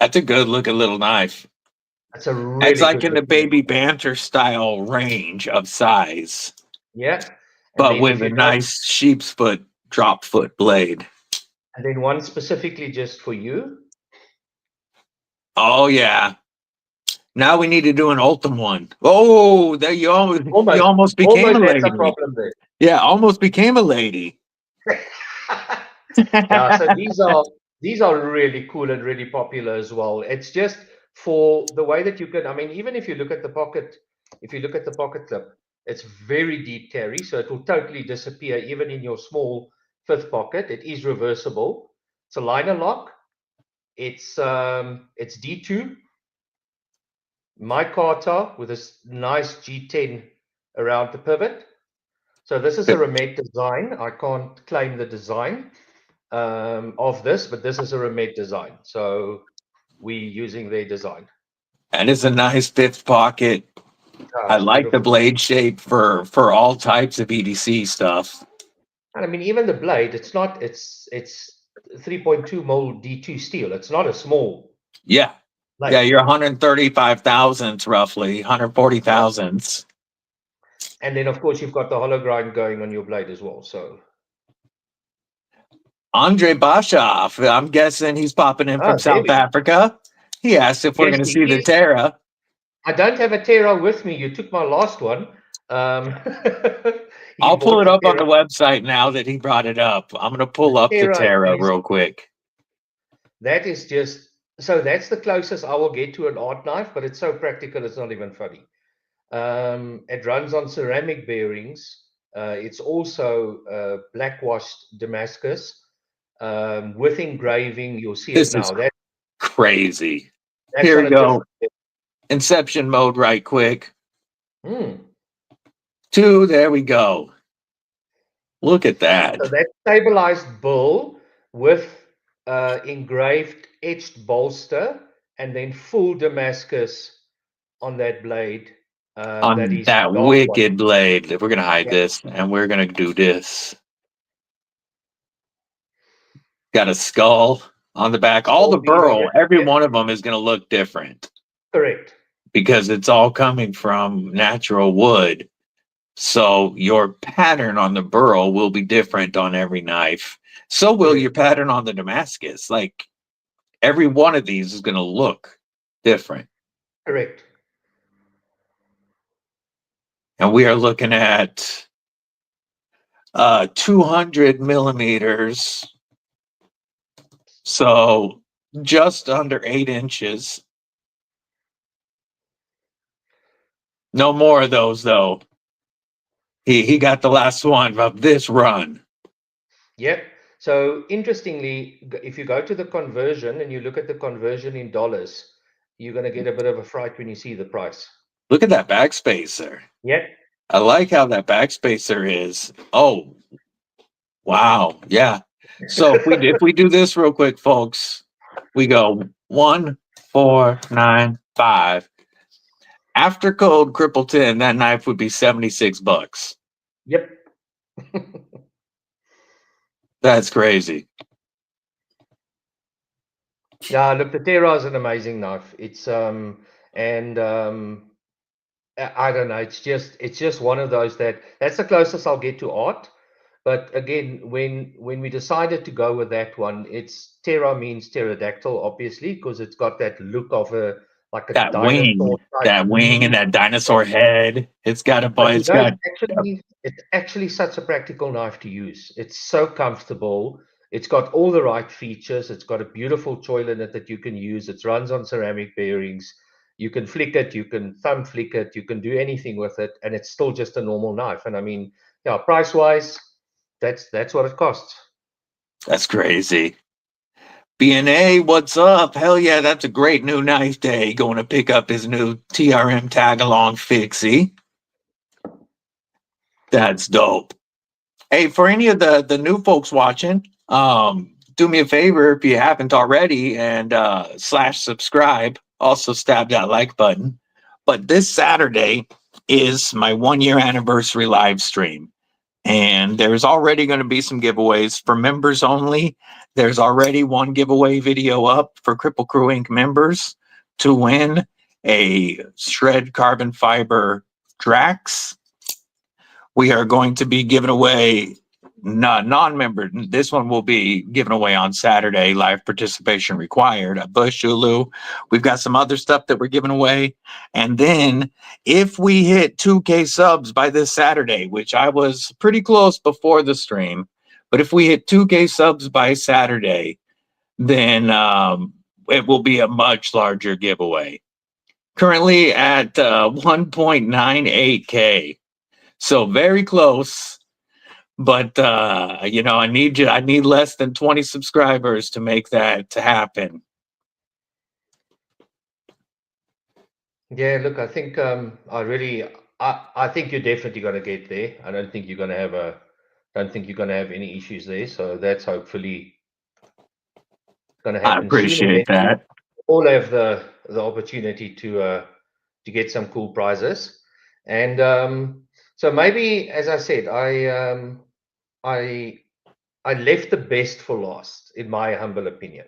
That's a good looking little knife. That's a really It's like good in the looking. baby banter style range of size, Yeah. And but then if with a you don't, nice sheep's foot drop foot blade. and then one specifically just for you. Oh yeah. Now we need to do an ultimate one. Oh, there you almost became a Almost had some lady. problem there. Yeah, almost became a lady. Yeah, so these are really cool and really popular as well. It's just for the way that you can, I mean, even if you look at the pocket, if you look at the pocket clip, it's very deep carry, so it will totally disappear even in your small fifth pocket. It is reversible. It's a liner lock. It's D2 micarta with this nice G10 around the pivot. So this is a Remet design. I can't claim the design of this, but this is a Remet design. So we're using their design. And it's a nice fifth pocket. I like the blade shape for all types of EDC stuff. And I mean, even the blade, it's 3.2 mil D2 steel. It's not a small. Yeah. Blade. Yeah, you're 135 thousandths roughly, 140 thousandths. And then, of course, you've got the hollow grind going on your blade as well. So Andre Bashoff, I'm guessing he's popping in from South Africa. He asked if we're going to see the Terra. I don't have a Terra with me. You took my last one. I'll pull it up on the website now that he brought it up. I'm going to pull up the Terra real quick. That is just, so that's the closest I will get to an art knife, but it's so practical, it's not even funny. It runs on ceramic bearings. It's also black washed Damascus with engraving. You'll see it now. That's crazy. Here we go. Inception mode right quick. 2, there we go. Look at that. So that stabilized bull with engraved etched bolster and then full Damascus on that blade. On that wicked blade. We're going to hide this and we're going to do this. Got a skull on the back. All the burl, every one of them is going to look different. Correct. Because it's all coming from natural wood. So your pattern on the burl will be different on every knife. So will your pattern on the Damascus. Like every one of these is going to look different. Correct. And we are looking at 200 millimeters. So just under 8 inches. No more of those, though. He got the last one of this run. Yep. So interestingly, if you go to the conversion and you look at the conversion in dollars, you're going to get a bit of a fright when you see the price. Look at that backspacer. Yep. I like how that backspacer is. Oh, wow. Yeah. So if we do this real quick, folks, we go 1, 4, 9, 5. After code Crippleton, that knife would be $76. Yep. That's crazy. Yeah, look, the Terra is an amazing knife. It's I don't know. It's just one of those that's the closest I'll get to art. But again, when we decided to go with that one, it's Terra means pterodactyl, obviously, because it's got that look of a That dinosaur wing and that dinosaur head. It's got a But it's got it's actually such a practical knife to use. It's so comfortable. It's got all the right features. It's got a beautiful choil in it that you can use. It runs on ceramic bearings. You can flick it. You can thumb flick it. You can do anything with it, and it's still just a normal knife. And I mean, yeah, price wise, that's what it costs. That's crazy. BNA, what's up? Hell yeah, that's a great new knife day. Going to pick up his new TRM tag along fixie. That's dope. Hey, for any of the new folks watching, do me a favor if you haven't already and /subscribe. Also stab that like button. But this Saturday is my 1-year anniversary live stream. And there's already going to be some giveaways for members only. There's already one giveaway video up for Kripple Krew Inc. members to win a shred carbon fiber Drax. We are going to be giving away non-member. This one will be given away on Saturday. Live participation required. A Bush Ulu. We've got some other stuff that we're giving away. And then if we hit 2K subs by this Saturday, which I was pretty close before the stream, but if we hit 2K subs by Saturday, then it will be a much larger giveaway. Currently at 1.98K. So very close. But I need less than 20 subscribers to make that to happen. Yeah, look, I think I think you're definitely going to get there. I don't think you're going to have any issues there. So that's hopefully going to happen soon. I appreciate that. All have the opportunity to get some cool prizes, and so maybe, as I said, I left the best for last, in my humble opinion,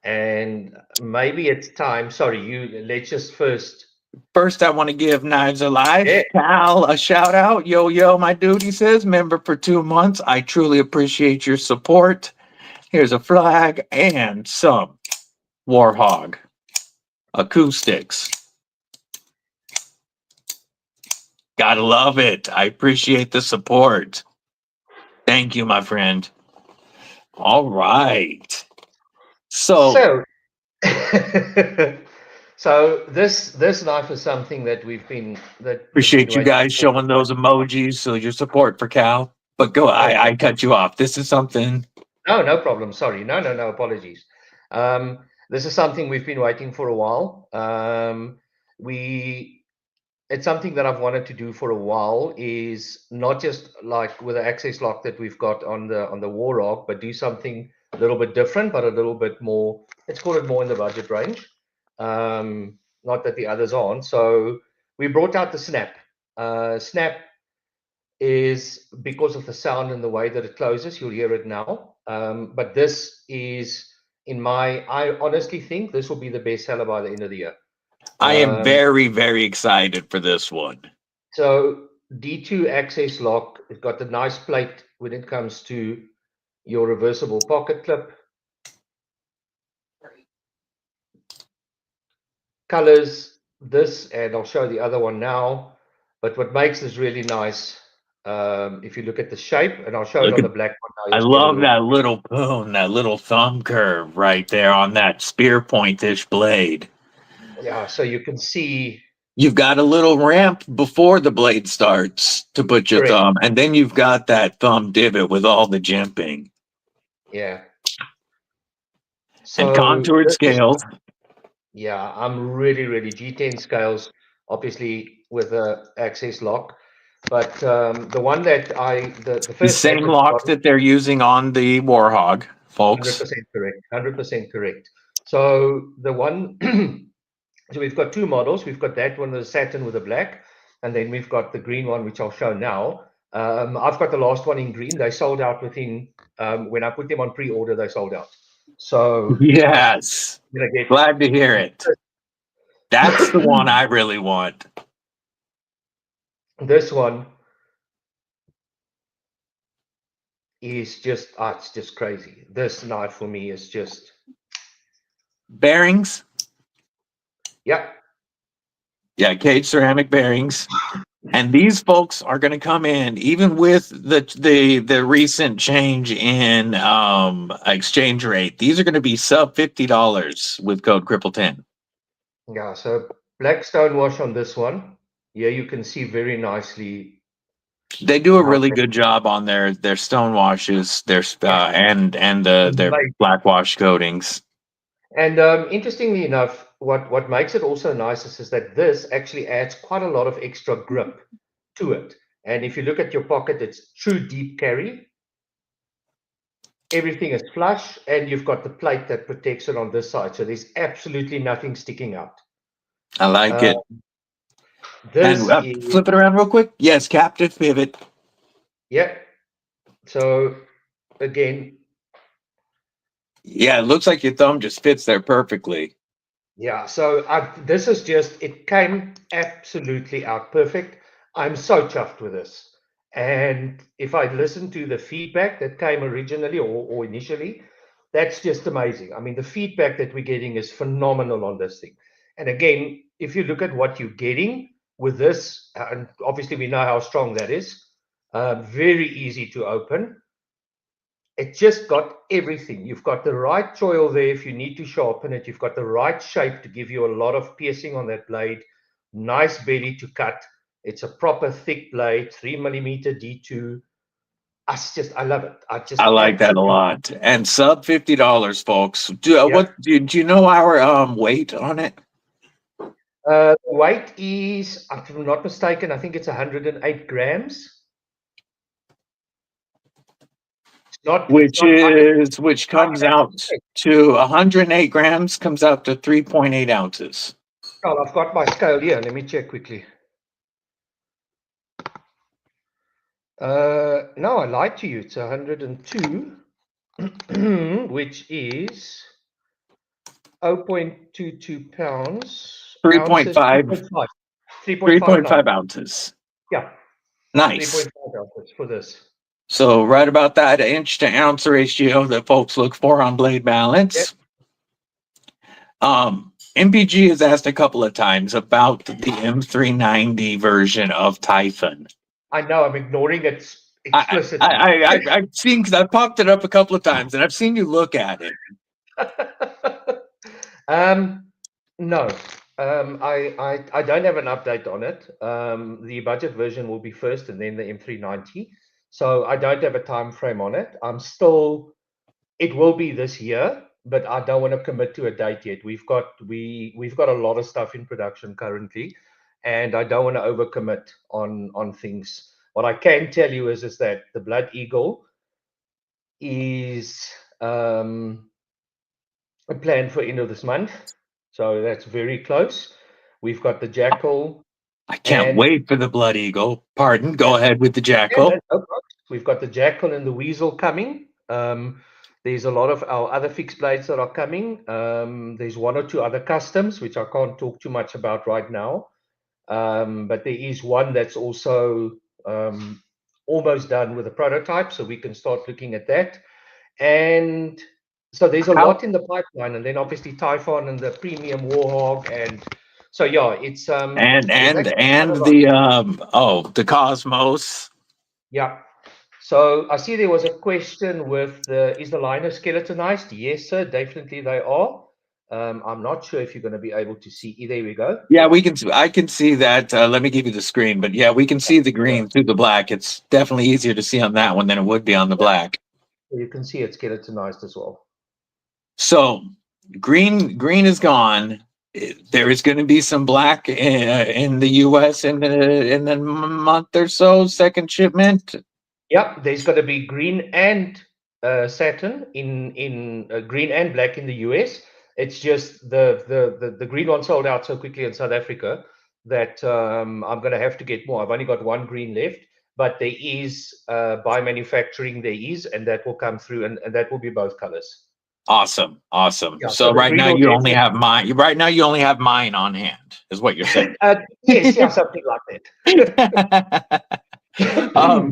and maybe it's time. Sorry, let's just first. First, I want to give Knives Alive, Yeah. Cal, a shout out. Yo, my dude, he says, member for 2 months. I truly appreciate your support. Here's a flag and some Warhog acoustics. Gotta love it. I appreciate the support. Thank you, my friend. All right. So this knife is something that appreciate you guys showing those emojis. So your support for Cal. But go, I cut you off. This is something. No problem. Sorry. No, apologies. This is something we've been waiting for a while. It's something that I've wanted to do for a while, is not just like with the access lock that we've got on the Warhog, but do something a little bit different, but a little bit more, let's call it more in the budget range. Not that the others aren't. So we brought out the Snap. Snap is, because of the sound and the way that it closes, you'll hear it now. But this is, I honestly think this will be the best seller by the end of the year. I am very, very excited for this one. So D2 access lock, it's got a nice plate when it comes to your reversible pocket clip. Colors, this, and I'll show the other one now. But what makes this really nice, if you look at the shape, and I'll show it on the black one now. I love that little boom, that little thumb curve right there on that spear point-ish blade. Yeah, so you can see. You've got a little ramp before the blade starts to put your thumb, and then you've got that thumb divot with all the jimping. Yeah. And contoured scales. Yeah, I'm really, G10 scales, obviously with the access lock. But the one that the first same lock that they're using on the Warhog, folks. 100% correct. 100% correct. So the one, so we've got two models. We've got that one, the satin with the black, and then we've got the green one, which I'll show now. I've got the last one in green. They sold out within, when I put them on pre-order, they sold out. So yes, glad to hear it. That's the one I really want. This one is just, it's just crazy. This knife for me is just bearings. Yeah. Yeah, cage ceramic bearings. And these folks are going to come in, even with the recent change in exchange rate. These are going to be sub $50 with code Kripple10. Yeah, so black stonewash on this one. Yeah, you can see very nicely. They do a really good job on their stonewashes, their black wash coatings. And interestingly enough, what makes it also nice is that this actually adds quite a lot of extra grip to it. And if you look at your pocket, it's true deep carry. Everything is flush, and you've got the plate that protects it on this side. So there's absolutely nothing sticking out. I like it. This flip it around real quick. Yes, captive pivot. Yeah. So again. Yeah, it looks like your thumb just fits there perfectly. Yeah, so this is just, it came absolutely out perfect. I'm so chuffed with this. And if I listen to the feedback that came originally or initially, that's just amazing. I mean, the feedback that we're getting is phenomenal on this thing. And again, if you look at what you're getting with this, and obviously we know how strong that is, very easy to open. It just got everything. You've got the right choil there if you need to sharpen it. You've got the right shape to give you a lot of piercing on that blade. Nice belly to cut. It's a proper thick blade, 3mm D2. I love it. I like that a lot. And sub $50, folks. Do you know our weight on it? The weight is, if I'm not mistaken, I think it's 108 grams. Which comes out to 108 grams, comes out to 3.8 ounces. Oh, I've got my scale here. Let me check quickly. No, I lied to you. It's 102, which is 0.22 pounds. 3.5. 3.5 ounces. Yeah. Nice. 3.5 ounces for this. So right about that inch to ounce ratio that folks look for on blade balance. Yep. MPG has asked a couple of times about the M390 version of Typhon. I know, I'm ignoring it explicitly. I've seen, because I've popped it up a couple of times, and I've seen you look at it. No, I don't have an update on it. The budget version will be first, and then the M390. So I don't have a time frame on it. It will be this year, but I don't want to commit to a date yet. We've got a lot of stuff in production currently, and I don't want to overcommit on things. What I can tell you is that the Blood Eagle is planned for end of this month, so that's very close. We've got the Jackal. I can't wait for the Blood Eagle. Pardon, go ahead with the Jackal. Yeah, we've got the Jackal and the Weasel coming. There's a lot of our other fixed blades that are coming. There's 1 or 2 other customs, which I can't talk too much about right now. But there is one that's also almost done with a prototype, so we can start looking at that. And so there's a lot in the pipeline, and then obviously Typhon and the premium Warhog, and so yeah, it's and there's and actually quite and a lot. the Cosmos. Yeah. So I see there was a question with is the liner skeletonized? Yes, sir, definitely they are. I'm not sure if you're going to be able to see. There we go. Yeah, we can. I can see that. Let me give you the screen. But yeah, we can see the green through the black. It's definitely easier to see on that one than it would be on the black. You can see it's skeletonized as well. So green is gone. There is going to be some black in the U.S. in the month or so. Second shipment. Yeah, there's going to be green and satin in green and black in the US. It's just the green one sold out so quickly in South Africa that I'm going to have to get more. I've only got one green left, but there is by manufacturing there is, and that will come through, and that will be both colors. Awesome. Yeah, So the right green now will you only definitely. have mine. Right now you only have mine on hand, is what you're saying. Yes, yeah, something like that.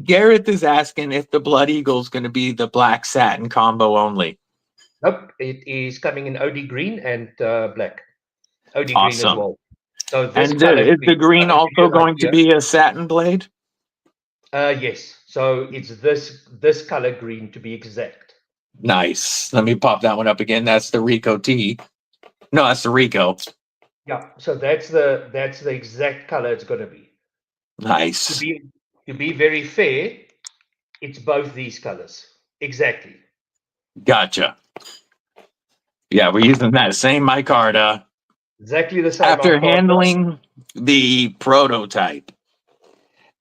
Gareth is asking if the Blood Eagle is going to be the black satin combo only. Nope, it is coming in OD green and black. OD green as Awesome. well. So this And color is the green to give you also an going to idea, be a satin blade? yes. So it's this color green to be exact. Nice. Let me pop that one up again. That's the Rico T. No, that's the Rico. Yeah. So that's the exact color it's going to be. Nice. To be very fair, it's both these colors exactly. Gotcha. Yeah, we're using that same micarta. Exactly the same. After handling the prototype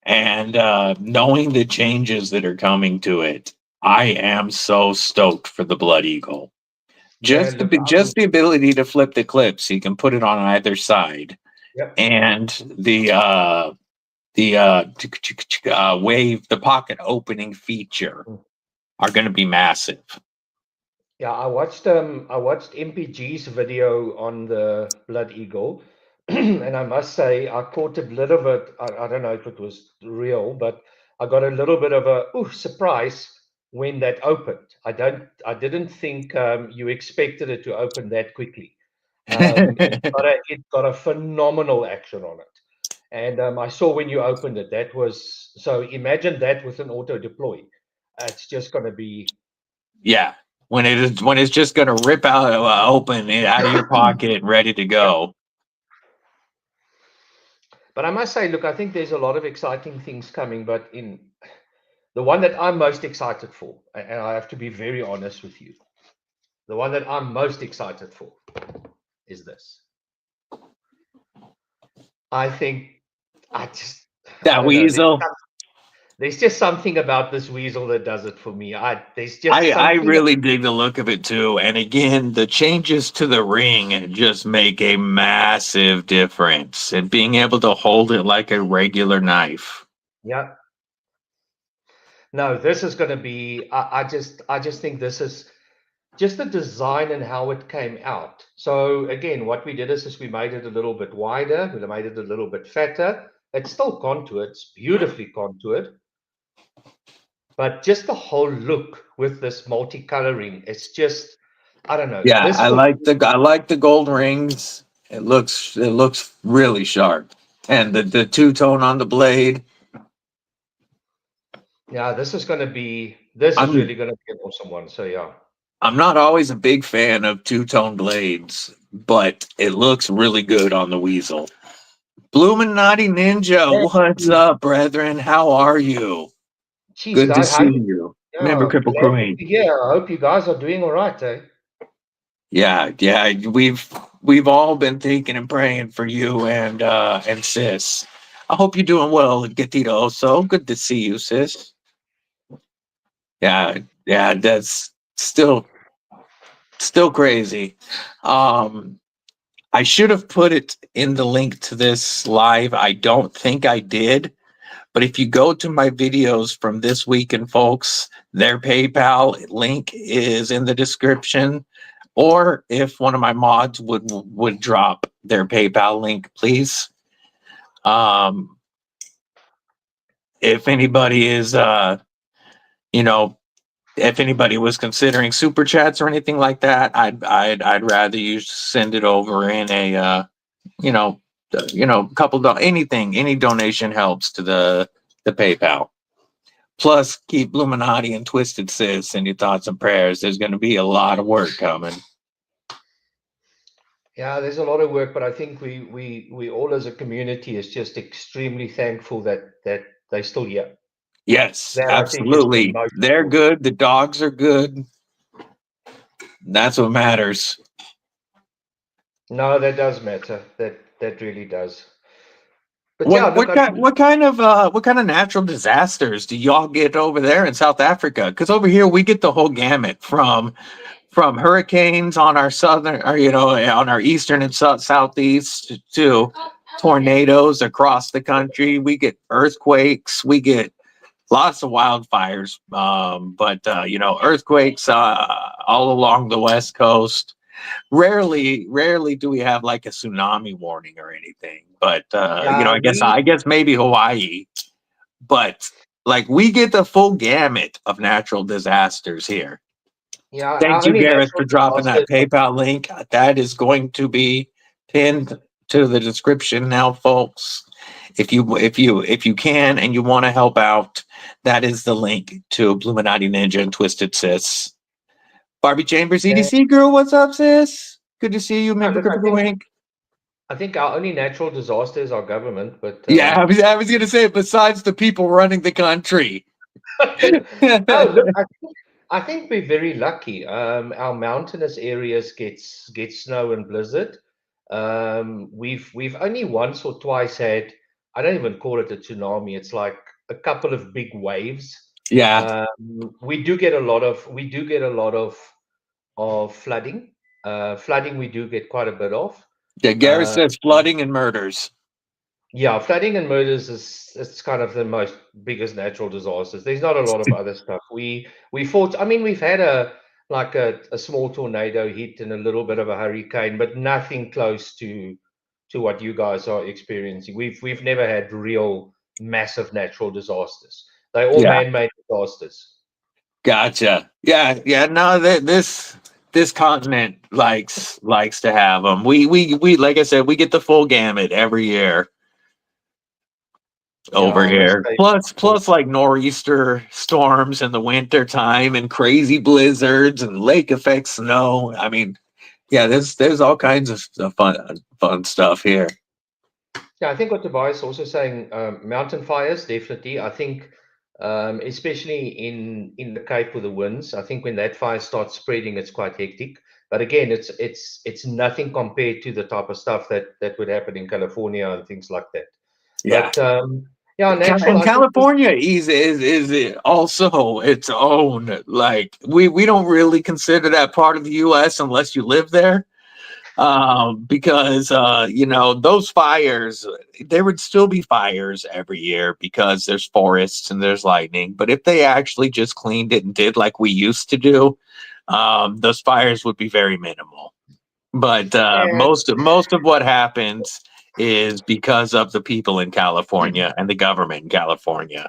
and knowing the changes that are coming to it, I am so stoked for the Blood Eagle. Just the ability to flip the clips, you can put it on either side, Yep. and the wave, the pocket opening feature, are going to be massive. Yeah, I watched MPG's video on the Blood Eagle, and I must say I caught a little bit. I don't know if it was real, but I got a little bit of a surprise when that opened. I didn't think you expected it to open that quickly. It got a phenomenal action on it, and I saw when you opened it. That was so. Imagine that with an auto deploy. It's just going to be. Yeah, when it's just going to rip out open out of your pocket, ready to go. But I must say, look, I think there's a lot of exciting things coming. But in the one that I'm most excited for, and I have to be very honest with you, the one that I'm most excited for is this. I think That weasel. There's just something about this weasel that does it for me. I really dig the look of it too. And again, the changes to the ring just make a massive difference. And being able to hold it like a regular knife. Yeah. No, this is going to be. I just think this is just the design and how it came out. So again, what we did is we made it a little bit wider. We made it a little bit fatter. It's still contoured. It's beautifully contoured. But just the whole look with this multicoloring, it's just, I don't know. Yeah, I like the gold rings. It looks really sharp, and the two-tone on the blade. Yeah, this is really going to be an awesome one. So yeah, I'm not always a big fan of two-tone blades, but it looks really good on the weasel. Bloominati Ninja, what's up, brethren? How are you? Jeez, Good guys, to see you. yeah, Remember Kripple Krew. Yeah, I hope you guys are doing all right, eh? Yeah. We've all been thinking and praying for you and sis. I hope you're doing well, Gatito. So good to see you, sis. Yeah, that's still crazy. I should have put it in the link to this live. I don't think I did, But if you go to my videos from this weekend, folks, their PayPal link is in the description. Or if one of my mods would drop their PayPal link, please. If anybody is you know, if anybody was considering super chats or anything like that, I'd rather you send it over in a couple anything, any donation helps to the PayPal. Plus, keep Illuminati and Twisted Sis in your thoughts and prayers. There's going to be a lot of work coming. Yeah, there's a lot of work, but I think we all as a community is just extremely thankful that they're still here. Yes, That I think is the absolutely. most They're important. good. The dogs are good. That's what matters. No, that does matter. That really does. But yeah, What look, what kind what kind of natural disasters do y'all get over there in South Africa? Because over here we get the whole gamut from hurricanes on our southern, or on our eastern and southeast, to tornadoes across the country. We get earthquakes. We get lots of wildfires, but earthquakes all along the west coast. Rarely do we have like a tsunami warning or anything. But yeah, I guess maybe Hawaii. But like we get the full gamut of natural disasters here. Thank our you, only Gareth, natural for dropping that disasters. PayPal link. That is going to be pinned to the description now, folks. If you can and you want to help out, that is the link to Illuminati Ninja and Twisted Sis. Barbie Chambers, EDC girl, what's up, sis? Good to see you, member Look, Kripple Krew. I think our only natural disaster is our government, but Yeah, I was gonna say, besides the people running the country. no, look, I think we're very lucky. Our mountainous areas get snow and blizzard. We've only once or twice had, I don't even call it a tsunami. It's like a couple of big waves. Yeah. We do get a lot of flooding. Flooding we do get quite a bit of. Yeah, Gareth Uh, says flooding and murders. Yeah, flooding and murders is it's kind of the most biggest natural disasters. There's not a lot of other stuff. We fought. I mean, we've had a small tornado hit and a little bit of a hurricane, but nothing close to what you guys are experiencing. We've never had real massive natural disasters. They're all Yeah. man-made disasters. Gotcha. Yeah. No, this continent likes to have them. We like I said, we get the full gamut every year Yeah, over I must here. say. Plus like nor'easter storms in the winter time and crazy blizzards and lake effect snow. I mean, yeah, there's all kinds of fun stuff here. Yeah, I think what Tobias is also saying, mountain fires, definitely. I think, especially in the Cape with the winds, I think when that fire starts spreading, it's quite hectic. But again, it's nothing compared to the type of stuff that would happen in California and things like that. Yeah. But yeah, natural. And I think California is also its own. Like we don't really consider that part of the U.S. unless you live there, because those fires, there would still be fires every year because there's forests and there's lightning. But if they actually just cleaned it and did like we used to do, those fires would be very minimal. But yeah, most of what happens is because of the people in California and the government in California.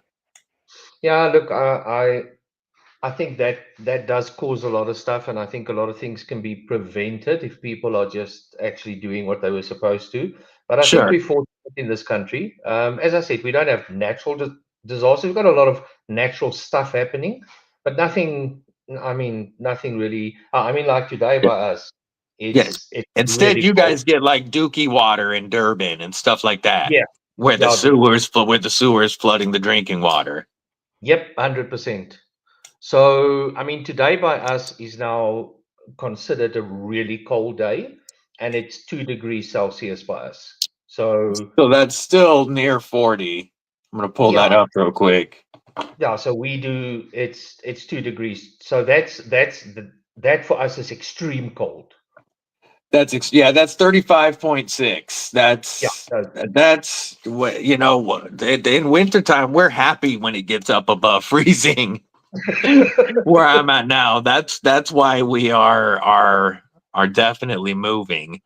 yeah. Look, I think that does cause a lot of stuff, and I think a lot of things can be prevented if people are just actually doing what they were supposed to. But I think Sure. we're fortunate in this country. As I said, we don't have natural disasters. We've got a lot of natural stuff happening, but nothing. I mean, nothing really. I mean, like today by us, Yes. it's Instead, really you cold. guys get like Dookie water in Durban and stuff like that, Yeah, where the yeah, sewers flooding the drinking water. yep, 100%. So, I mean, today by us is now considered a really cold day, and it's 2 degrees Celsius by us. So, So that's still near 40. I'm gonna pull that yeah, up real quick. yeah. So we do. It's 2 degrees. So that for us is extreme cold. Yeah, that's 35.6. Yeah. That's what, in wintertime, we're happy when it gets up above freezing. Where I'm at now, that's why we are definitely moving.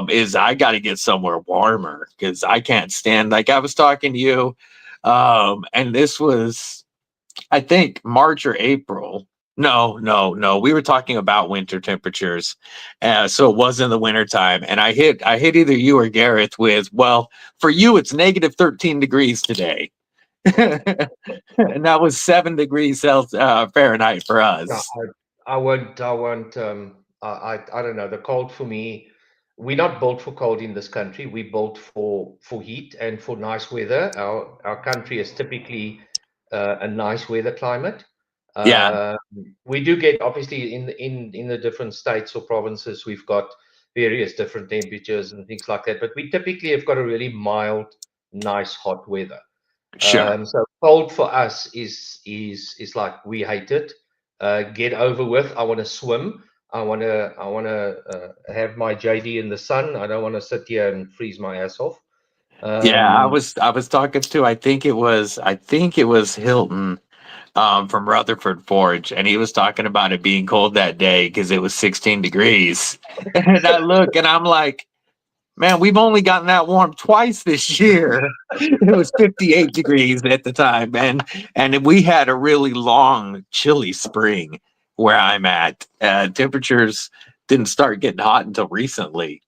Is I got to get somewhere warmer because I can't stand, like I was talking to you, and this was, I think, March or April. No, no, no. We were talking about winter temperatures. So it was in the wintertime. And I hit either you or Gareth with, well, for you, it's negative 13 degrees today. And that was 7 degrees Celsius, Fahrenheit for Yeah, us. I won't. I don't know. The cold for me, we're not built for cold in this country. We're built for heat and for nice weather. Our country is typically a nice weather climate. Yeah, Uh, we do get obviously in the different states or provinces, we've got various different temperatures and things like that. But we typically have got a really mild, nice, hot weather. sure. So cold for us is like we hate it. Get over with. I want to swim. I want to have my JD in the sun. I don't want to sit here and freeze my ass off. Yeah, Um, I was talking to, I think it was Hilton, from Rutherford Forge, and he was talking about it being cold that day because it was 16 degrees. And I look and I'm like, man, we've only gotten that warm twice this year. It was 58 degrees at the time, and we had a really long, chilly spring where I'm at. Temperatures didn't start getting hot until recently,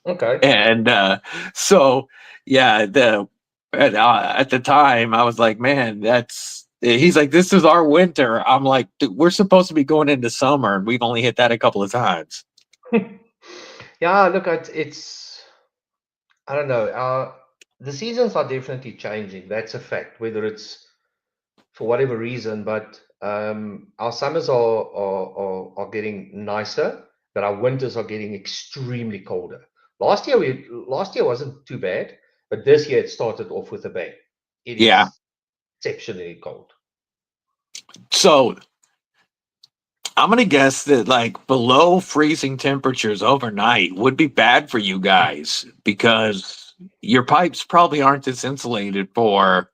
okay. and so yeah, at the time I was like, man, that's. He's like, this is our winter. I'm like, dude, we're supposed to be going into summer, and we've only hit that a couple of times. Yeah, look, it's I don't know. The seasons are definitely changing. That's a fact. Whether it's for whatever reason, but our summers are getting nicer, but our winters are getting extremely colder. Last year wasn't too bad, but this year it started off with a bang. It Yeah. is exceptionally cold. So I'm gonna guess that like below freezing temperatures overnight would be bad for you guys because your pipes probably aren't as insulated for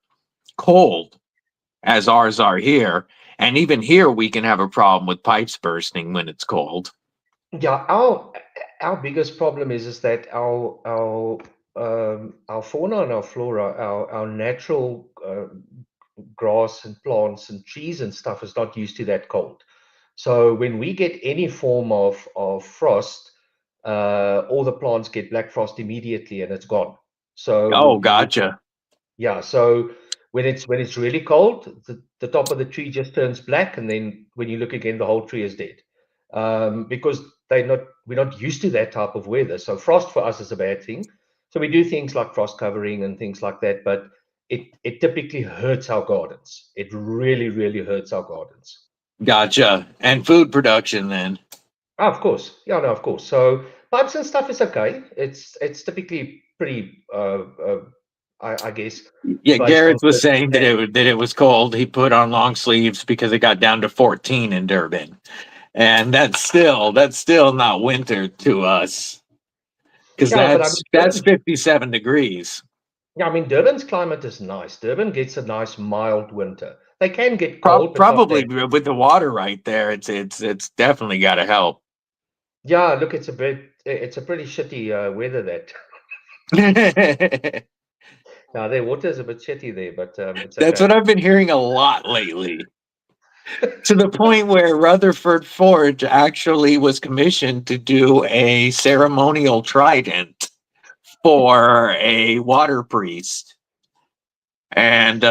cold as ours are here. And even here, we can have a problem with pipes bursting when it's cold. Yeah, our biggest problem is that our fauna and our flora, our natural grass and plants and trees and stuff is not used to that cold. So when we get any form of frost, all the plants get black frost immediately and it's gone. Oh, So gotcha. yeah, so when it's really cold, the top of the tree just turns black, and then when you look again, the whole tree is dead. Because we're not used to that type of weather. So frost for us is a bad thing. So we do things like frost covering and things like that, but it typically hurts our gardens. It really, really hurts our gardens. Gotcha. And food production then. Ah, of course. Yeah, no, of course. So pipes and stuff is okay. It's typically pretty I guess Yeah, based on Gareth was certain saying that it was cold. He put on long sleeves because it got down to 14 in Durban. And that's still not winter to us because yeah, but I that's mean, 57 degrees. yeah, I mean, Durban's climate is nice. Durban gets a nice mild winter. They can get cold, but not Probably that. with the water right there, it's definitely got to help. Yeah, look, it's a pretty shitty weather that. Now, their water is a bit shitty there, but it's That's okay. what I've been hearing a lot lately. To the point where Rutherford Forge actually was commissioned to do a ceremonial trident for a water priest. And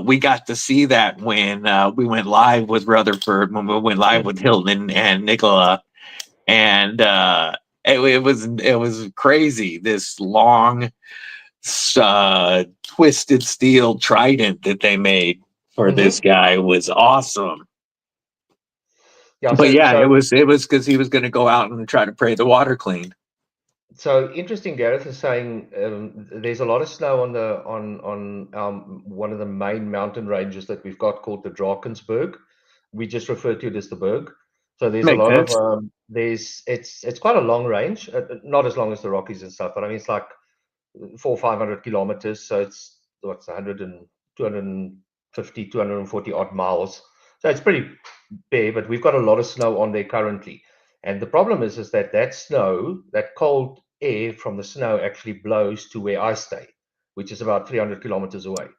we got to see that when we went live with Rutherford, when we went live with Hilton and Nicola. And it was crazy. This long, twisted steel trident that they made for this Hmm. guy was awesome. Yeah, But so yeah, so it was because he was going to go out and try to pray the water clean. so interesting. Gareth is saying there's a lot of snow on one of the main mountain ranges that we've got called the Drakensberg. We just refer to it as the Berg. So there's a Makes lot of sense. it's quite a long range, not as long as the Rockies and stuff, but I mean it's like 400-500 kilometers, so it's what's 250, 240 odd miles. So it's pretty big, but we've got a lot of snow on there currently. And the problem is that snow, that cold air from the snow actually blows to where I stay, which is about 300 kilometers away.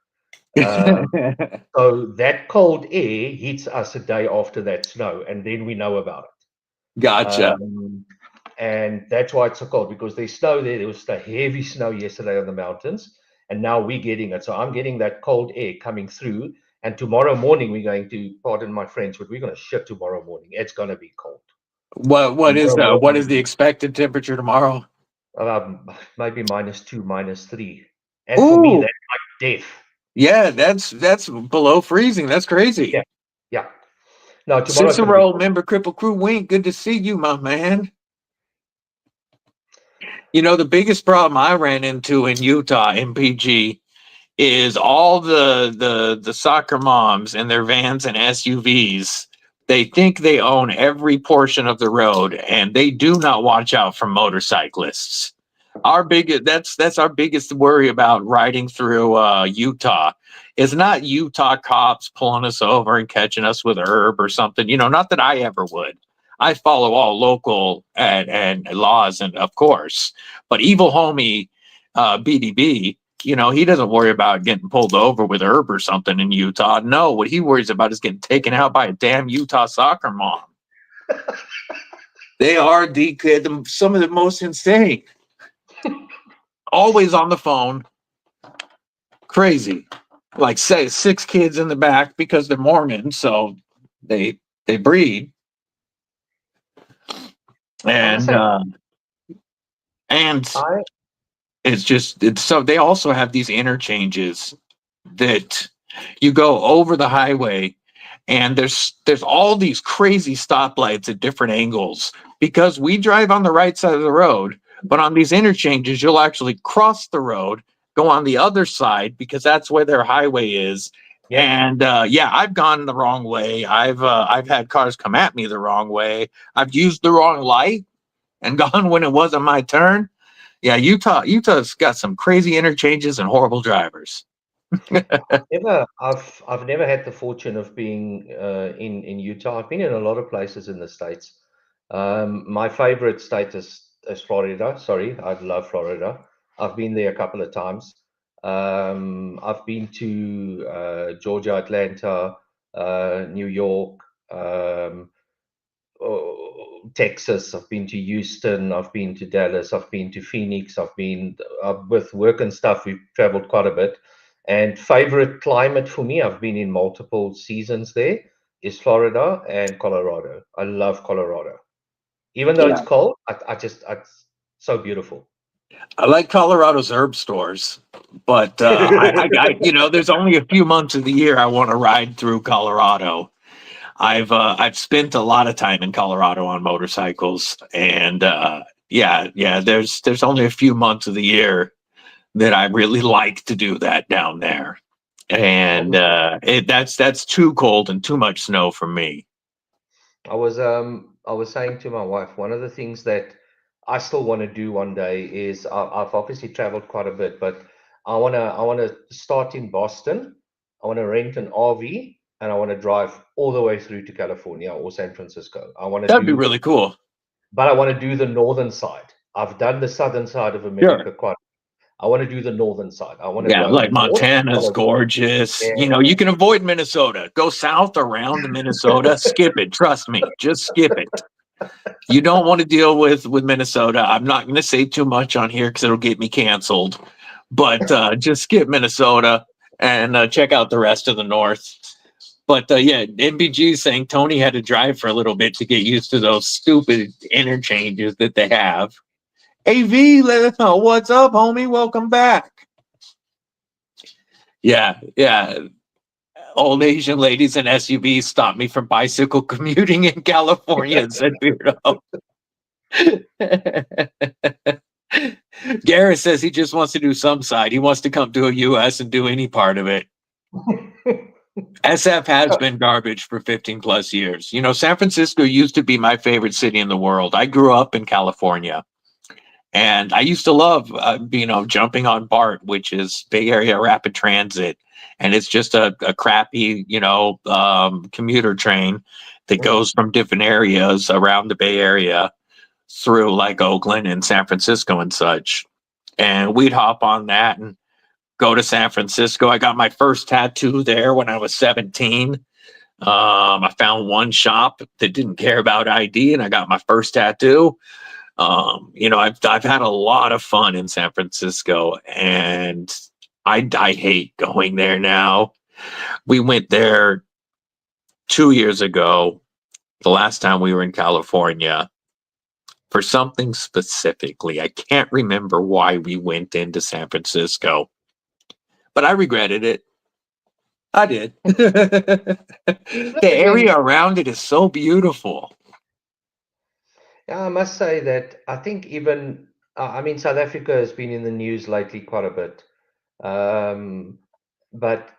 So that cold air hits us a day after that snow, and then we know about it. Gotcha. And that's why it's so cold, because there's snow there. There was the heavy snow yesterday on the mountains, and now we're getting it. So I'm getting that cold air coming through. And tomorrow morning, we're going to, pardon my French, but we're going to shit tomorrow morning. It's going to be cold. What is Tomorrow what is morning, the expected temperature tomorrow? maybe -2, -3. And for me, Ooh, that's like death. yeah, that's below freezing. That's crazy. Yeah. Yeah. No, tomorrow's going to be Cicero, cold. member Kripple Krew Wink. Good to see you, my man. You know, the biggest problem I ran into in Utah, MPG, is all the soccer moms and their vans and SUVs. They think they own every portion of the road, and they do not watch out for motorcyclists. That's our biggest worry about riding through Utah. It's not Utah cops pulling us over and catching us with herb or something. You know, not that I ever would. I follow all local and laws, and of course, but evil homie BDB, you know, he doesn't worry about getting pulled over with herb or something in Utah. No, what he worries about is getting taken out by a damn Utah soccer mom. They are some of the most insane. Always on the phone. Crazy. Like say 6 kids in the back because they're Mormon, so they breed. And it's so they also have these interchanges that you go over the highway, and there's all these crazy stoplights at different angles because we drive on the right side of the road, but on these interchanges you'll actually cross the road, go on the other side because that's where their highway is. Yeah. And yeah, I've gone the wrong way. I've had cars come at me the wrong way. I've used the wrong light and gone when it wasn't my turn. Yeah, Utah's got some crazy interchanges and horrible drivers. I've never had the fortune of being in Utah. I've been in a lot of places in the States. My favorite state is Florida. Sorry, I love Florida. I've been there a couple of times. I've been to Georgia, Atlanta, New York, Texas. I've been to Houston. I've been to Dallas. I've been to Phoenix. I've been with work and stuff. We've traveled quite a bit. And favorite climate for me, I've been in multiple seasons there, is Florida and Colorado. I love Colorado. Even though it's cold, it's so beautiful. I like Colorado's herb stores, but you know, there's only a few months of the year I want to ride through Colorado. I've spent a lot of time in Colorado on motorcycles, and yeah, there's only a few months of the year that I really like to do that down there, and that's too cold and too much snow for me. I was saying to my wife, one of the things that I still want to do one day is I've obviously traveled quite a bit, but I wanna start in Boston. I want to rent an RV, and I want to drive all the way through to California or San Francisco. That'd be really cool. But I want to do the northern side. I've done the southern side of America quite. I want to do the northern side. I want to go Like north. Montana's gorgeous. Yeah. You know, you can avoid Minnesota. Go south around Minnesota. Skip it. Trust me. Just skip it. You don't want to deal with Minnesota. I'm not going to say too much on here because it'll get me canceled. But just skip Minnesota and check out the rest of the north. But yeah, MBG is saying Tony had to drive for a little bit to get used to those stupid interchanges that they have. AV, let us know what's up, homie. Welcome back. Yeah. Old Asian ladies and SUVs stop me from bicycle commuting in California, said Beardo. Garrett says he just wants to do some side. He wants to come to a US and do any part of it. SF has been garbage for 15 plus years. You know, San Francisco used to be my favorite city in the world. I grew up in California, and I used to love, jumping on BART, which is Bay Area Rapid Transit. And it's just a crappy, commuter train that goes from different areas around the Bay Area through like Oakland and San Francisco and such. And we'd hop on that and go to San Francisco. I got my first tattoo there when I was 17. I found one shop that didn't care about ID, and I got my first tattoo. I've had a lot of fun in San Francisco, and I hate going there now. We went there 2 years ago, the last time we were in California, for something specifically. I can't remember why we went into San Francisco, but I regretted it. I did. The area around it is so beautiful. Yeah, I must say that I think even, South Africa has been in the news lately quite a bit. But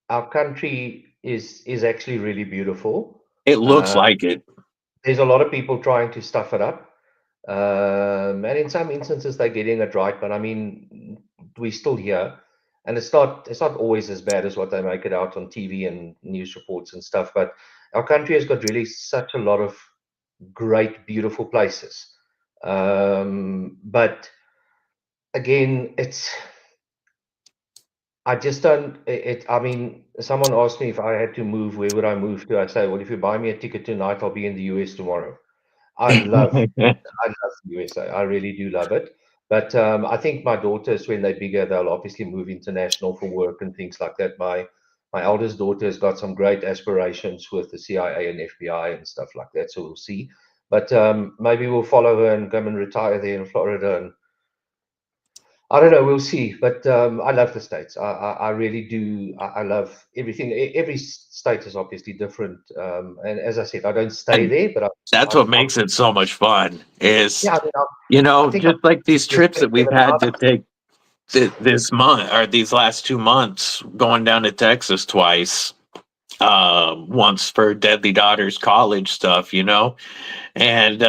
our country is actually really beautiful. It looks like it. There's a lot of people trying to stuff it up. And in some instances they're getting it right, but I mean, we're still here. And it's not always as bad as what they make it out on TV and news reports and stuff. But our country has got really such a lot of great, beautiful places. But again, I just don't. Someone asked me if I had to move, where would I move to? I say, well, if you buy me a ticket tonight, I'll be in the US tomorrow. I love the USA. I really do love it. But I think my daughters, when they're bigger, they'll obviously move international for work and things like that. My eldest daughter has got some great aspirations with the CIA and FBI and stuff like that. So we'll see. But maybe we'll follow her and come and retire there in Florida. And I don't know. We'll see. But I love the States. I really do. I love everything. Every state is obviously different. And as I said, I don't stay there, but that's what makes it so much fun. Is yeah, I think just like these trips that we've 7 had to months. take this month or these last 2 months, going down to Texas twice. Once for Deadly Daughters college stuff, and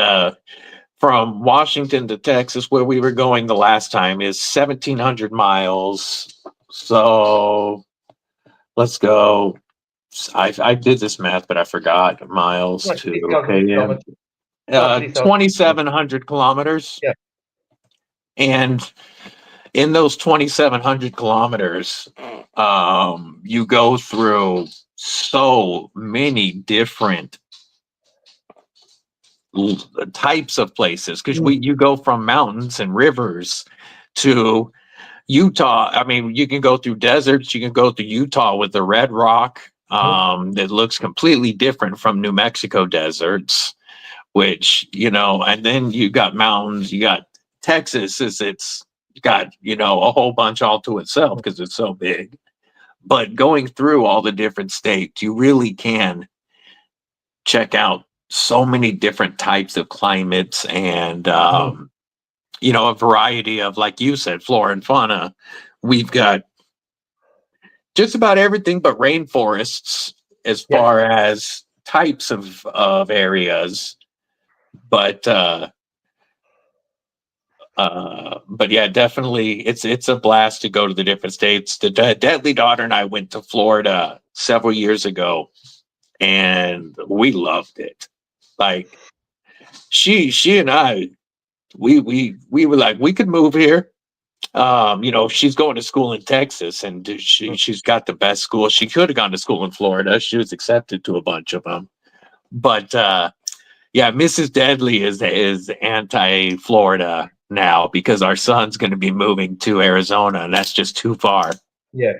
from Washington to Texas, where we were going the last time, is 1,700 miles. So let's go. I did this math, but I forgot miles Like to 3,000 KM. kilometers. About 3,000. 2,700 kilometers. Yeah. And in those 2,700 kilometers, you go through so many different types of places, because you go from mountains and rivers to Utah. I mean, you can go through deserts. You can go through Utah with the red rock that looks completely different from New Mexico deserts, which, and then you got mountains. You got Texas, it's got, a whole bunch all to itself because it's so big. But going through all the different states, you really can check out so many different types of climates and, a variety of, like you said, flora and fauna. We've got just about everything but rainforests as far as types of areas. But yeah, definitely it's a blast to go to the different states. The Deadly Daughter and I went to Florida several years ago, and we loved it. Like she and I, we were like, we could move here. She's going to school in Texas, and she's got the best school. She could have gone to school in Florida. She was accepted to a bunch of them, but yeah, Mrs. Deadly is anti-Florida now because our son's going to be moving to Arizona, and that's just too far. Yeah.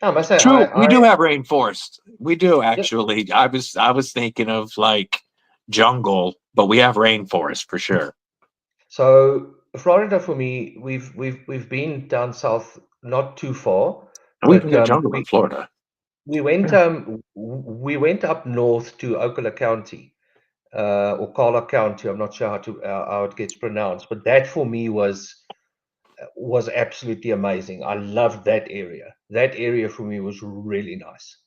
I must say, True, we do have rainforest. We do actually. Yep. I was thinking of like jungle, but we have rainforest for sure. So Florida for me, we've been down south, not too far. We can get jungle in Florida. We went up north to Ocala County, or Ocala County. I'm not sure how it gets pronounced, but that for me was was absolutely amazing. I loved that area. That area for me was really nice.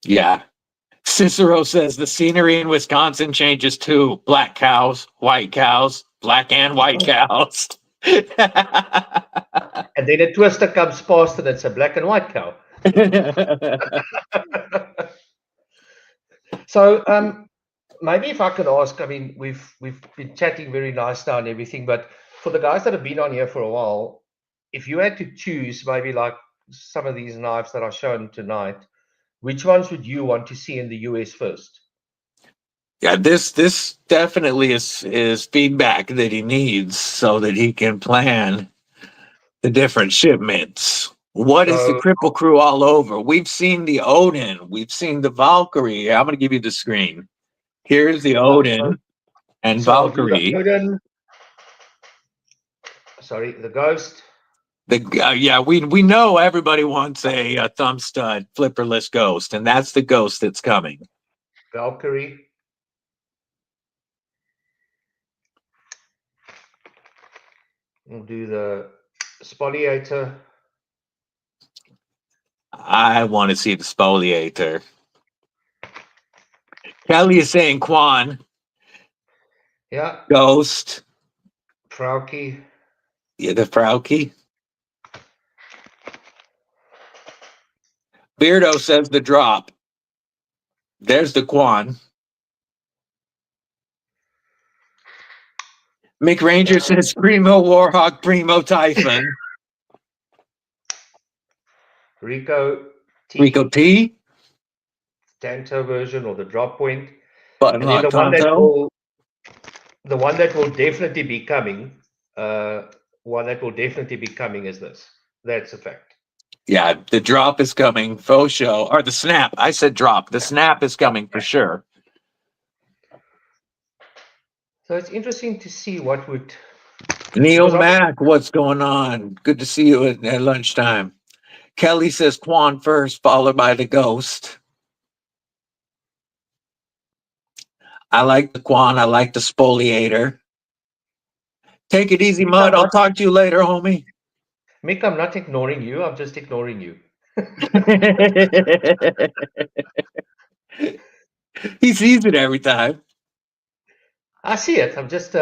Yeah. Cicero says the scenery in Wisconsin changes too. Black cows, white cows, black and white cows. And then a twister comes past and it's a black and white cow. So maybe if I could ask, I mean, we've been chatting very nice now and everything, but for the guys that have been on here for a while, if you had to choose maybe like some of these knives that I've shown tonight, which ones would you want to see in the US first? Yeah, this definitely is feedback that he needs so that he can plan the different shipments. What is the So, Kripple Krew all over? We've seen the Odin, we've seen the Valkyrie. I'm going to give you the screen. Here's the so, Odin and so I'll do the Valkyrie. Odin, sorry, the Ghost. Yeah, we know everybody wants a thumb stud flipperless ghost, and that's the ghost that's coming. Valkyrie. We'll do the Spoliator. I want to see the Spoliator. Kelly is saying Quan. Yeah. Ghost. Frauke. Yeah, the Frauke. Beardo says the drop. There's the Quan. Mick Ranger says Primo Warhawk, Primo Typhon. Rico T. Rico T. Tanto version or the drop point. Button And then lock the one Tonto. that will definitely be coming, is this. That's a fact. Yeah, the drop is coming. Faux show. Or the snap. I said drop. The snap is coming for sure. So it's interesting to see what would. Neil Mack, what's going on? Good to see you at lunchtime. Kelly says Quan first, followed by the Ghost. I like the Quan. I like the Spoliator. Take it easy, Mud. I'll talk to you later, homie. Mick, I'm not ignoring you. I'm just ignoring you. He sees it every time. I see it. I'm just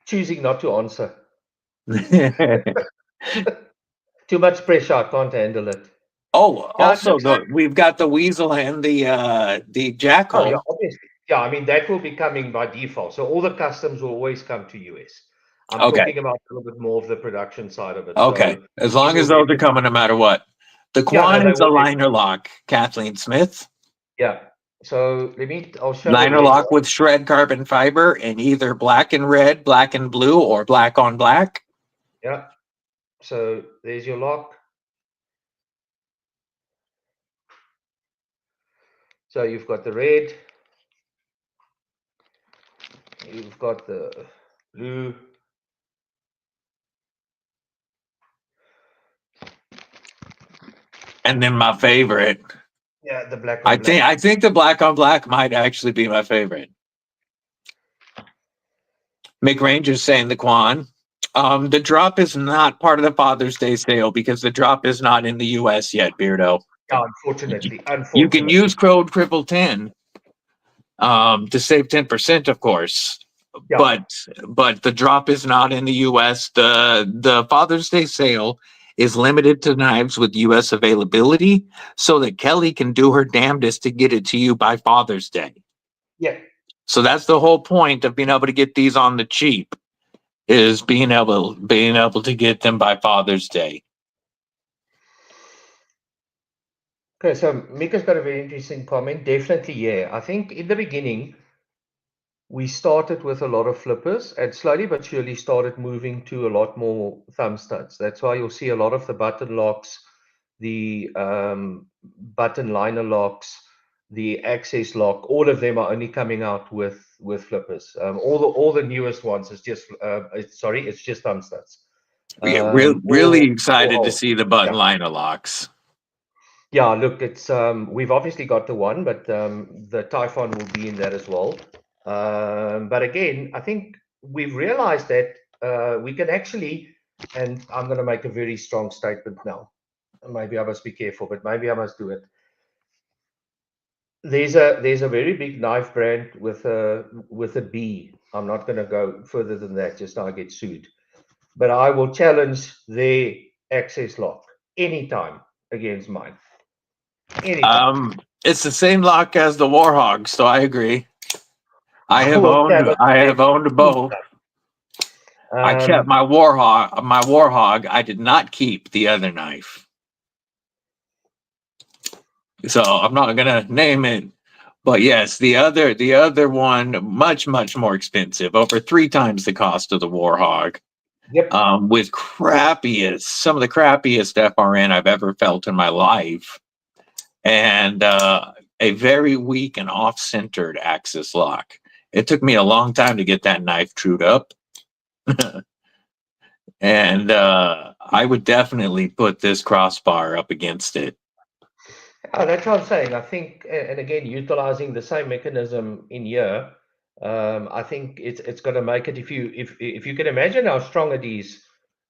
choosing not to answer. Too much pressure. I can't handle it. Oh, Yeah, also we've got the Weasel and the Jackal. Oh, yeah, obviously. Yeah, I mean that will be coming by default. So all the customs will always come to US. I'm talking about a little bit more of the production side of it. Okay, So as long as those are coming, no matter what. The Quan is a liner lock. Kathleen Smith. Yeah. So I'll show liner lock with shred carbon fiber in either black and red, black and blue, or black on black. Yeah. So there's your lock. So you've got the red. You've got the blue. And then my favorite. Yeah, the black on black. I think the black on black might actually be my favorite. Mick Ranger's saying the Quan. The drop is not part of the Father's Day sale because the drop is not in the US yet, Beardo. Yeah, unfortunately. You can use code Kripple 10 to save 10%, of course. Yeah. But the drop is not in the US. The Father's Day sale is limited to knives with US availability so that Kelly can do her damnedest to get it to you by Father's Day. Yeah. So that's the whole point of being able to get these on the cheap, is being able to get them by Father's Day. Okay, so Mika's got a very interesting comment. Definitely, yeah. I think in the beginning, we started with a lot of flippers and slowly but surely started moving to a lot more thumb studs. That's why you'll see a lot of the button locks, the button liner locks, the access lock. All of them are only coming out with flippers. All the newest ones is just it's just thumb studs. Really excited to see the button liner locks. Yeah, look, it's we've obviously got the one, but the Typhon will be in that as well. But again, I think we've realized that we can actually, and I'm going to make a very strong statement now. Maybe I must be careful, but maybe I must do it. There's a very big knife brand with a B. I'm not going to go further than that, just now I get sued. But I will challenge their access lock anytime against mine. Anytime. It's the same lock as the Warhog, so I agree. I will have owned both. I kept my Warhog. I did not keep the other knife. So I'm not gonna name it. But yes, the other one, much more expensive, over 3 times the cost of the Warhog. Yep. With some of the crappiest FRN I've ever felt in my life, and a very weak and off-centered axis lock. It took me a long time to get that knife trued up, and I would definitely put this crossbar up against it. Oh, that's what I'm saying. I think, and again, utilizing the same mechanism in here, I think it's going to make it. If you can imagine how strong it is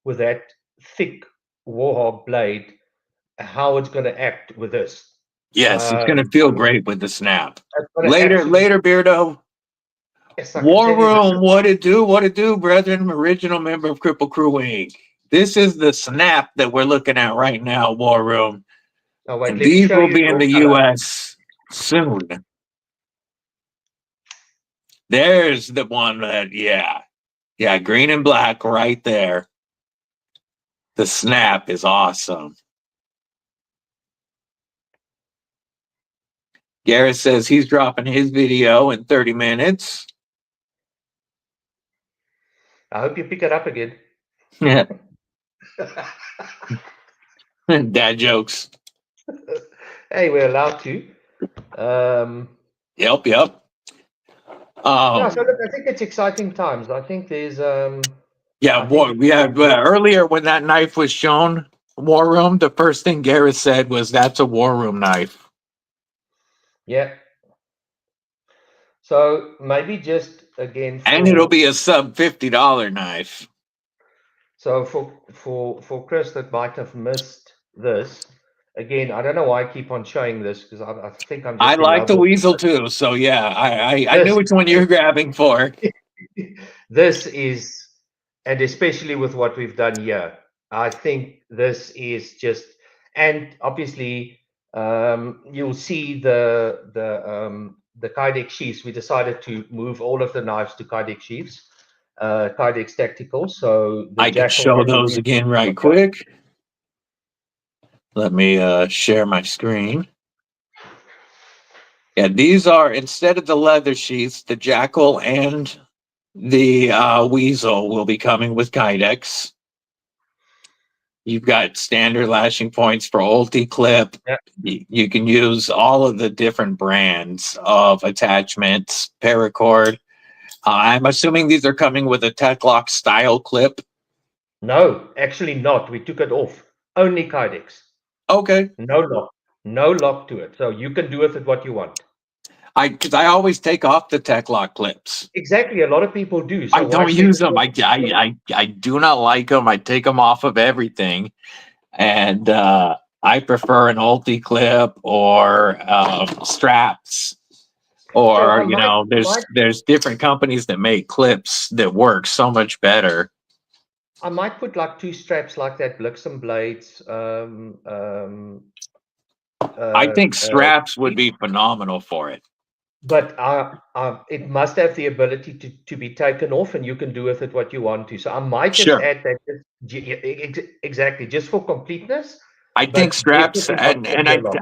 with that thick Warhog blade, how it's going to act with this. Yes, it's going to feel great with the snap. Later, Beardo. Yes, War Room, what it do, brethren? Original member of Kripple Krew Inc. This is the snap that we're looking at right now, War Room. Oh, wait, And these will be in the color. US soon. There's the one that, yeah, green and black right there. The snap is awesome. Gareth says he's dropping his video in 30 minutes. I hope you pick it up again. Yeah. Dad jokes. Hey, we're allowed to. Yep. Yeah, so look, I think it's exciting times. I think there's earlier when that knife was shown, War Room, the first thing Gareth said was, "That's a War Room knife." Yeah. So maybe just again, and it'll be a sub $50 knife. So for Chris that might have missed this, again, I don't know why I keep on showing this, because I think I'm just I like the weasel too, so yeah, I knew which one you're grabbing for. This is, and especially with what we've done here, I think this is just, and obviously you'll see the Kydex sheaths. We decided to move all of the knives to Kydex sheaths, Kydex Tactical. So I can show those again right quick. Let me share my screen. Yeah, these are, instead of the leather sheaths, the Jackal and the Weasel will be coming with Kydex. You've got standard lashing points for UltiClip. Yep. You can use all of the different brands of attachments, paracord. I'm assuming these are coming with a TechLock style clip. No, actually not. We took it off. Only Kydex. Okay. No lock to it. So you can do with it what you want. Because I always take off the TechLock clips. Exactly. A lot of people do. So I don't use them. I do not like them. I take them off of everything. And I prefer an UltiClip or straps. Or, so there's different companies that make clips that work so much better. I might put like 2 straps like that, WIXCO blades. I think straps would be phenomenal for it. But it must have the ability to be taken off, and you can do with it what you want to. So I might just add that. Exactly, just for completeness. I think straps, and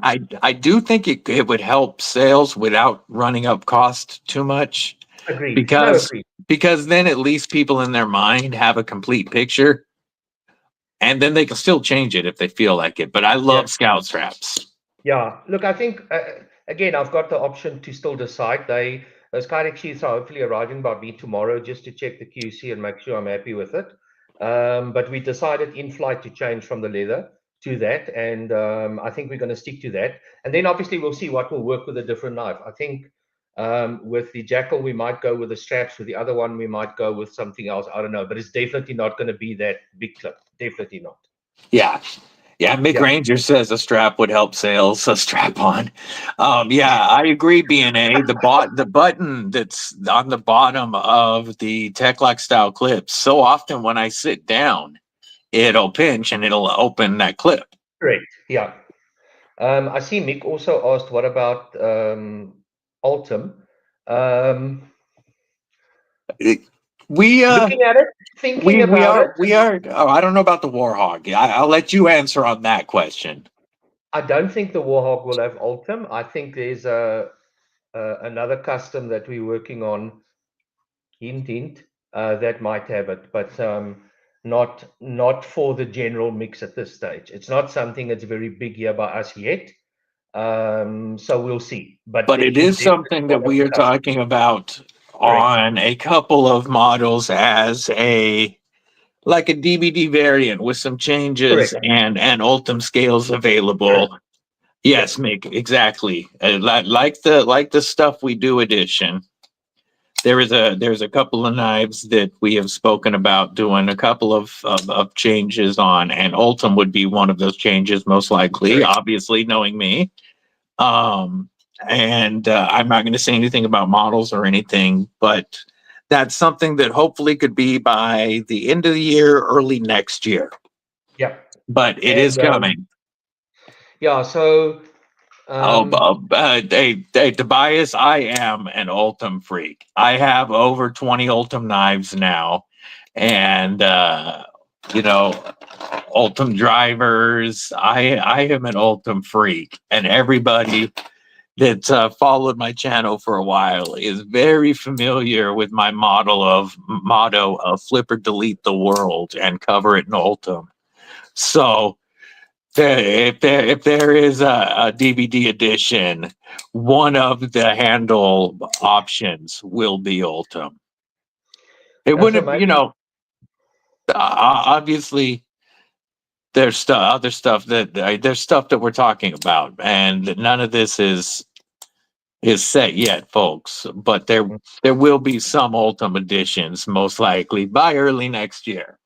I do think it would help sales without running up cost too much. Agreed. Because then at least people in their mind have a complete picture, and then they can still change it if they feel like it. But I love scout straps. Yeah, look, I think again, I've got the option to still decide. Those Kydex sheaths are hopefully arriving by me tomorrow, just to check the QC and make sure I'm happy with it. But we decided in flight to change from the leather to that, and I think we're going to stick to that. And then obviously we'll see what will work with a different knife. I think With the Jackal, we might go with the straps. With the other one, we might go with something else. I don't know, but it's definitely not going to be that big clip. Definitely not. Yeah. Yeah, Mick Yeah. Ranger says a strap would help sales. A strap on. Yeah, I agree. BNA the button that's on the bottom of the Tech-Lock style clips. So often when I sit down, it'll pinch and it'll open that clip. Correct. Yeah. I see Mick also asked, what about Ultim? We Looking at it, thinking about it. we are. Oh, I don't know about the Warhog. I'll let you answer on that question. I don't think the Warhawk will have Ultim. I think there's another custom that we're working on, hint, that might have it, but not for the general mix at this stage. It's not something that's very big here by us yet. So we'll see. But it is something that we are talking about on a couple of models as a like a DBD variant with some changes and Ultim scales available. Correct. Yes, Mick, exactly. Like the stuff we do edition. There's a couple of knives that we have spoken about doing a couple of changes on, and Ultim would be one of those changes, most likely. Obviously, knowing me. And I'm not going to say anything about models or anything, but that's something that hopefully could be by the end of the year, early next year. Yeah. But it is coming. Yeah. So. Tobias, I am an Ultim freak. I have over 20 Ultim knives now, and Ultim drivers. I am an Ultim freak, and everybody that followed my channel for a while is very familiar with my motto of flip or delete the world and cover it in Ultim. So if there is a DVD edition, one of the handle options will be Ultim. It wouldn't, obviously there's other stuff there's stuff that we're talking about, and none of this is set yet, folks. But there will be some Ultim editions, most likely by early next year.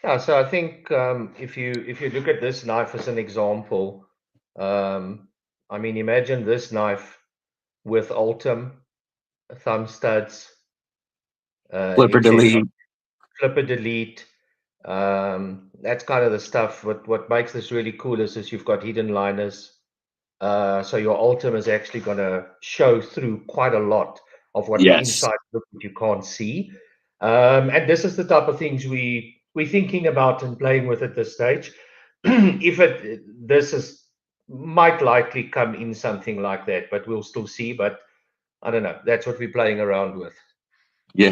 Yeah, so I think if you look at this knife as an example, I mean, imagine this knife with Ultim, thumb studs, Flipper delete. Flipper delete. That's kind of the stuff. What makes this really cool is you've got hidden liners. So your Ultim is actually going to show through quite a lot of what the inside look that you can't see. And this is the type of things we're thinking about and playing with at this stage. Might likely come in something like that, but we'll still see. But I don't know. That's what we're playing around with. Yeah.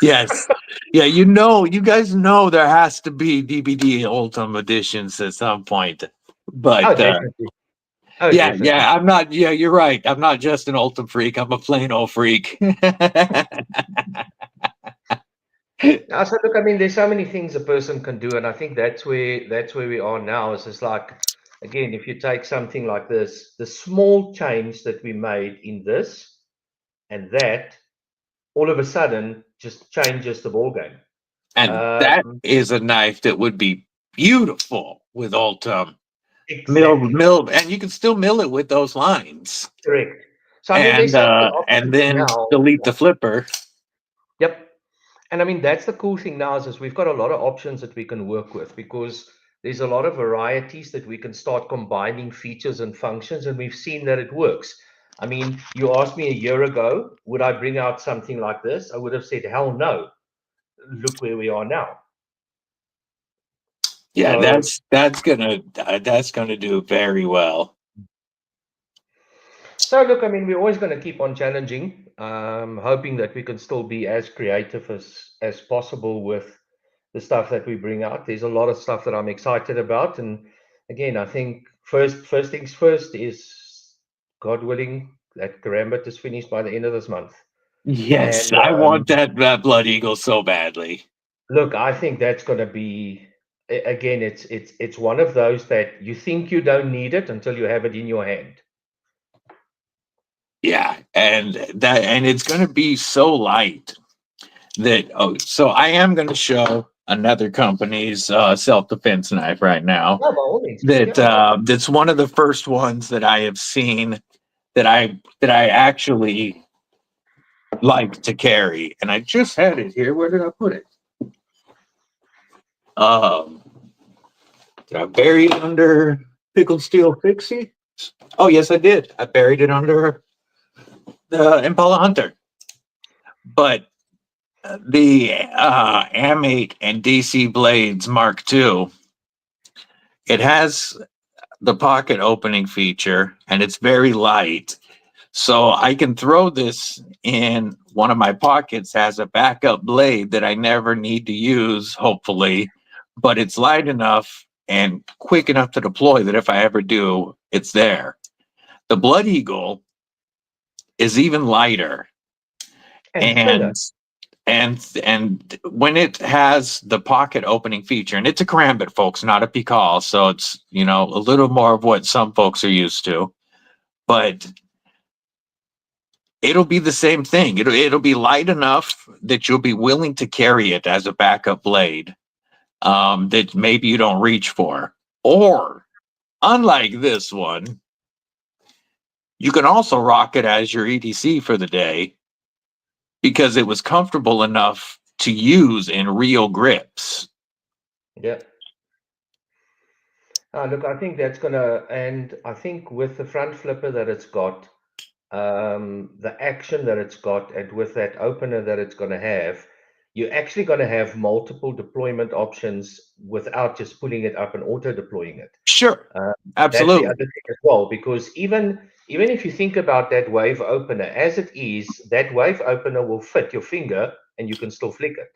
Yes. Yeah, you guys know there has to be DVD Ultim editions at some point. But definitely. Yeah, I'm not. Yeah, you're right. I'm not just an Ultim freak. I'm a plain old freak. So look, I mean, there's so many things a person can do, and I think that's where we are now. Is just like, again, if you take something like this, the small change that we made in this and that, all of a sudden, just changes the ball game. And that is a knife that would be beautiful with Ultim. Exactly. Mill, and you can still mill it with those lines. Correct. So I mean, and then delete the flipper. Yep. And I mean, that's the cool thing now is we've got a lot of options that we can work with, because there's a lot of varieties that we can start combining features and functions, and we've seen that it works. I mean, you asked me a year ago, would I bring out something like this? I would have said, hell no. Look where we are now. Yeah, that's gonna do very well. So look, I mean, we're always going to keep on challenging, hoping that we can still be as creative as possible with the stuff that we bring out. There's a lot of stuff that I'm excited about, and again, I think first things first is, God willing, that Karambit is finished by the end of this month. Yes, and, I want that Blood Eagle so badly. Look, I think that's going to be again, it's one of those that you think you don't need it until you have it in your hand. Yeah, and it's going to be so light that so I am going to show another company's self-defense knife right now. Oh, by all means, That yeah. that's one of the first ones that I have seen that I actually like to carry, and I just had it here. Where did I put it? Did I bury it under Pickled Steel Fixie? Oh yes, I did. I buried it under the Impala Hunter. But the M8 and DC Blades Mark II, it has the pocket opening feature, and it's very light. So I can throw this in one of my pockets as a backup blade that I never need to use, hopefully, but it's light enough and quick enough to deploy that if I ever do, it's there. The Blood Eagle is even lighter, And thinner. and when it has the pocket opening feature, and it's a karambit, folks, not a Pikal, so it's, you know, a little more of what some folks are used to, but it'll be the same thing. It'll be light enough that you'll be willing to carry it as a backup blade, that maybe you don't reach for. Or unlike this one, you can also rock it as your EDC for the day because it was comfortable enough to use in real grips. Yeah. Look, I think that's gonna, and I think with the front flipper that it's got, the action that it's got, and with that opener that it's gonna have, you're actually gonna have multiple deployment options without just pulling it up and auto deploying it. Sure, That's the absolutely. other thing as well, because even if you think about that wave opener as it is, that wave opener will fit your finger and you can still flick it.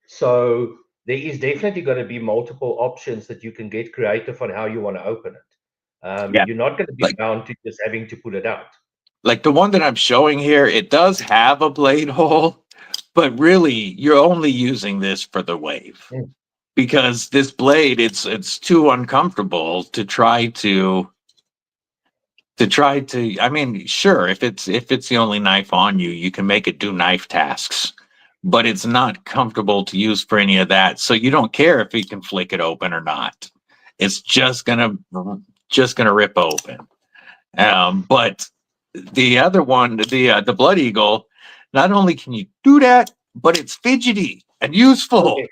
So there is definitely going to be multiple options that you can get creative on how you want to open it. Yeah, You're not going to be like bound to just having to pull it out. the one that I'm showing here, it does have a blade hole, but really you're only using this for the wave. Mm. Because this blade, it's too uncomfortable to try to I mean, sure, if it's the only knife on you, you can make it do knife tasks, but it's not comfortable to use for any of that, so you don't care if you can flick it open or not. It's just gonna rip open. But the other one, the Blood Eagle, not only can you do that, but it's fidgety and Oh useful. yes.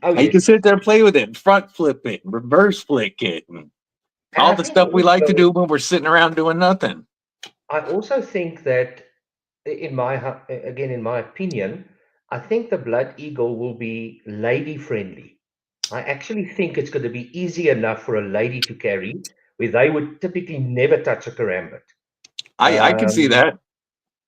Oh And you can yes. sit there and play with it, and front flip it, and reverse flick it, and And all I the think stuff we like to also, do when we're sitting around doing nothing. I also think that in my opinion, I think the Blood Eagle will be lady friendly. I actually think it's going to be easy enough for a lady to carry, where they would typically never touch a karambit. I can see Um, that.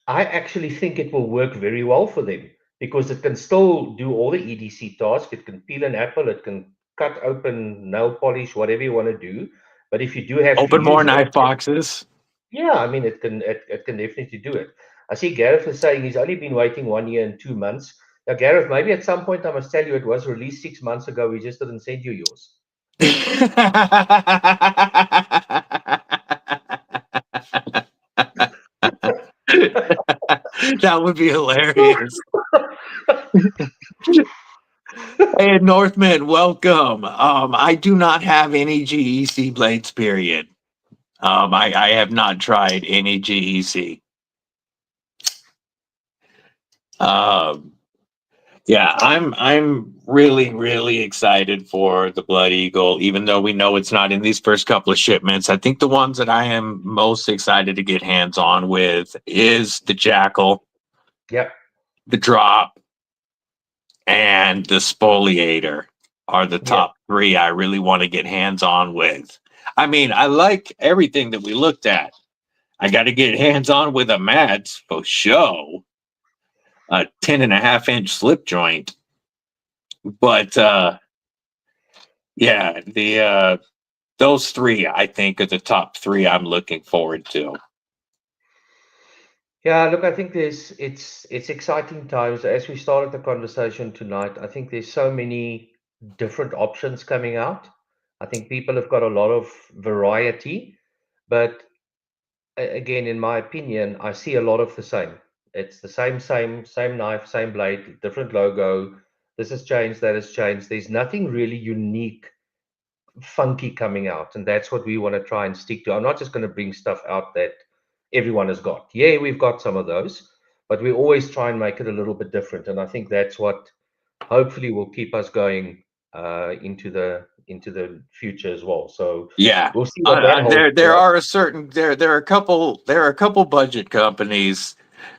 I actually think it will work very well for them because it can still do all the EDC tasks. It can peel an apple, it can cut open nail polish, whatever you want to do. But if you do have to Open more use it, knife boxes. yeah, I mean, it can definitely do it. I see Gareth is saying he's only been waiting 1 year and 2 months. Now, Gareth, maybe at some point I must tell you it was released 6 months ago. We just didn't send you yours. That would be hilarious. Hey, Northman, welcome. I do not have any GEC blades, period. I have not tried any GEC. Um, yeah, I'm really excited for the Blood Eagle, even though we know it's not in these first couple of shipments. I think the ones that I am most excited to get hands on with is the Jackal, Yep. the Drop, and the Spoliator are the Yeah. top three I really want to get hands on with. I mean, I like everything that we looked at. I got to get hands on with a Mads for show, a 10.5 inch slip joint. But yeah, the those three I think are the top three I'm looking forward to. Yeah, look, I think it's exciting times. As we started the conversation tonight, I think there's so many different options coming out. I think people have got a lot of variety, but again, in my opinion, I see a lot of the same. It's the same knife, same blade, different logo. This has changed, that has changed. There's nothing really unique, funky coming out, and that's what we want to try and stick to. I'm not just going to bring stuff out that everyone has got. Yeah, we've got some of those, but we always try and make it a little bit different, and I think that's what hopefully will keep us going into the future as well. So Yeah. we'll see what that holds There for us. are there are a couple budget companies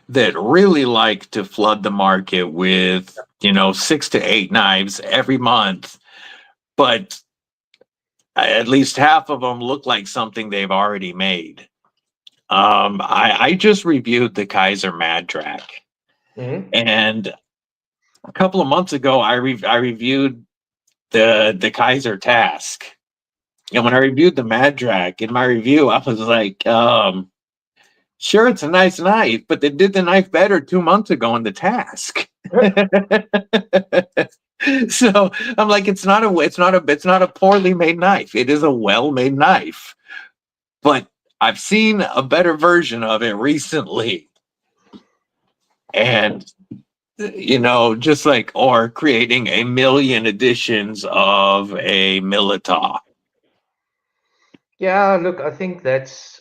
that really like to flood the market with 6 to 8 knives every month, but at least half of them look like something they've already made. I just reviewed the Kaiser Madrak, Mhm. and a couple of months ago I reviewed the Kaiser Task. And when I reviewed the Madrak, in my review, I was like, sure, it's a nice knife, but they did the knife better 2 months ago in the Task. So I'm like, it's not a poorly made knife. It is a well-made knife, but I've seen a better version of it recently, and just like or creating a million editions of a Milita. Yeah, look, I think that's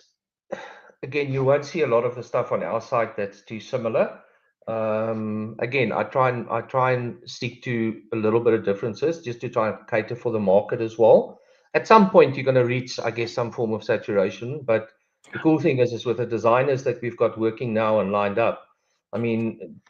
again, you won't see a lot of the stuff on our site that's too similar. Again, I try and stick to a little bit of differences just to try and cater for the market as well. At some point, you're going to reach, I guess, some form of saturation. But the cool thing is with the designers that we've got working now and lined up, I mean,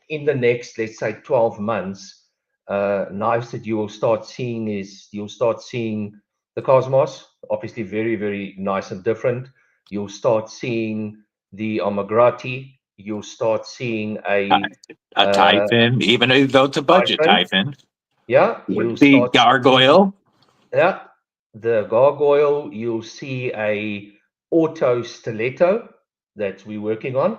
in the next, let's say, 12 months, knives that you will start seeing you'll start seeing the Cosmos, obviously very, very nice and different. You'll start seeing the Amagrati. You'll start seeing A Typhon, even though it's a budget Typhon. Typhon. Yeah, you'll Would be start seeing, Gargoyle. yeah, the Gargoyle. You'll see a Auto Stiletto that we're working on.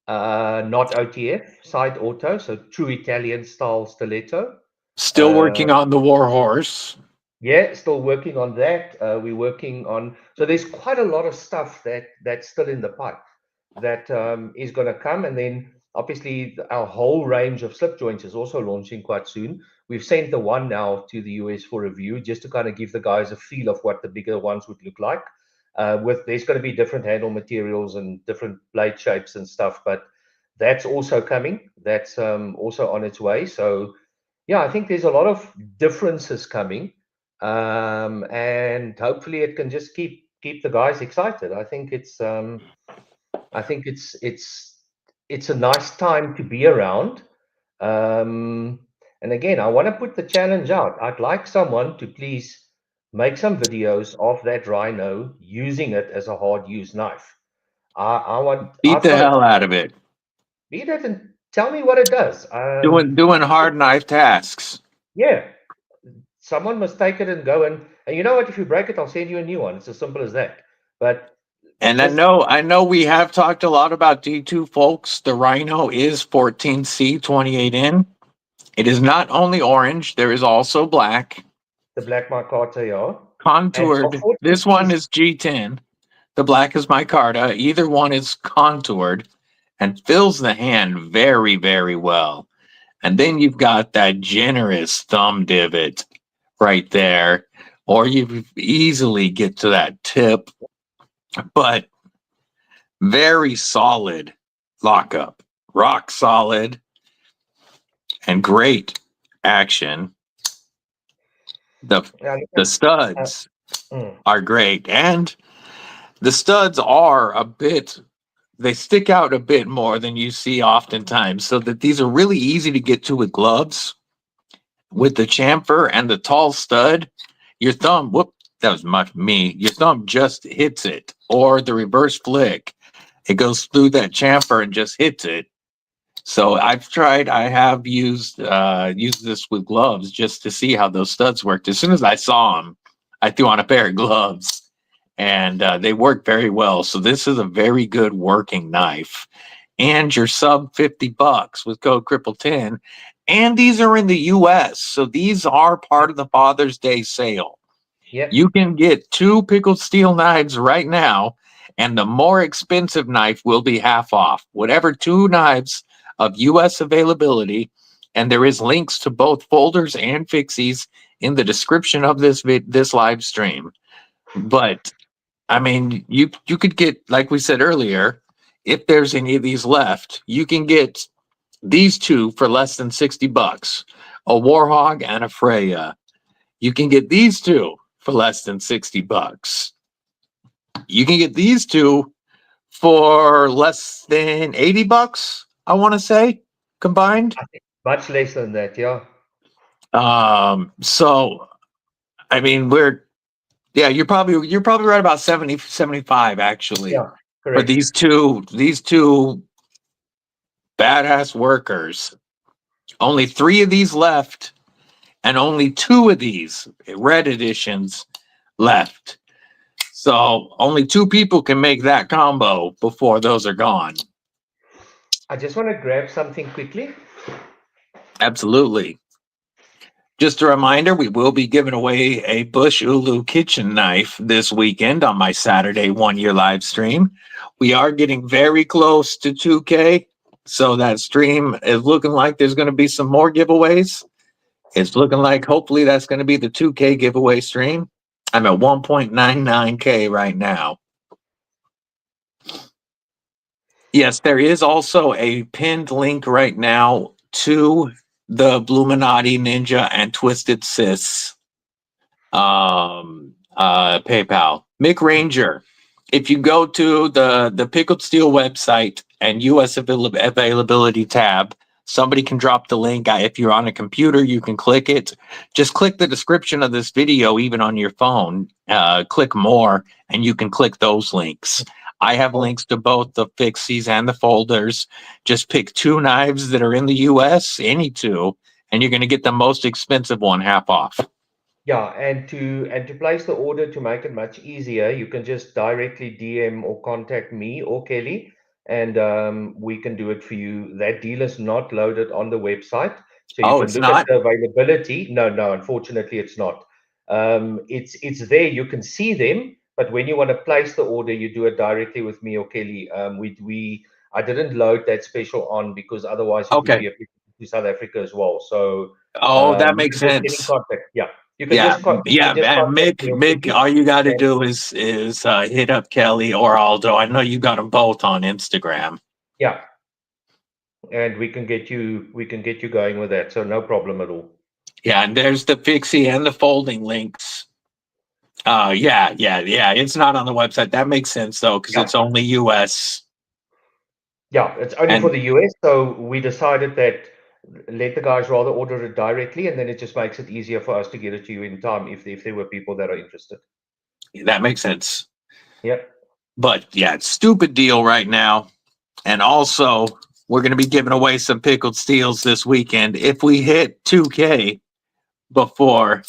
Not OTF, side auto, so true Italian style stiletto. Still Uh, working on the Warhorse. yeah, still working on that. We're working on, so there's quite a lot of stuff that's still in the pipe that is going to come, and then obviously our whole range of slip joints is also launching quite soon. We've sent the one now to the US for review, just to kind of give the guys a feel of what the bigger ones would look like. With there's going to be different handle materials and different blade shapes and stuff, but that's also coming. That's also on its way. So yeah, I think there's a lot of differences coming, and hopefully it can just keep the guys excited. I think it's a nice time to be around. Um, and again, I want to put the challenge out. I'd like someone to please make some videos of that Rhino using it as a hard use knife. I want Beat I've the got to hell out of it. beat it and tell me what it does. Doing hard knife tasks. Yeah, someone must take it and go and you know what? If you break it, I'll send you a new one. It's as simple as that. But And just I know we have talked a lot about D2 folks. The Rhino is 14C 28N. It is not only orange, there is also black. the black micarta, yeah. And for Contoured. 14 This one C's, is G10. The black is micarta. Either one is contoured and fills the hand very, very well. And then you've got that generous thumb divot right there, or you easily get to that tip, but very solid lockup, rock solid, and great action. The yeah, the uh, studs mm, are great, and the studs are they stick out a bit more than you see oftentimes, so that these are really easy to get to with gloves. With the chamfer and the tall stud, your thumb, that was me. Your thumb just hits it, or the reverse flick. It goes through that chamfer and just hits it. So I have used this with gloves just to see how those studs worked. As soon as I saw them, I threw on a pair of gloves, and they work very well. So this is a very good working knife, and you're sub $50 with code Kripple10, And these are in the US. So these are part of the Father's Day sale. Yep. You can get 2 pickled steel knives right now, and the more expensive knife will be half off. Whatever 2 knives of US availability, and there is links to both folders and fixies in the description of this live stream. But I mean, you could get, like we said earlier, if there's any of these left, you can get these 2 for less than $60. A Warhog and a Freya. You can get these 2 for less than $60. You can get these 2 for less than $80, I want to say, combined. Much less than that, yeah. So I mean, you're probably right about 70, 75 actually. Yeah, For correct. these two badass workers. Only 3 of these left, and only 2 of these red editions left. So only 2 people can make that combo before those are gone. I just want to grab something quickly. Absolutely. Just a reminder, we will be giving away a Bush Ulu kitchen knife this weekend on my Saturday 1-year live stream. We are getting very close to 2K, so that stream is looking like there's going to be some more giveaways. It's looking like hopefully that's going to be the 2K giveaway stream. I'm at 1.99K right now. Yes, there is also a pinned link right now to the Bluminati Ninja and Twisted Sis PayPal. Mick Ranger, if you go to the Pickled Steel website and US availability tab, somebody can drop the link. If you're on a computer, you can click it. Just click the description of this video, even on your phone. Click more, and you can click those links. I have links to both the fixies and the folders. Just pick 2 knives that are in the US, any 2, and you're going to get the most expensive one half off. Yeah, and to place the order, to make it much easier, you can just directly DM or contact me or Kelly, and we can do it for you. That deal is not loaded on the website, so you can It's look at not? the availability. No, unfortunately, it's not. It's there. You can see them, but when you want to place the order, you do it directly with me or Kelly. I didn't load that special on because otherwise it would Okay. be applicable to South Africa as well. So Oh, that you makes can just get in sense. contact. Yeah. You can Yeah, just yeah. And contact me or Mick, Kelly, all you got to and do is hit up Kelly or Aldo. I know you got them both on Instagram. yeah, and we can get you going with that. So no problem at all. Yeah, and there's the fixie and the folding links. Yeah. It's not on the website. That makes sense though, because Yeah, it's only US. yeah, it's only for And the US. So we decided that let the guys rather order it directly, and then it just makes it easier for us to get it to you in time if there were people that are interested. that makes sense. Yeah. But yeah, it's stupid deal right now. And also, we're going to be giving away some pickled steels this weekend. If we hit 2K before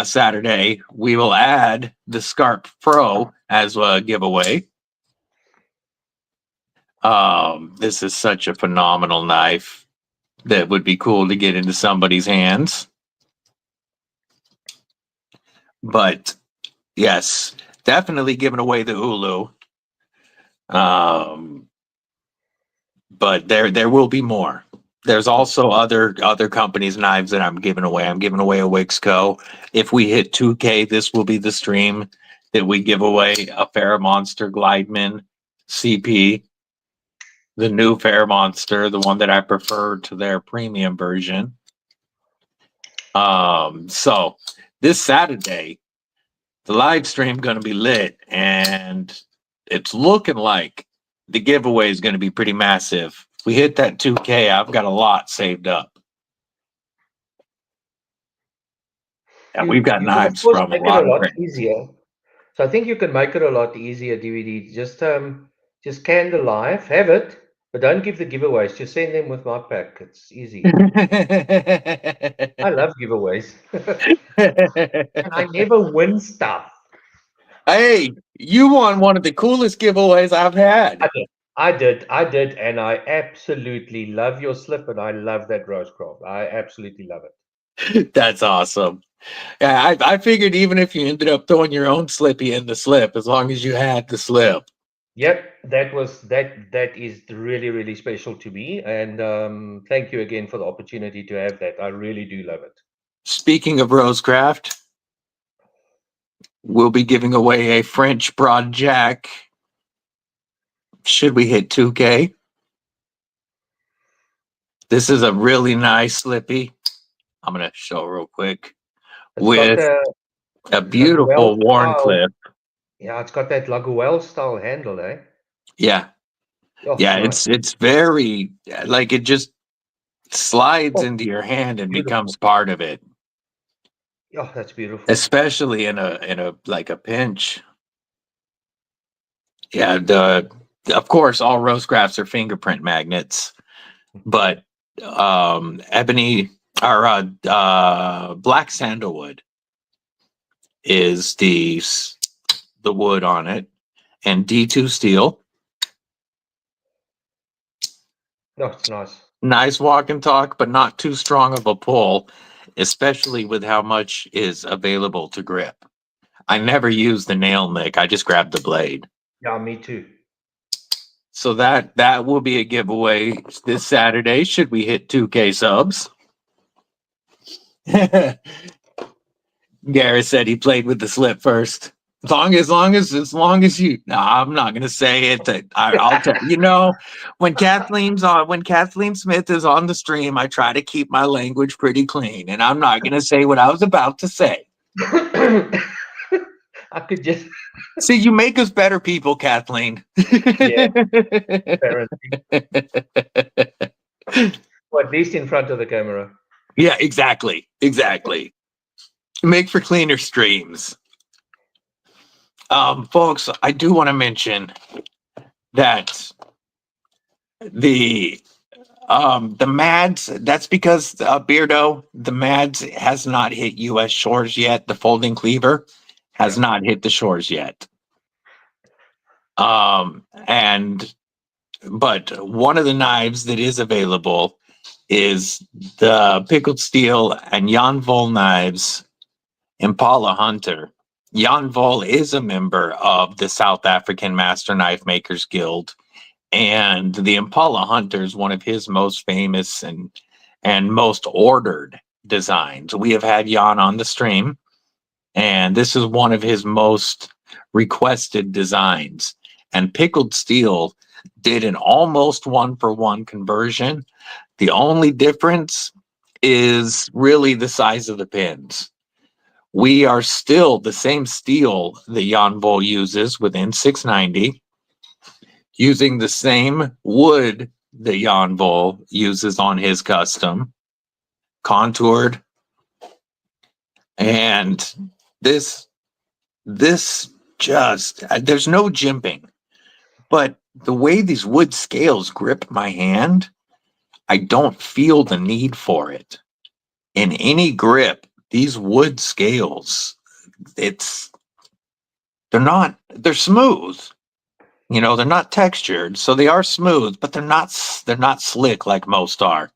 Saturday, we will add the Scarp Pro as a giveaway. This is such a phenomenal knife that would be cool to get into somebody's hands. But yes, definitely giving away the Ulu. But there will be more. There's also other companies' knives that I'm giving away. I'm giving away a WIXCO. If we hit 2K, this will be the stream that we give away a FerraMonster Glideman CP, the new FerraMonster, the one that I prefer to their premium version. So this Saturday, the live stream going to be lit, and it's looking like the giveaway is going to be pretty massive. If we hit that 2K, I've got a lot saved up. And we've got You can of knives course from a make it lot a of lot brands. easier. So I think you can make it a lot easier, DVD. Just can the live, have it, but don't give the giveaways. Just send them with my pack. It's easy. I love giveaways. And I never win stuff. Hey, you won one of the coolest giveaways I've had. I did, and I absolutely love your slip, and I love that Rosecroft. I absolutely love it. That's awesome. Yeah, I figured even if you ended up throwing your own slippy in the slip, as long as you had the slip. Yep, that is really, really special to me, and thank you again for the opportunity to have that. I really do love it. Speaking of Rosecraft, we'll be giving away a French broad jack. Should we hit 2K? This is a really nice slippy. I'm gonna show real quick It's got with the a Laguel beautiful worn style. clip. Yeah, it's got that Laguel style handle, eh? Yeah, Oh, yeah, nice. it's very like it just slides Oh, into your hand and beautiful. becomes part of it, Oh, that's beautiful. especially in a like a pinch. Yeah, the of course all Rosecrafts are fingerprint magnets, but ebony or black sandalwood is the wood on it, and D2 steel. No, it's nice. Nice walk and talk, but not too strong of a pull, especially with how much is available to grip. I never use the nail nick. I just grab the blade. Yeah, me too. So that will be a giveaway this Saturday. Should we hit 2K subs? Garrett said he played with the slip first. As long as you. No, I'm not gonna say it. I'll tell you know when Kathleen Smith is on the stream, I try to keep my language pretty clean, and I'm not gonna say what I was about to say. I could just, See, you make us better people, Kathleen. yeah, apparently. Or at least in front of the camera. Yeah, exactly. Make for cleaner streams. Folks, I do want to mention that the Mads, that's because Beardo, the Mads has not hit US shores yet. The folding cleaver has Yeah. not hit the shores yet. And but one of the knives that is available is the Pickled Steel and Jan Vol knives Impala Hunter. Jan Vol is a member of the South African Master Knife Makers Guild, and the Impala Hunter is one of his most famous and most ordered designs. We have had Jan on the stream, and this is one of his most requested designs. And Pickled Steel did an almost 1-for-1 conversion. The only difference is really the size of the pins. We are still the same steel that Jan Vol uses within 690, using the same wood that Jan Vol uses on his custom, contoured. And this just, there's no jimping, but the way these wood scales grip my hand, I don't feel the need for it. In any grip, these wood scales, they're smooth. You know, they're not textured, so they are smooth, but they're not slick like most are.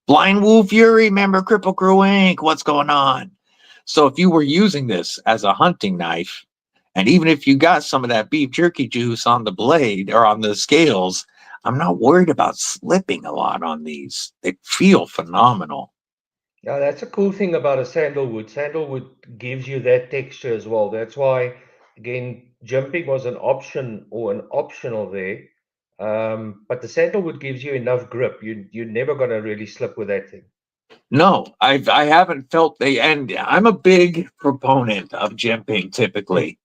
Blind Wolf Fury, member Kripple Krew Inc. What's going on? So if you were using this as a hunting knife, and even if you got some of that beef jerky juice on the blade or on the scales, I'm not worried about slipping a lot on these. They feel phenomenal. Yeah, that's a cool thing about a sandalwood. Sandalwood gives you that texture as well. That's why, again, jumping was an option or an optional there. But the sandalwood gives you enough grip. You're never gonna really slip with that thing. No, I haven't felt the end. I'm a big proponent of jimping typically.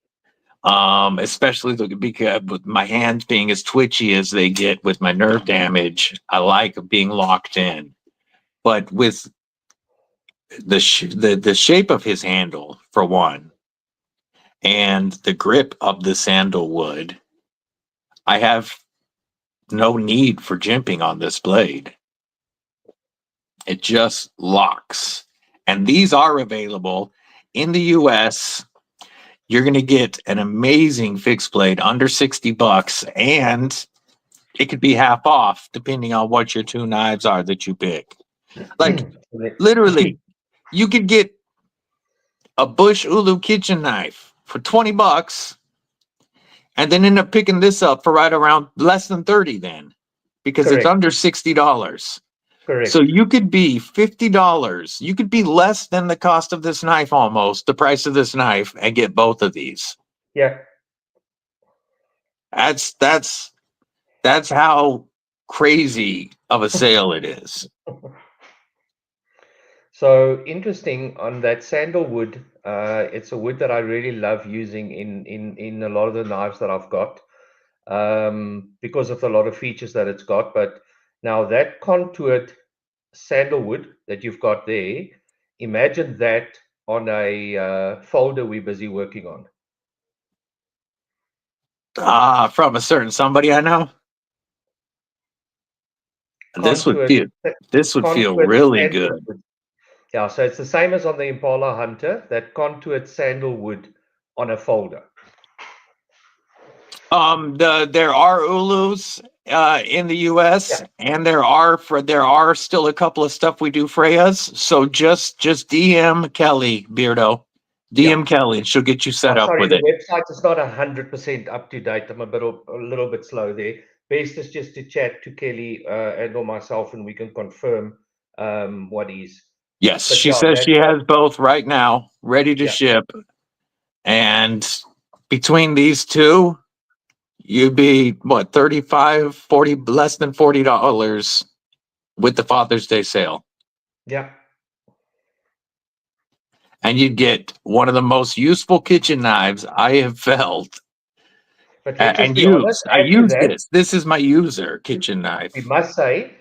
Especially because with my hands being as twitchy as they get with my nerve damage, I like being locked in. But with the shape of his handle, for one, and the grip of the sandalwood, I have no need for jimping on this blade. It just locks. And these are available in the US. You're going to get an amazing fixed blade under $60, and it could be half off depending on what your two knives are that you pick. Like literally, you could get a Bush Ulu kitchen knife for $20 and then end up picking this up for right around less than 30 then, because it's Correct. under $60. Correct. So you could be $50. You could be less than the cost of this knife, almost the price of this knife, and get both of these. Yeah. That's how crazy of a sale it is. So interesting on that sandalwood. It's a wood that I really love using in a lot of the knives that I've got, because of a lot of features that it's got. But now that contoured sandalwood that you've got there, imagine that on a folder we're busy working on. From a certain somebody I know. This would feel really good. Yeah, so it's the same as on the Impala Hunter, that contoured sandalwood on a folder. There are Ulus in the US, and there are still a couple of stuff we do Freya's. So just DM Kelly, Beardo. DM Kelly, and she'll get you set up with it. The website is not 100% up to date. I'm a little bit slow there. Best is just to chat to Kelly and or myself, and we can confirm what is. Yes, but she says she has both right now, ready to ship. And between these two, you'd be what, 35, 40, less than $40 with the Father's Day sale. Yeah. And you'd get one of the most useful kitchen knives I have felt. But and used. I use this. This is my user kitchen knife. We must say,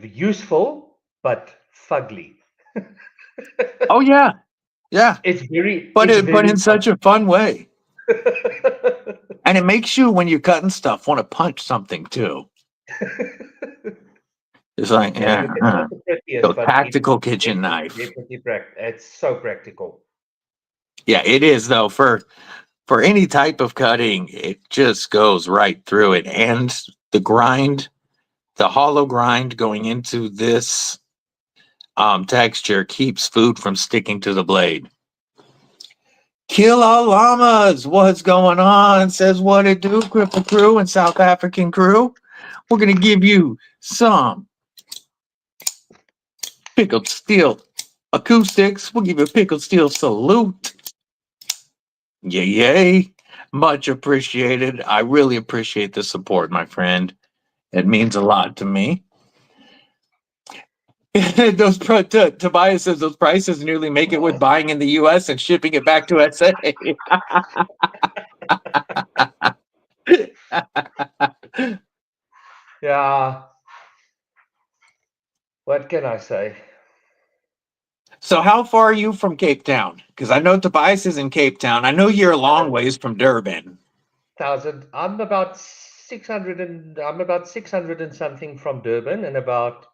useful but fugly. Oh yeah, yeah. It's very, but in such a fun way. And it makes you, when you're cutting stuff, want to punch something too. It's like, so tactical kitchen knife. It's so practical. Yeah, it is though. For any type of cutting, it just goes right through it. And the grind, the hollow grind going into this texture keeps food from sticking to the blade. Kill all llamas, what's going on? Says what it do, Kripple Krew and South African crew. We're gonna give you some Pickled Steel acoustics. We'll give you a Pickled Steel salute. Yay. Much appreciated. I really appreciate the support, my friend. It means a lot to me. Tobias says those prices nearly make it with buying in the US and shipping it back to SA. Yeah. What can I say? So how far are you from Cape Town? Because I know Tobias is in Cape Town. I know you're a long ways from Durban. I'm about 600 and something from Durban, and about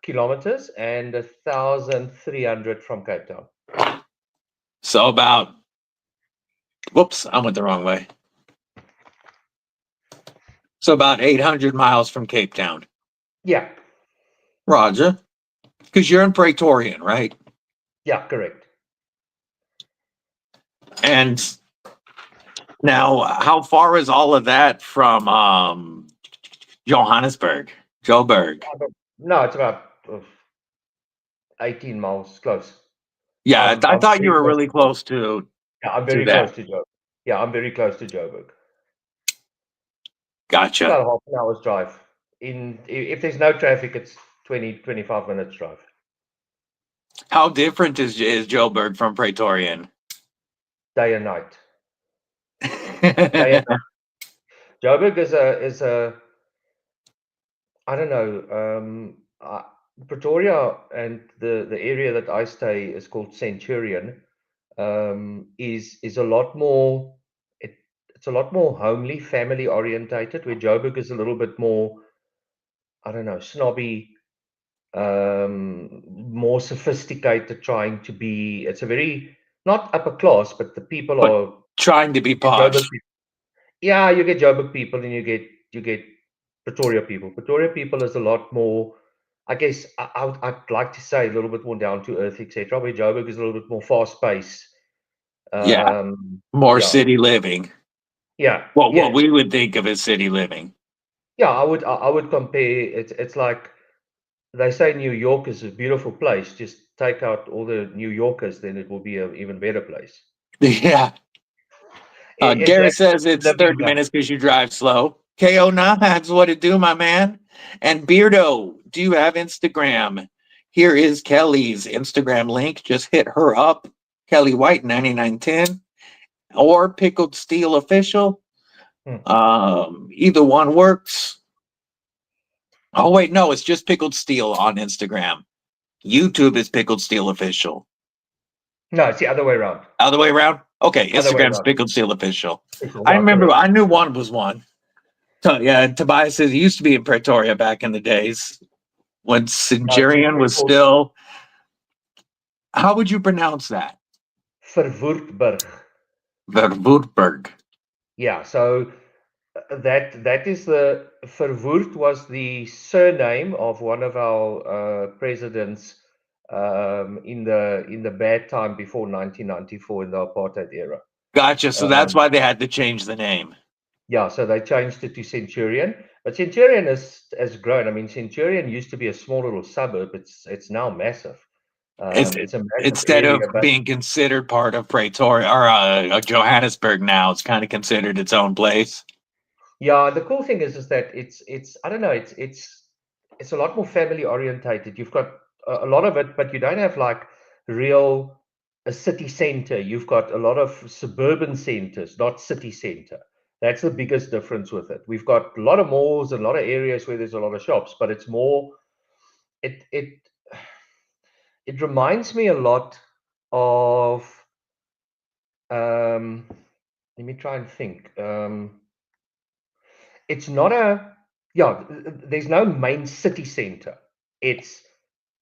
kilometers, and 1,300 from Cape Town. So about, whoops, I went the wrong way. So about 800 miles from Cape Town. Yeah. Roger. Because you're in Praetorian, right? Yeah, correct. And now, how far is all of that from Johannesburg, Joburg? No, it's about 18 miles close. Yeah, I thought you were really close to. Yeah, I'm very close to Joburg. Yeah, I'm very close to Joburg. Gotcha. About a half an hour's drive. If there's no traffic, it's 20-25 minutes drive. How different is Joburg from Praetorian? Day and night. Day and night. Joburg is a I don't know. Pretoria and the area that I stay is called Centurion. Is a lot more. It's a lot more homely, family orientated. Where Joburg is a little bit more, I don't know, snobby, more sophisticated, trying to be. It's a very not upper class, but the people are trying to be posh. Yeah, you get Joburg people and you get Pretoria people. Pretoria people is a lot more, I guess I'd like to say a little bit more down to earth, etc. Where Joburg is a little bit more fast paced. Yeah, more Yeah, city living. yeah, Well, what yeah, we would think of as city living. yeah. I would compare. It's like they say New York is a beautiful place. Just take out all the New Yorkers, then it will be an even better place. Yeah. It's Garrett actually says it's living 30 better. minutes because you drive slow. KO Knives, what it do, my man? And Beardo, do you have Instagram? Here is Kelly's Instagram link. Just hit her up, Kelly White 9910 or Pickled Steel Official. Hmm. Either one works. Oh, wait, no, it's just Pickled Steel on Instagram. YouTube is Pickled Steel Official. No, it's the other way around. Other way around? Okay, Other way Instagram's around. Pickled Steel Official. I Yeah, remember, correct. I knew one was one. So, yeah, Tobias says he used to be in Pretoria back in the days when It's Centurion actually was called still. How would you pronounce that? Verwoerdburg. Verwoerdburg. Yeah, so that is the Verwoerd was the surname of one of our presidents in the bad time before 1994 in the apartheid era. Gotcha. So that's Um, why they had to change the name. yeah, so they changed it to Centurion, but Centurion has grown. I mean, Centurion used to be a small little suburb. It's now massive. It's It's a massive instead of area, but being considered part of Pretoria or Johannesburg now, it's kind of considered its own place. yeah, the cool thing is that it's I don't know, it's a lot more family orientated. You've got a lot of it, but you don't have like real a city center. You've got a lot of suburban centers, not city center. That's the biggest difference with it. We've got a lot of malls and a lot of areas where there's a lot of shops, but it's more it it it reminds me a lot of um let me try and think. It's not a yeah, there's no main city center. It's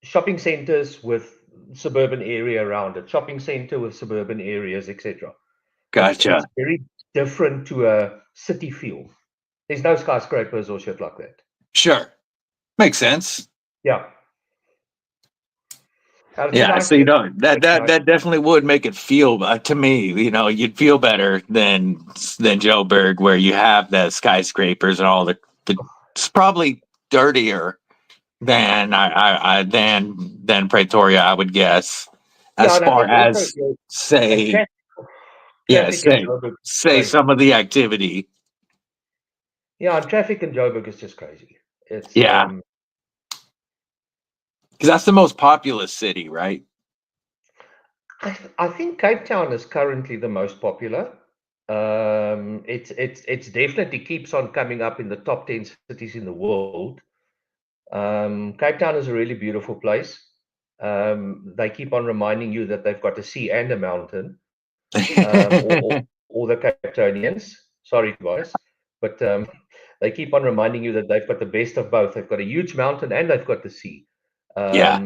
shopping centers with suburban area around it, shopping center with suburban areas, etc. It's Gotcha. very different to a city feel. There's no skyscrapers or shit like that. Sure. Makes sense. Yeah. It's a Yeah, nice so you it's know that a nice that definitely would make it feel to me, you'd feel better than Joburg, where you have the skyscrapers and all the it's probably dirtier than than Pretoria, I would guess, yeah, as and I far think also as and say, yeah, traffic in say Joburg is say crazy. some of the activity. Yeah, and traffic in Joburg is just crazy. It's Yeah, because that's the most populous city, right? I think Cape Town is currently the most popular. It's definitely keeps on coming up in the top 10 cities in the world. Cape Town is a really beautiful place. They keep on reminding you that they've got a sea and a mountain. All the Cape Townians. Sorry, guys, but they keep on reminding you that they've got the best of both. They've got a huge mountain and they've got the sea. Yeah,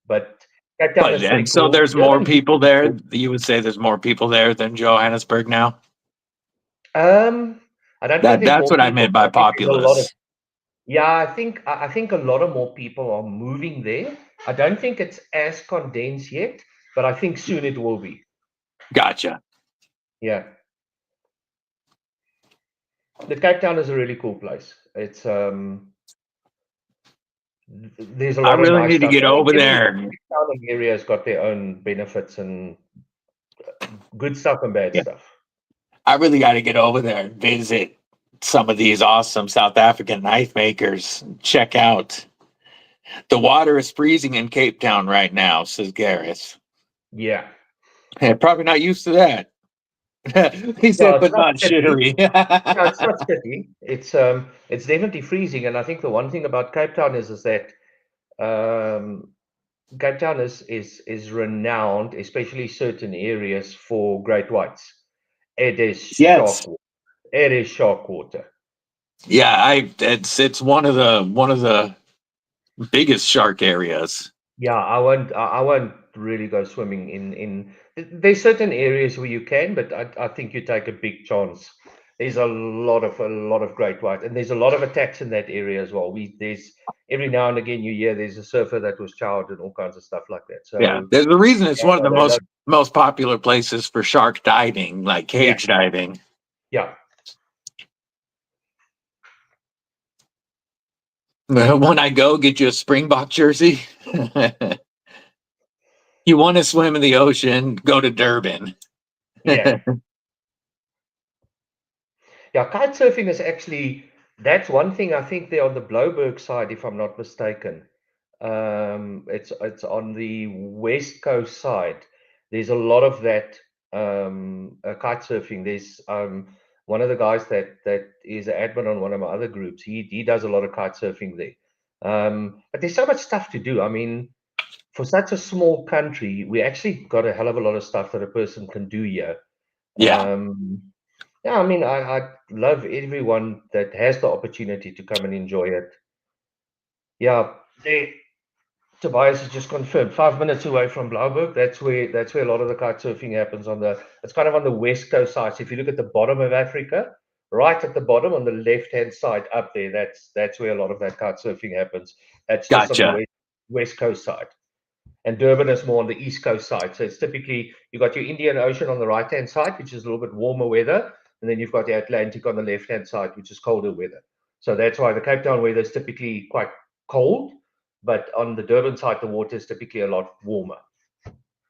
But Cape Town but is pretty and so cool. there's more Durban used people to be there. cool. You would say there's more people there than Johannesburg now. Um, I don't think there's That's more what I people, meant but by I think there's a lot of populous. yeah. I think a lot of more people are moving there. I don't think it's as condensed yet, but I think soon it will be. Gotcha. Yeah, the Cape Town is a really cool place. It's there's a I lot of really nice need to stuff. get I think over every there. town and area has got their own benefits and good stuff and bad Yeah, stuff. I really got to get over there and visit some of these awesome South African knife makers. Check out. The water is freezing in Cape Town right now, says Gareth. Yeah. Probably not used to that. He Yeah, said, it's but not not city. shittery. No, it's not city. It's definitely freezing. And I think the one thing about Cape Town is that um Cape Town is renowned, especially certain areas, for great whites. It is Yes. shark water. It is shark water. Yeah, it's one of the biggest shark areas. Yeah, I won't really go swimming in there's certain areas where you can, but I think you take a big chance There's a lot of great white, and there's a lot of attacks in that area as well. There's every now and again you hear there's a surfer that was charged and all kinds of stuff like that. Yeah, So there's a reason it's one of the they love, most popular places for shark diving, like yeah, cage diving. yeah. When I go, get you a Springbok jersey. You want to swim in the ocean, go to Durban. Yeah. Yeah, kite surfing is actually, that's one thing I think they're on the Bloberg side, if I'm not mistaken. It's on the west coast side. There's a lot of that kite surfing. There's one of the guys that is an admin on one of my other groups. He does a lot of kite surfing there. But there's so much stuff to do. I mean, for such a small country, we actually got a hell of a lot of stuff that a person can do here. Yeah, Yeah, I mean, I love everyone that has the opportunity to come and enjoy it. Yeah, Tobias has just confirmed 5 minutes away from Blauberg. That's where a lot of the kite surfing happens on the. It's kind of on the west coast side. So if you look at the bottom of Africa, right at the bottom on the left hand side up there, that's where a lot of that kite surfing happens. That's just on the gotcha. west coast side. And Durban is more on the east coast side. So it's typically you've got your Indian Ocean on the right hand side, which is a little bit warmer weather, and then you've got the Atlantic on the left hand side, which is colder weather. So that's why the Cape Town weather is typically quite cold, but on the Durban side, the water is typically a lot warmer.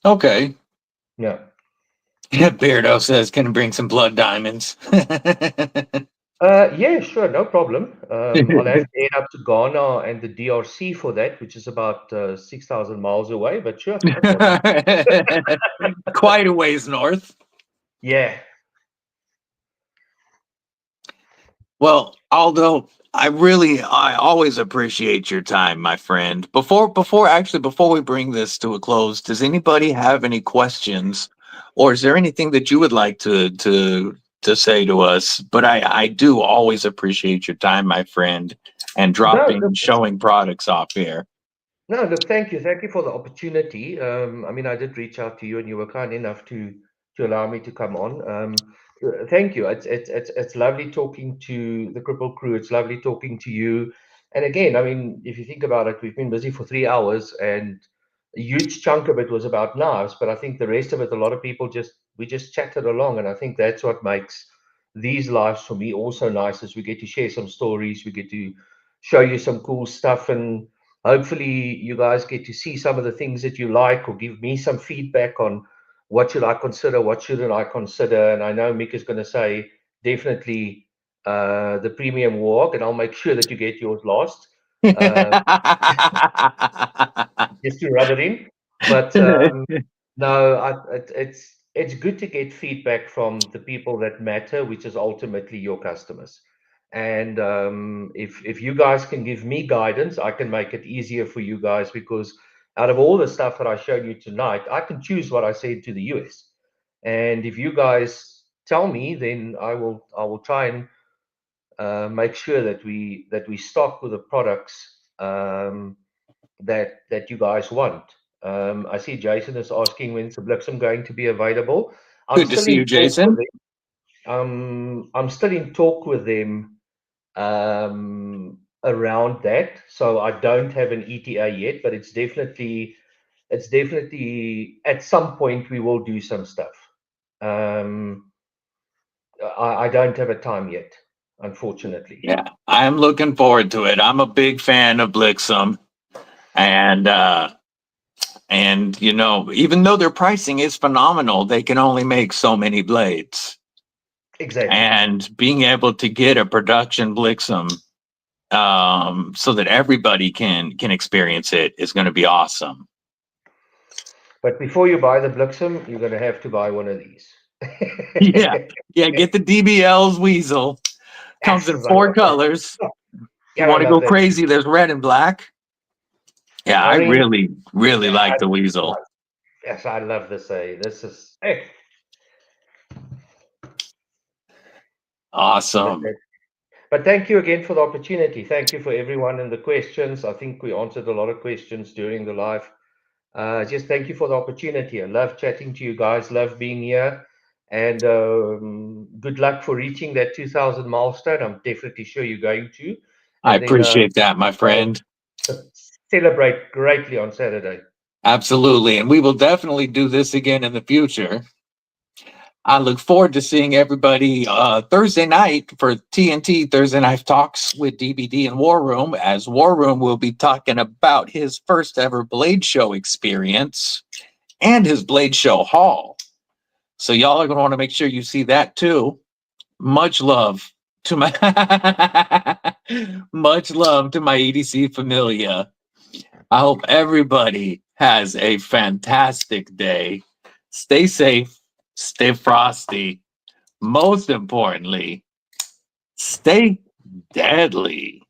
Okay. Yeah. Beardo says, "Can bring some blood diamonds." Yeah, sure, no problem. I'll have to head up to Ghana and the DRC for that, which is about 6,000 miles away, but sure, no problem. Quite a ways north. Yeah. Well, Aldo, I always appreciate your time, my friend. Before we bring this to a close, does anybody have any questions, or is there anything that you would like to say to us? But I do always appreciate your time, my friend, and No, dropping, showing products off here. no, look, thank you. Thank you for the opportunity. I mean, I did reach out to you and you were kind enough to allow me to come on. Thank you. It's lovely talking to the Kripple Krew. It's lovely talking to you. And again, I mean, if you think about it, we've been busy for 3 hours and a huge chunk of it was about knives, but I think the rest of it, a lot of people we just chatted along. And I think that's what makes these lives for me also nice is we get to share some stories, we get to show you some cool stuff, and hopefully you guys get to see some of the things that you like or give me some feedback on what should I consider, what shouldn't I consider. And I know Mick is going to say definitely the premium warg, and I'll make sure that you get yours last, just to rub it in. But no, it's good to get feedback from the people that matter, which is ultimately your customers. And if you guys can give me guidance, I can make it easier for you guys, because out of all the stuff that I showed you tonight, I can choose what I send to the US. And if you guys tell me, then I will try and make sure that we stock with the products that you guys want. I see Jason is asking when's the Blixen going to be available. I'm Good to still see in you, talk with Jason. them. I'm still in talk with them around that. So I don't have an ETA yet, but it's definitely at some point we will do some stuff. I don't have a time yet, unfortunately. Yeah, I'm looking forward to it. I'm a big fan of Blixum, and you know, even though their pricing is phenomenal, they can only make so many blades. Exactly. And being able to get a production Blixum, so that everybody can experience it is going to be awesome. But before you buy the Blixum, you're going to have to buy one of these. Yeah, yeah. Get the DBL's Weasel. Comes in Yes, I 4 love that. colors. If you Yeah, I want to love go that. crazy, there's red and black. Yeah, I Orange. really like the Weasel. Yes, I love this. This is Awesome. But thank you again for the opportunity. Thank you for everyone and the questions. I think we answered a lot of questions during the live. Just thank you for the opportunity. I love chatting to you guys. Love being here. And good luck for reaching that 2,000 milestone. I'm definitely sure you're going to. I And then appreciate that, my friend. celebrate greatly on Saturday. Absolutely. And we will definitely do this again in the future. I look forward to seeing everybody Thursday night for TNT Thursday Night Talks with DBD and War Room, as War Room will be talking about his first ever Blade Show experience and his Blade Show haul. So y'all are going to want to make sure you see that too. Much love to my much love to my EDC familia. I hope everybody has a fantastic day. Stay safe, stay frosty. Most importantly, stay deadly.